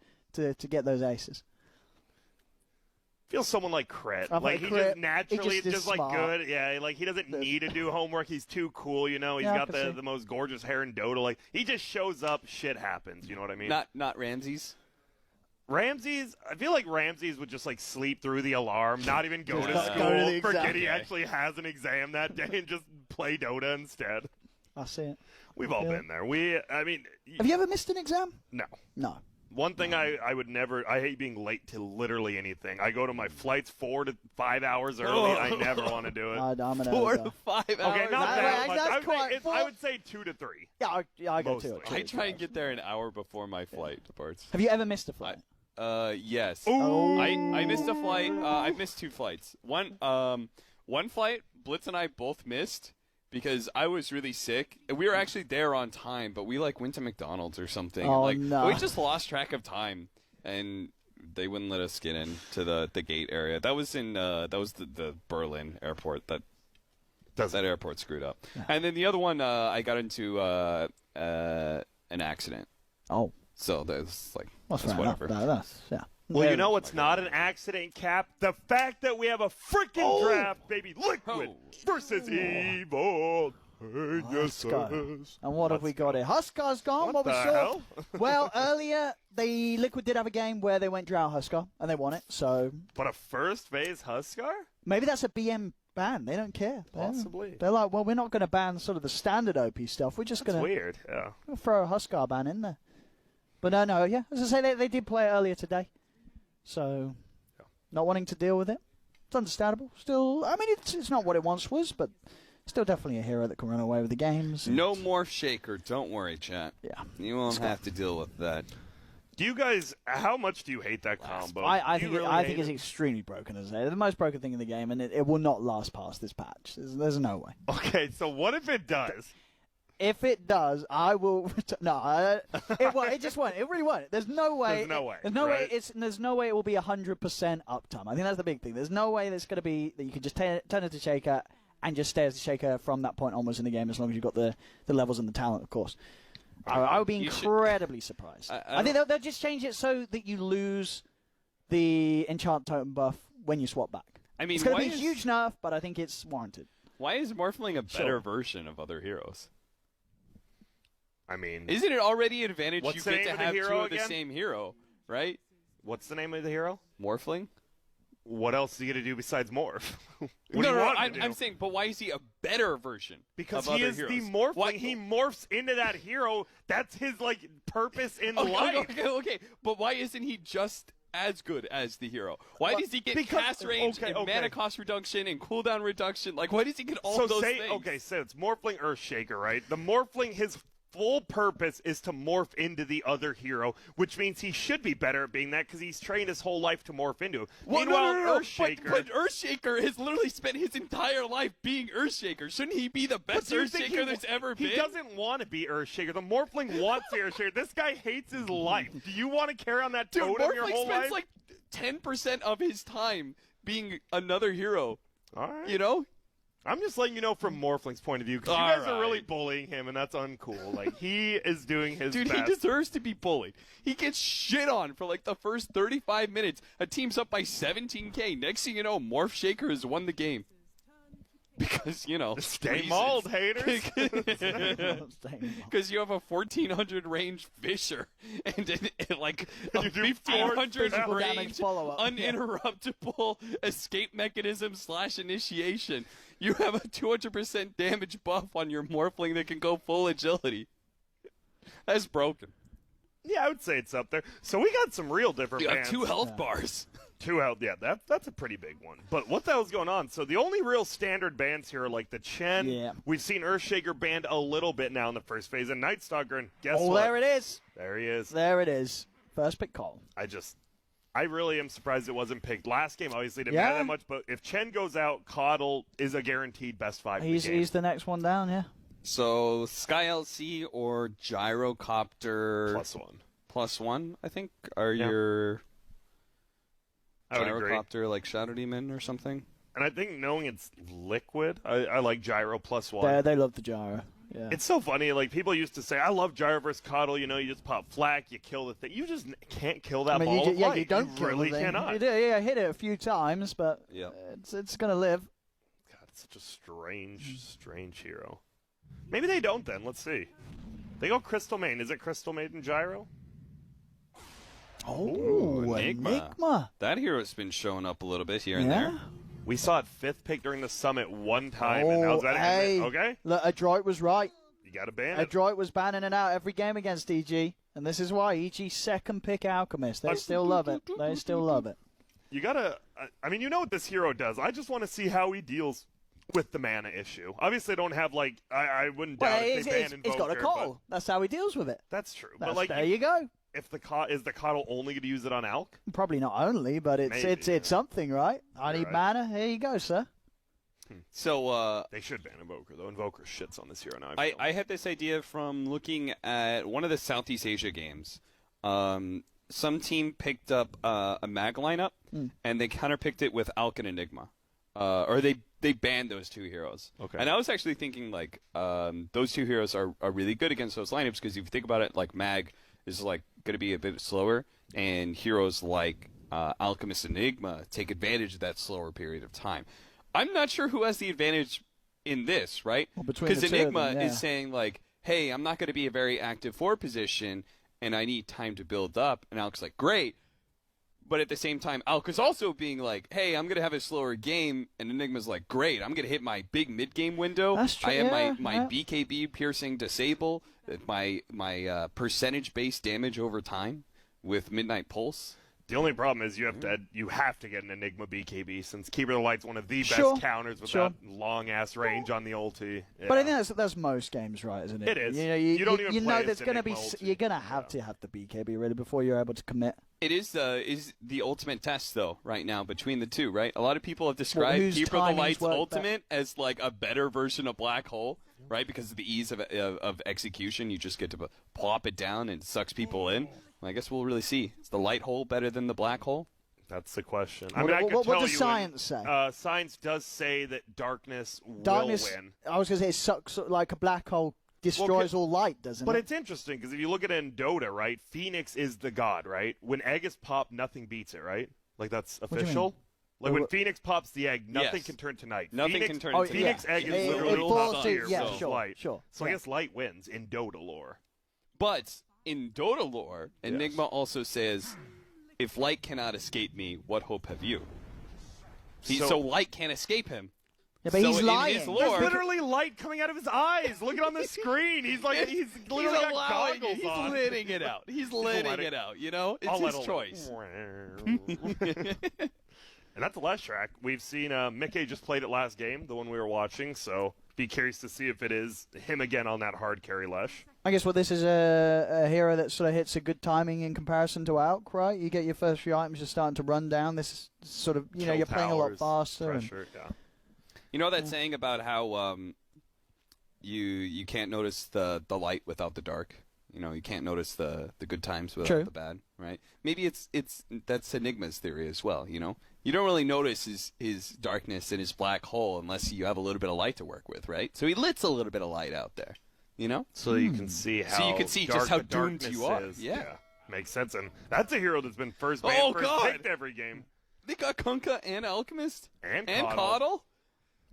get those aces? Feels someone like Crit. I'm Like, like he Crit, just naturally he just is like smart. good. Yeah, like he doesn't need to do homework. He's too cool, you know. He's Yeah, I got can see. the most gorgeous hair in Dota. Like, he just shows up, shit happens. You know what I mean? Not Ramses. Ramses, I feel like Ramses would just like sleep through the alarm, not even go to Go school, to the exam. forget he actually has an exam that day, and just play Dota instead. I see it. We've all been there. I mean, Have you ever missed an exam? no. No. One thing I would never, I hate being late to literally anything. I go to my flights 4 to 5 hours early. I never want to do it. I'm an 4 early to guy. 5 hours. Okay, not that much. that's quite I would say 2 to 3. Yeah, I go Mostly. too. I try and get there an hour before my flight departs. Have you ever missed a flight? Yes. Oh. I missed a flight. I missed 2 flights. One flight, Blitz and I both missed because I was really sick. We were actually there on time, but we went to McDonald's or something. Oh, no. We just lost track of time, and they wouldn't let us get into the gate area. That was in the Berlin airport. That airport screwed up. Yeah. And then the other one, I got into an accident. Oh. So that's That's whatever. Yeah. Well, you know what's not an accident, Cap? The fact that we have a freaking draft, baby. Liquid versus Evil. Hey, yes, yes. And what have we got here? Huskar's gone. What we the saw. hell? Well, earlier, the Liquid did have a game where they went Drow Huskar, and they won it. So But a first phase Huskar? maybe that's a BM ban. They don't care. Possibly. They're like, well, we're not going to ban sort of the standard OP stuff. We're just That's going weird, yeah. to throw a Huskar ban in there. But no, yeah. As I say, they did play it earlier today. So, not wanting to deal with it. It's understandable. Still, I mean, it's not what it once was, but still definitely a hero that can run away with the games. No Morph Shaker. Don't worry, chat. Yeah. You won't have to deal with that. Do you guys, how much do you hate that combo? I Do you think really I hate think it's it? extremely broken. As the most broken thing in the game, and it will not last past this patch. There's no way. Okay, so what if it does? If it does, I will. No, it won't. It just won't. It really won't. There's no way. There's no way. There's no right? way. There's no way it will be 100% uptime. I think that's the big thing. There's no way that's going to be that you can just turn it to Shaker and just stay as a Shaker from that point onwards in the game, as long as you've got the levels and the talent, of course. I would be incredibly surprised. I think they'll just change it so that you lose the enchant totem buff when you swap back. I mean, it's going to be a huge nerf, but I think it's warranted. Why is Morphling a better version of other heroes? I mean, isn't it already an advantage what's you the get name to of the have hero two of the again? same hero, right? What's the name of the hero? Morphling? What else are you going to do besides morph? I'm saying, but why is he a better version because of he other is heroes? the morphling. He morphs into that hero. That's his purpose in life. Okay. But why isn't he just as good as the hero? Why does he get cast range and mana cost reduction and cooldown reduction? Why does he get all those things? Okay, so it's Morphling Earthshaker, right? The Morphling, his full purpose is to morph into the other hero, which means he should be better at being that because he's trained his whole life to morph into it. Well, Meanwhile, no. Earthshaker... But Earthshaker has literally spent his entire life being Earthshaker. Shouldn't he be the best Earthshaker there's ever been? He doesn't want to be Earthshaker. The Morphling wants the Earthshaker. This guy hates his life. Do you want to carry on that totem your whole life? Morphling spends 10% of his time being another hero. All right. You know? I'm just letting you know from Morphling's point of view, because you guys are really bullying him, and that's uncool. He is doing his best. Dude, he deserves to be bullied. He gets shit on for the first 35 minutes. A team's up by 17K. Next thing you know, Morph Shaker has won the game. Because, Stay mauled, haters. Because you have a 1400 range Fisher and a 1500 range uninterruptible escape mechanism / initiation. You have a 200% damage buff on your Morphling that can go full agility. That's broken. Yeah, I would say it's up there. So we got some real different You got bans. 2 health bars. 2 health, yeah, that's a pretty big one. But what the hell's going on? So the only real standard bans here are the Chen. Yeah. We've seen Earthshaker banned a little bit now in the first phase, and Nightstalker, and guess what? There it is. There he is. There it is. First pick call. I really am surprised it wasn't picked. Last game, obviously, didn't matter that much, but if Chen goes out, Coddle is a guaranteed best 5 in the game. He's the next one down, yeah. So, Sky LC or Gyrocopter... +1, I think, are your... I would agree. Gyrocopter, Shadow Demon or something. And I think knowing it's Liquid, I like Gyro +1. They love the Gyro. Yeah. It's so funny. Like, people used to say, I love Gyro versus Coddle. You know, you just pop flak, you kill the thing. You just can't kill that ball of light. You don't kill really the thing. cannot. You do, hit it a few times, but it's going to live. God, it's such a strange hero. Maybe they don't then. Let's see. They go Crystal Main. Is it Crystal Maiden Gyro? Oh, Enigma. That hero's been showing up a little bit here and there. We saw it 5th pick during the summit one time, and how's that? Hey, okay. Look, Adroit was right. You got to ban it. Adroit was banning it out every game against EG, and this is why EG's second pick Alchemist. They still love it. They still love it. You got to, I mean, you know what this hero does. I just want to see how he deals with the mana issue. Obviously, I don't have, like, I wouldn't doubt if they ban Invoker. He's got a call. That's how he deals with it. That's true. But like, there you go. If is the Coddle only going to use it on Alk? Probably not only, but it's something, right? I need mana. Here you go, sir. So they should ban Invoker, though. Invoker shits on this hero now. I had this idea from looking at one of the Southeast Asia games. Some team picked up a mag lineup, and they counterpicked it with Alk and Enigma. Or they banned those two heroes. Okay. And I was actually thinking, like, those two heroes are really good against those lineups, because if you think about it, like, mag is, like, going to be a bit slower, and heroes like Alchemist and Enigma take advantage of that slower period of time. I'm not sure who has the advantage in this, right? Because Enigma is saying, like, hey, I'm not going to be a very active 4 position, and I need time to build up. And Alk's like, great. But at the same time, Alk is also being like, hey, I'm going to have a slower game. And Enigma's like, great, I'm going to hit my big mid-game window. That's true. I have my BKB piercing disable, my percentage-based damage over time with Midnight Pulse. The only problem is you have to get an Enigma BKB, since Keeper of the Light's one of the best counters with that long-ass range on the ulti. Yeah. But I think that's most games, right, isn't it? It is. You don't even play there's going to be ulti. you're going to have to have the BKB ready before you're able to commit. It is the ultimate test, though, right now, between the two, right? A lot of people have described Keeper of the Light's ultimate as, like, a better version of Black Hole, right? Because of the ease of execution. You just get to plop it down and it sucks people in. Well, I guess we'll really see. Is the light hole better than the black hole? That's the question. What does science say? Science does say that darkness will win. I was going to say it sucks like a black hole destroys all light, doesn't it? But it's interesting, because if you look at it in Dota, right, Phoenix is the god, right? When egg is popped, nothing beats it, right? Like, that's official? Like, when Phoenix pops the egg, nothing can turn to night. Nothing can turn to night. Phoenix egg is literally top tier with light. Sure. So I guess light wins in Dota lore. But in Dota lore, Enigma also says, if light cannot escape me, what hope have you? So light can't escape him. Yeah, but he's lying. In his lore, there's literally light coming out of his eyes. Look at on the screen. He's like, he's literally got goggles He's on. letting it out. He's letting it out, you know? It's his choice. And that's the last track. We've seen Mickey just played it last game, the one we were watching, so be curious to see if it is him again on that hard carry Lesh. I guess this is a hero that sort of hits a good timing in comparison to Alk, right? You get your first few items, you're starting to run down. This is sort of, you're playing a lot faster. Pressure, You know that saying about how you can't notice the light without the dark? You know, you can't notice the good times without the bad, right? Maybe that's Enigma's theory as well, you know? You don't really notice his darkness and his black hole unless you have a little bit of light to work with, right? So he lets a little bit of light out there, you know? So you can see how just how doomed you are. Yeah. Makes sense. And that's a hero that's been first picked every game. They got Kunkka and Alchemist and Coddle.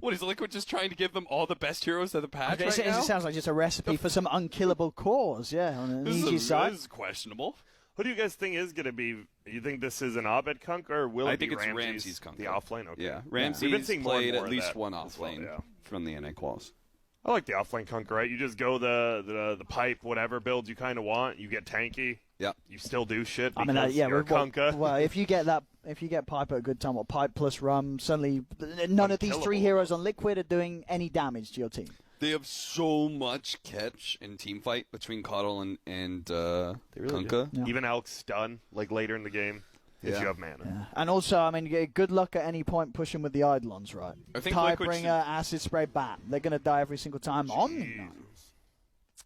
What is Liquid just trying to give them all the best heroes of the patch right now? It sounds like just a recipe for some unkillable cores, on an easy side. This is questionable. Who do you guys think is going to be? You think this is an Abed Kunkka, or will it be Ramses? I think it's Ramses Kunkka. The offlane? Okay. Yeah, Ramses played at least one offlane from the NA quals. I like the offlane Kunkka, right? You just go the pipe, whatever build you kind of want. You get tanky. Yeah. You still do shit I because mean, you're Kunkka. Well, if you get pipe at a good time, or pipe plus rum, suddenly none of these three heroes on Liquid are doing any damage to your team. They have so much catch in team fight between Coddle and Kunkka. Yeah. Even Alk's stun, like later in the game, if you have mana. Yeah. And also, I mean, good luck at any point pushing with the Eidolons, right? I think Tidebringer, Acid Spray, Bat. They're going to die every single time on them.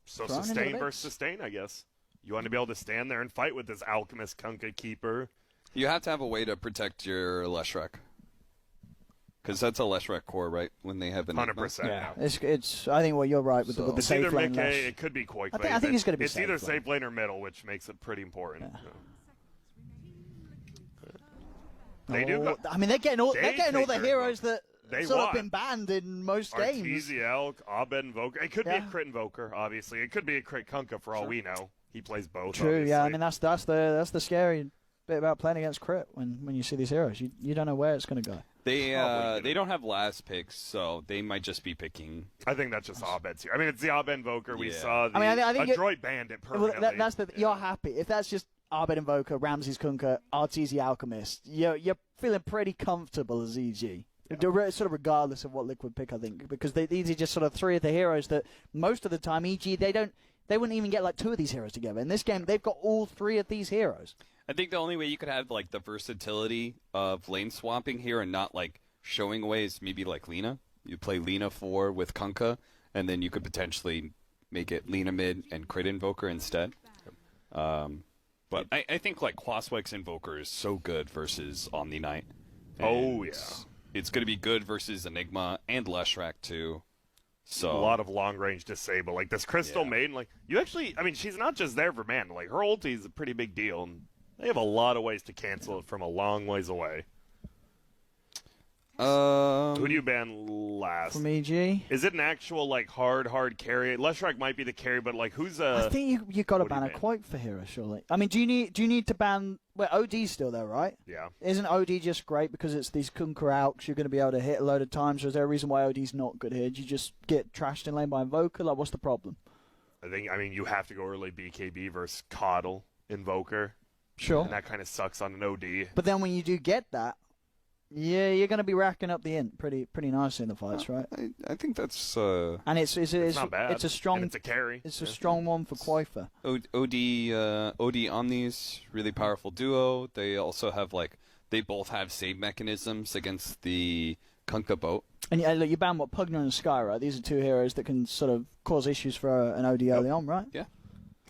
So sustain versus sustain, I guess. You want to be able to stand there and fight with this Alchemist Kunkka Keeper. You have to have a way to protect your Leshrac. Because that's a Leshrac core, right? When they have an 100%. Yeah, it's. I think you're right with the It's safe either lane. mid K, it could be Quake. I think it's going to be It's safe either lane. safe lane or middle, which makes it pretty important. Yeah. They do. I mean, they're getting all the heroes that They sort want. of been banned in most games. RTZL, Abed Invoker. It could be a crit Invoker, obviously. It could be a crit Kunkka for all we know. He plays both. True, obviously. yeah. I mean, that's the scary bit about playing against crit when you see these heroes. You don't know where it's going to go. They don't have last picks, so they might just be picking. I think that's just Abed's here. I mean, it's the Abed Invoker. We Yeah. saw the I think Adroit Bandit permanently. Well, that's you're happy if that's just Abed Invoker, Ramses Kunkka, Arteezy Alchemist. You're feeling pretty comfortable as EG. Sort of regardless of what Liquid pick, I think, because these are just sort of three of the heroes that most of the time EG they wouldn't even get like two of these heroes together. In this game, they've got all three of these heroes. I think the only way you could have like the versatility of lane swapping here and not like showing away is maybe like Lina. You play Lina 4 with Kunkka, and then you could potentially make it Lina mid and crit Invoker instead. But I think like Quaswex Invoker is so good versus Omni Knight. Oh, yeah. It's going to be good versus Enigma and Leshrac too. So a lot of long-range disable. Like this Crystal Maiden, like you actually, I mean, she's not just there for mana. Like her ulti is a pretty big deal, and they have a lot of ways to cancel it from a long ways away. Who do you ban last? From EG? Is it an actual like hard carry? Leshrac might be the carry, but like who's I think you got to ban a Quake for hero, surely. I mean, do you need to ban? Well, OD's still there, right? Yeah. Isn't OD just great because it's these Kunkka alks you're going to be able to hit a load of times? Or is there a reason why OD's not good here? Do you just get trashed in lane by Invoker? Like, what's the problem? I mean, you have to go early BKB versus Coddle Invoker. Sure. And that kind of sucks on an OD. But then when you do get that, yeah, you're going to be racking up the int pretty nicely in the fights, right? I think that's and it's not bad. It's a strong. And it's a carry. It's a strong one for Quaifa. OD Omnis, really powerful duo. They also have they both have save mechanisms against the Kunkka boat. And look, you ban Pugner and Sky, right? These are two heroes that can sort of cause issues for an OD early on, right? Yeah.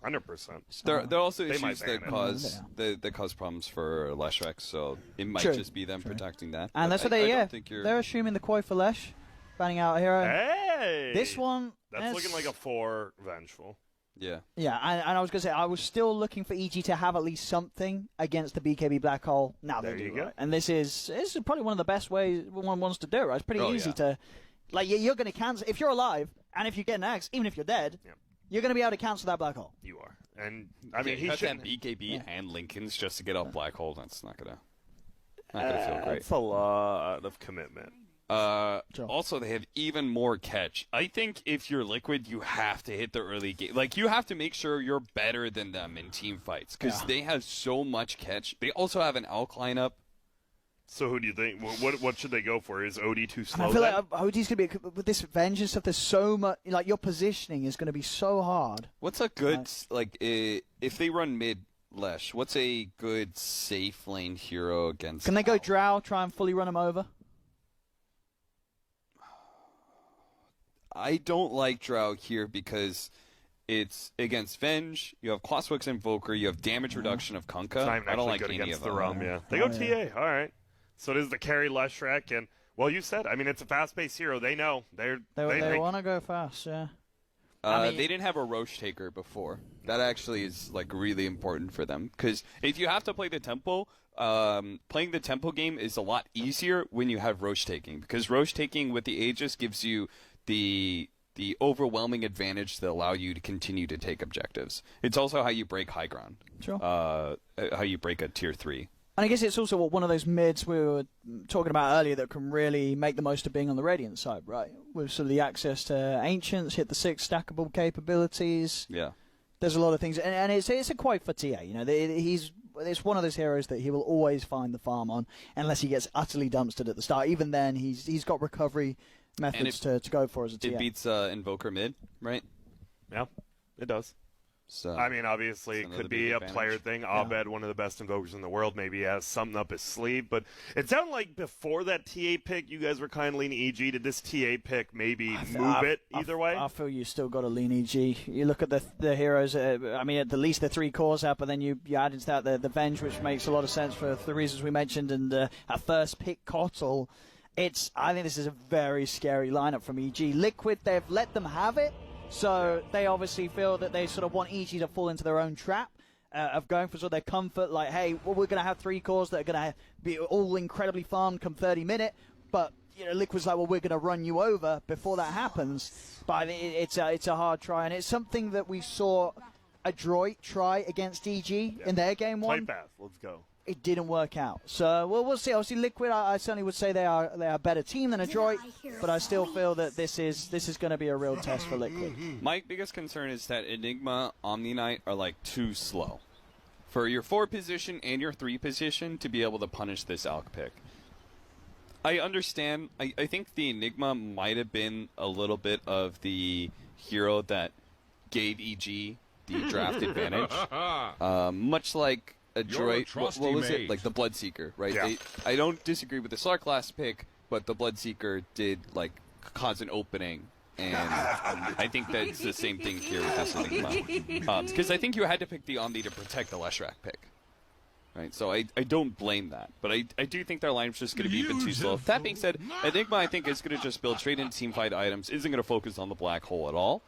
100%. There are also They issues might that cause problems for Leshrac, so it might True. just be them protecting that. And that's what they're assuming the Koi for Lesh, banning out a hero. Hey! This one... That's looking like a 4 Vengeful. Yeah. Yeah, and I was going to say, I was still looking for EG to have at least something against the BKB Black Hole. Now they do, right? And this is probably one of the best ways one wants to do it, right? It's pretty easy to... Like, you're going to cancel... If you're alive, and if you get an axe, even if you're dead... Yep. You're going to be able to cancel that black hole. You are. And, I mean, he he should should... BKB and Lincoln's just to get off Black Hole. That's not going to feel great. That's a lot of commitment. Also, they have even more catch. I think if you're Liquid, you have to hit the early game. Like, you have to make sure you're better than them in team fights because they have so much catch. They also have an Alk lineup. So who do you think? What should they go for? Is OD too slow? I feel like OD's going to be with this vengeance stuff. There's so much. Like your positioning is going to be so hard. What's a good if they run mid Lesh? What's a good safe lane hero against? Can they go Drow? Try and fully run him over. I don't like Drow here because it's against Venge. You have Quaswex Invoker. You have damage reduction of Kunkka. I don't like any of them. The realm, yeah. They go TA. All right. So it is the carry Leshrac, and well, you said. I mean, it's a fast-paced hero. They know they want to go fast. Yeah. They didn't have a Roche Taker before. That actually is really important for them because if you have to play the tempo, playing the tempo game is a lot easier when you have Roche Taking because Roche Taking with the Aegis gives you the overwhelming advantage that allow you to continue to take objectives. It's also how you break high ground. Sure. How you break a tier 3. And I guess it's also one of those mids we were talking about earlier that can really make the most of being on the Radiant side, right? With sort of the access to Ancients, hit the 6 stackable capabilities. Yeah. There's a lot of things. And it's a quite for TA. You know, it's one of those heroes that he will always find the farm on unless he gets utterly dumpstered at the start. Even then, he's got recovery methods to go for as a TA. It beats Invoker mid, right? Yeah, it does. So I mean, obviously, it could be a player thing. Abed, one of the best invokers in the world, maybe has something up his sleeve. But it sounded like before that TA pick, you guys were kind of leaning EG. Did this TA pick maybe move it either way? I feel you still got to lean EG. You look at the heroes. I mean, at the least the 3 cores out, but then you add into that the Venge, which makes a lot of sense for the reasons we mentioned, and a first pick Kotl. I think this is a very scary lineup from EG. Liquid, they've let them have it, so they obviously feel that they sort of want EG to fall into their own trap of going for sort of their comfort, like, hey, well, we're going to have 3 cores that are going to be all incredibly farmed come 30 minute, but Liquid's like, well, we're going to run you over before that happens. But it's a hard try, and it's something that we saw Adroit try against EG in their game 1. Play fast, let's go. It didn't work out. So we'll see. Obviously, Liquid, I certainly would say they are a better team than Adroit, but I still feel that this is going to be a real test for Liquid. My biggest concern is that Enigma, Omni Knight are like too slow for your 4 position and your 3 position to be able to punish this Alk pick. I understand. I think the Enigma might have been a little bit of the hero that gave EG the draft advantage, much like Adroit, what was it? Like the Bloodseeker, right? Yeah. I don't disagree with the Slark last pick, but the Bloodseeker did like cause an opening, and I think that's the same thing here with this Enigma. Because I think you had to pick the Omni to protect the Leshrac pick, right? So I don't blame that, but I do think their lineup's just going to be a bit too slow. That being said, Enigma I think is going to just build straight into teamfight items, isn't going to focus on the black hole at all.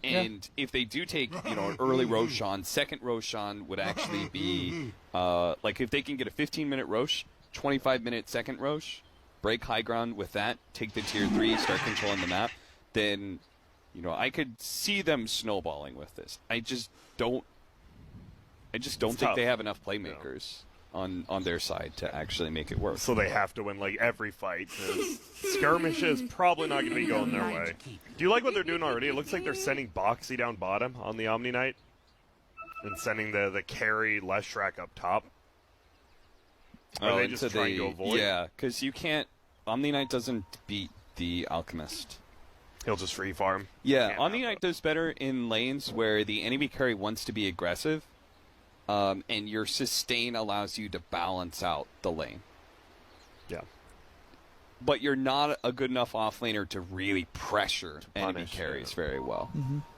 If they do take, an early Roshan, second Roshan would actually be, like if they can get a 15-minute Rosh, 25-minute second Rosh, break high ground with that, take the tier 3, start controlling the map, then, I could see them snowballing with this. I just don't think they have enough playmakers on their side to actually make it work. So they have to win like every fight. Skirmish is probably not going to be going their way. Do you like what they're doing already? It looks like they're sending Boxy down bottom on the Omni Knight and sending the carry Leshrac up top. Are they just trying to avoid? Yeah, because you can't. Omni Knight doesn't beat the Alchemist. He'll just free farm. Yeah, Omni Knight does better in lanes where the enemy carry wants to be aggressive. And your sustain allows you to balance out the lane. Yeah. But you're not a good enough offlaner to really pressure enemy carries very well.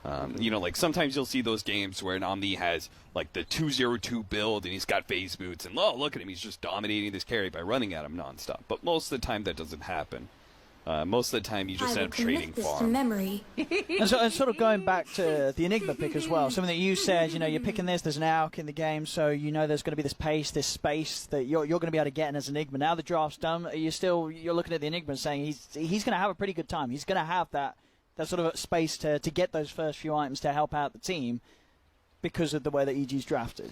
Like sometimes you'll see those games where an Omni has like the 2-0-2 build and he's got phase boots and look at him, he's just dominating this carry by running at him nonstop. But most of the time that doesn't happen. Most of the time, you just end up trading farm. Memory. and sort of going back to the Enigma pick as well, something that you said, you're picking this, there's an Alk in the game, so there's going to be this pace, this space that you're going to be able to get in as Enigma. Now the draft's done, you're looking at the Enigma and saying he's going to have a pretty good time. He's going to have that sort of space to get those first few items to help out the team because of the way that EG's drafted.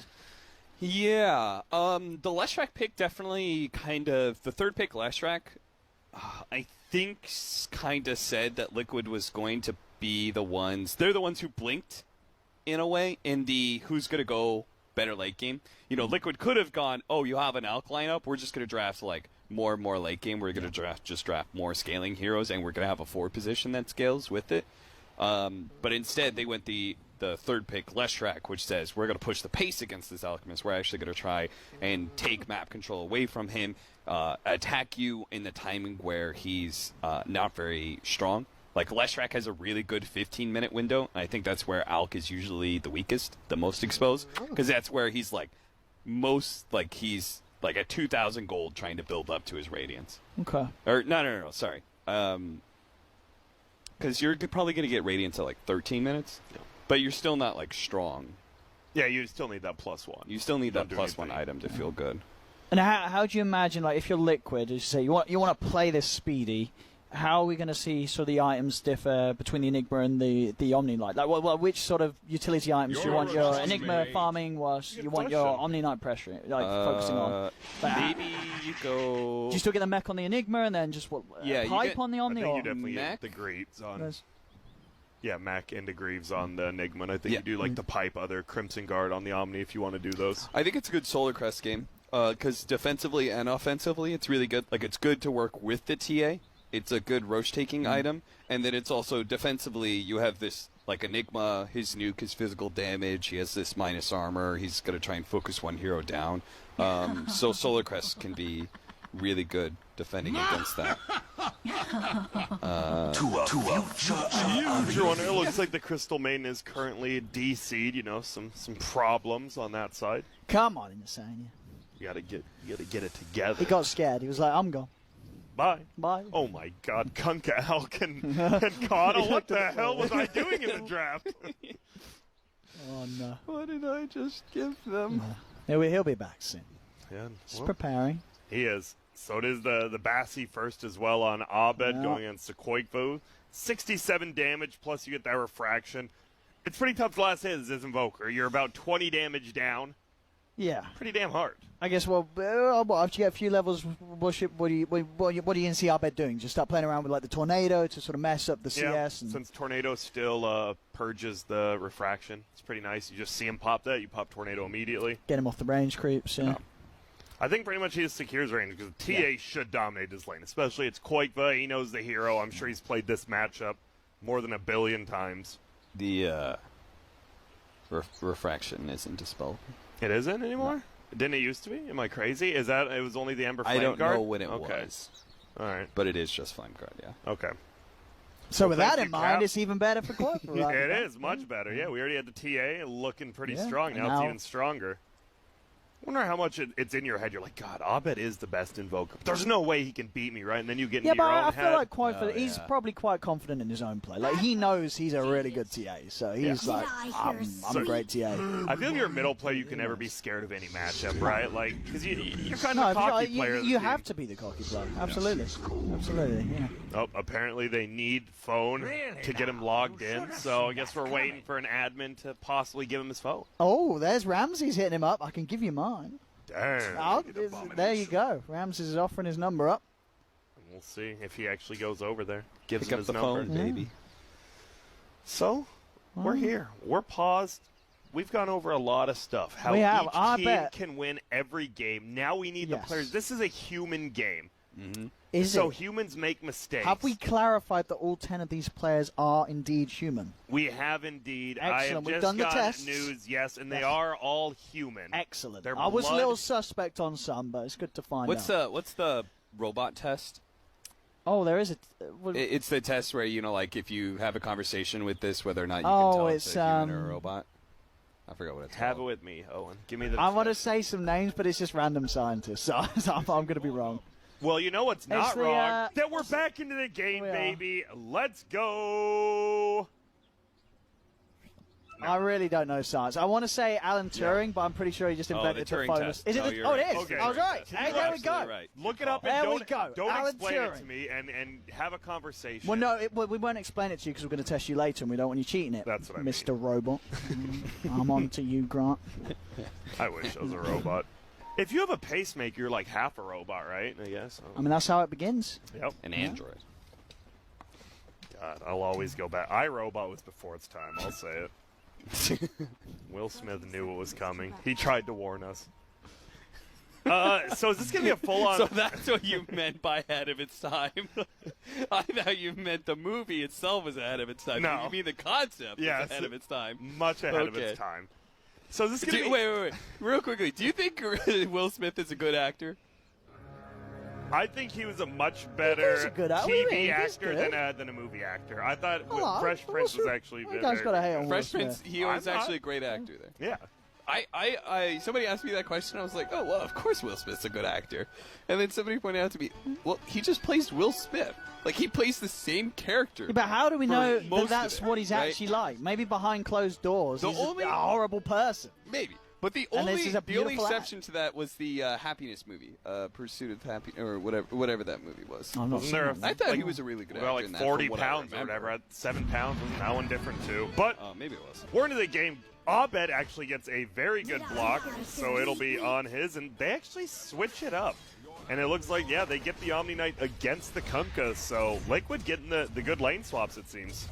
Yeah, the Leshrac pick definitely the third pick Leshrac, I think kind of said that Liquid was going to be they're the ones who blinked in a way in the who's going to go better late game. Liquid could have gone, you have an Alk lineup, we're just going to draft like more and more late game, we're going to draft more scaling heroes, and we're going to have a 4 position that scales with it. But instead they went the third pick Leshrac, which says we're going to push the pace against this Alchemist, we're actually going to try and take map control away from him, attack you in the timing where he's not very strong. Like Leshrac has a really good 15-minute window, and I think that's where Alk is usually the weakest, the most exposed, because that's where he's he's like at 2,000 gold trying to build up to his Radiance. Okay. Or no, sorry. Because you're probably going to get Radiance at like 13 minutes, but you're still not like strong. Yeah, you still need that +1. You still need that +1 item to feel good. And how do you imagine, like, if you're Liquid, as you say, you want to play this speedy, how are we going to see sort of the items differ between the Enigma and the Omni Knight? Like, which sort of utility items do you want your Enigma farming whilst you want your Omni Knight pressuring, focusing on? Maybe you go... Do you still get the mech on the Enigma and then just pipe on the Omni? I think or you definitely mech? get the Greaves on... Yeah, Mac and the Greaves on the Enigma, and I think you do like the pipe other Crimson Guard on the Omni if you want to do those. I think it's a good Solar Crest game, because defensively and offensively it's really good. Like, it's good to work with the TA. It's a good Roche-taking item, and then it's also defensively, you have this, like, Enigma, his nuke, his physical damage, he has this minus armor, he's going to try and focus one hero down. So Solar Crest can be really good defending against that. Everyone, it looks like the Crystal Maiden is currently DC'd, some problems on that side. Come on, Insane. You gotta get it together. He got scared. He was like, I'm gone. Bye. Bye. Oh my God, Kunkka, Elk, and Connell. What the hell was I doing in the draft? Oh no. What did I just give them? He'll be back soon. Yeah, He's preparing. He is. So it is the Bassi first as well on Abed going against Sequoikvu. 67 damage, plus you get that refraction. It's pretty tough to last hit as this Invoker. You're about 20 damage down. Yeah. Pretty damn hard. I guess, after you get a few levels, what do you going to see Abed doing? Just start playing around with like the Tornado to sort of mess up the CS? And Since Tornado still purges the refraction, it's pretty nice. You just see him pop that, you pop Tornado immediately. Get him off the range creeps, yeah. I think pretty much he just secures range because TA should dominate his lane, especially it's Koikva. He knows the hero. I'm sure he's played this matchup more than 1 billion times. The refraction isn't dispelled. It isn't anymore? No. Didn't it used to be? Am I crazy? Is that it was only the Ember Flame Guard? I don't know when it was. All right. But it is just Flame Guard, yeah. Okay. So with that in mind, it's even better for Club. Right? It is much better. Yeah, we already had the TA looking pretty strong. Now it's even stronger. I wonder how much it's in your head. You're like, God, Abed is the best Invoker. There's no way he can beat me, right? And then you get into your own I head. feel like he's probably quite confident in his own play. Like, he knows he's a really good TA, so he's like, I'm a great TA. I feel you're a middle player. You can never be scared of any matchup, right? Like, because you're kind of a cocky player. You have to be the cocky player. Absolutely. Absolutely, yeah. Oh, apparently they need phone to get him logged in, so I guess we're waiting for an admin to possibly give him his phone. Oh, there's Ramsey's hitting him up. I can give you mine. Damn. There you go. Ramses is offering his number up. We'll see if he actually goes over there. Gives Pick him up his the number. phone, baby. So, we're here. We're paused. We've gone over a lot of stuff. How each team can win every game. Now we need the players. This is a human game. Mm-hmm. Humans make mistakes. Have we clarified that all 10 of these players are indeed human? We have indeed. Excellent. I have We've just done the gotten tests. news, yes, and they are all human. Excellent. Their I was a blood- little suspect on some, but it's good to find out. What's the robot test? Oh, there is a... It's the test where, like, if you have a conversation with this, whether or not you can tell it's a human or a robot. I forgot what it's called. Have it with me, Owen. Give me the... I want to say some names, but it's just random scientists, so I'm going to be wrong. Well, you know what's not wrong? That we're back into the game, baby. Let's go. I really don't know science. I want to say Alan Turing, but I'm pretty sure he just invented the phone. Test. Is it? It is. Okay. I was right. Hey, there we go. Right. Look it up there and we go. don't Alan explain Turing. it to me and have a conversation. Well, no, we won't explain it to you because we're going to test you later, and we don't want you cheating it. That's what I Mr. Robot. I'm on to you, Grant. I wish I was a robot. If you have a pacemaker, you're like half a robot, right? I guess. I mean, that's how it begins. Yep. An android. God, I'll always go back. iRobot was before its time. I'll say it. Will Smith knew what was coming. He tried to warn us. So is this going to be a full-on... So that's what you meant by ahead of its time. I thought you meant the movie itself was ahead of its time. No. You mean the concept was ahead of its time. Much ahead of its time. So is this going to be... Wait. Real quickly, do you think Will Smith is a good actor? I think he was a much better TV actor than a movie actor. I thought Fresh Prince was actually better. Fresh Prince, he was actually a great actor there. Yeah. Somebody asked me that question. I was like, oh, well, of course Will Smith's a good actor. And then somebody pointed out to me, well, he just plays Will Smith. Like, he plays the same character. Yeah, but how do we know that that's what he's actually like? Maybe behind closed doors, he's a horrible person. Maybe. But the only exception to that was the Happiness movie, Pursuit of Happiness, or whatever that movie was. I thought he was a really good actor. Well, like 40 pounds or whatever. At 7 pounds, wasn't that one different too? But maybe it was. We're into the game. Abed actually gets a very good block, so it'll be on his, and they actually switch it up. And it looks like, they get the Omni Knight against the Kunkka, so Liquid getting the good lane swaps, it seems.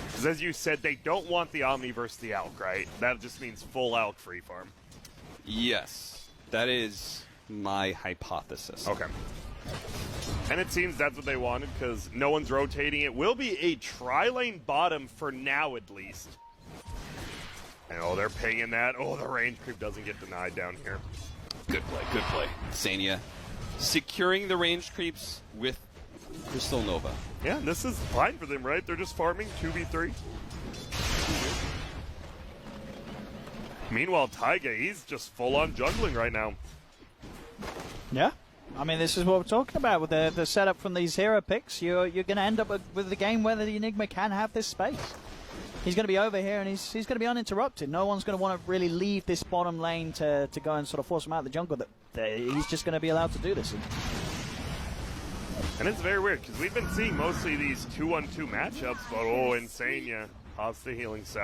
Because as you said, they don't want the Omni versus the Alk, right? That just means full Alk free farm. Yes. That is my hypothesis. Okay. And it seems that's what they wanted, because no one's rotating. It will be a tri-lane bottom for now, at least. And they're pinging that. Oh, the range creep doesn't get denied down here. Good play. Sania securing the range creeps with Crystal Nova. Yeah, this is fine for them, right? They're just farming 2v3. Meanwhile, Taiga, he's just full-on jungling right now. Yeah? I mean, this is what we're talking about with the setup from these hero picks. You're going to end up with the game where the Enigma can have this space. He's going to be over here, and he's going to be uninterrupted. No one's going to want to really leave this bottom lane to go and sort of force him out of the jungle. He's just going to be allowed to do this. And it's very weird, because we've been seeing mostly these 2-on-2 matchups, but oh, Insania pops the healing salve.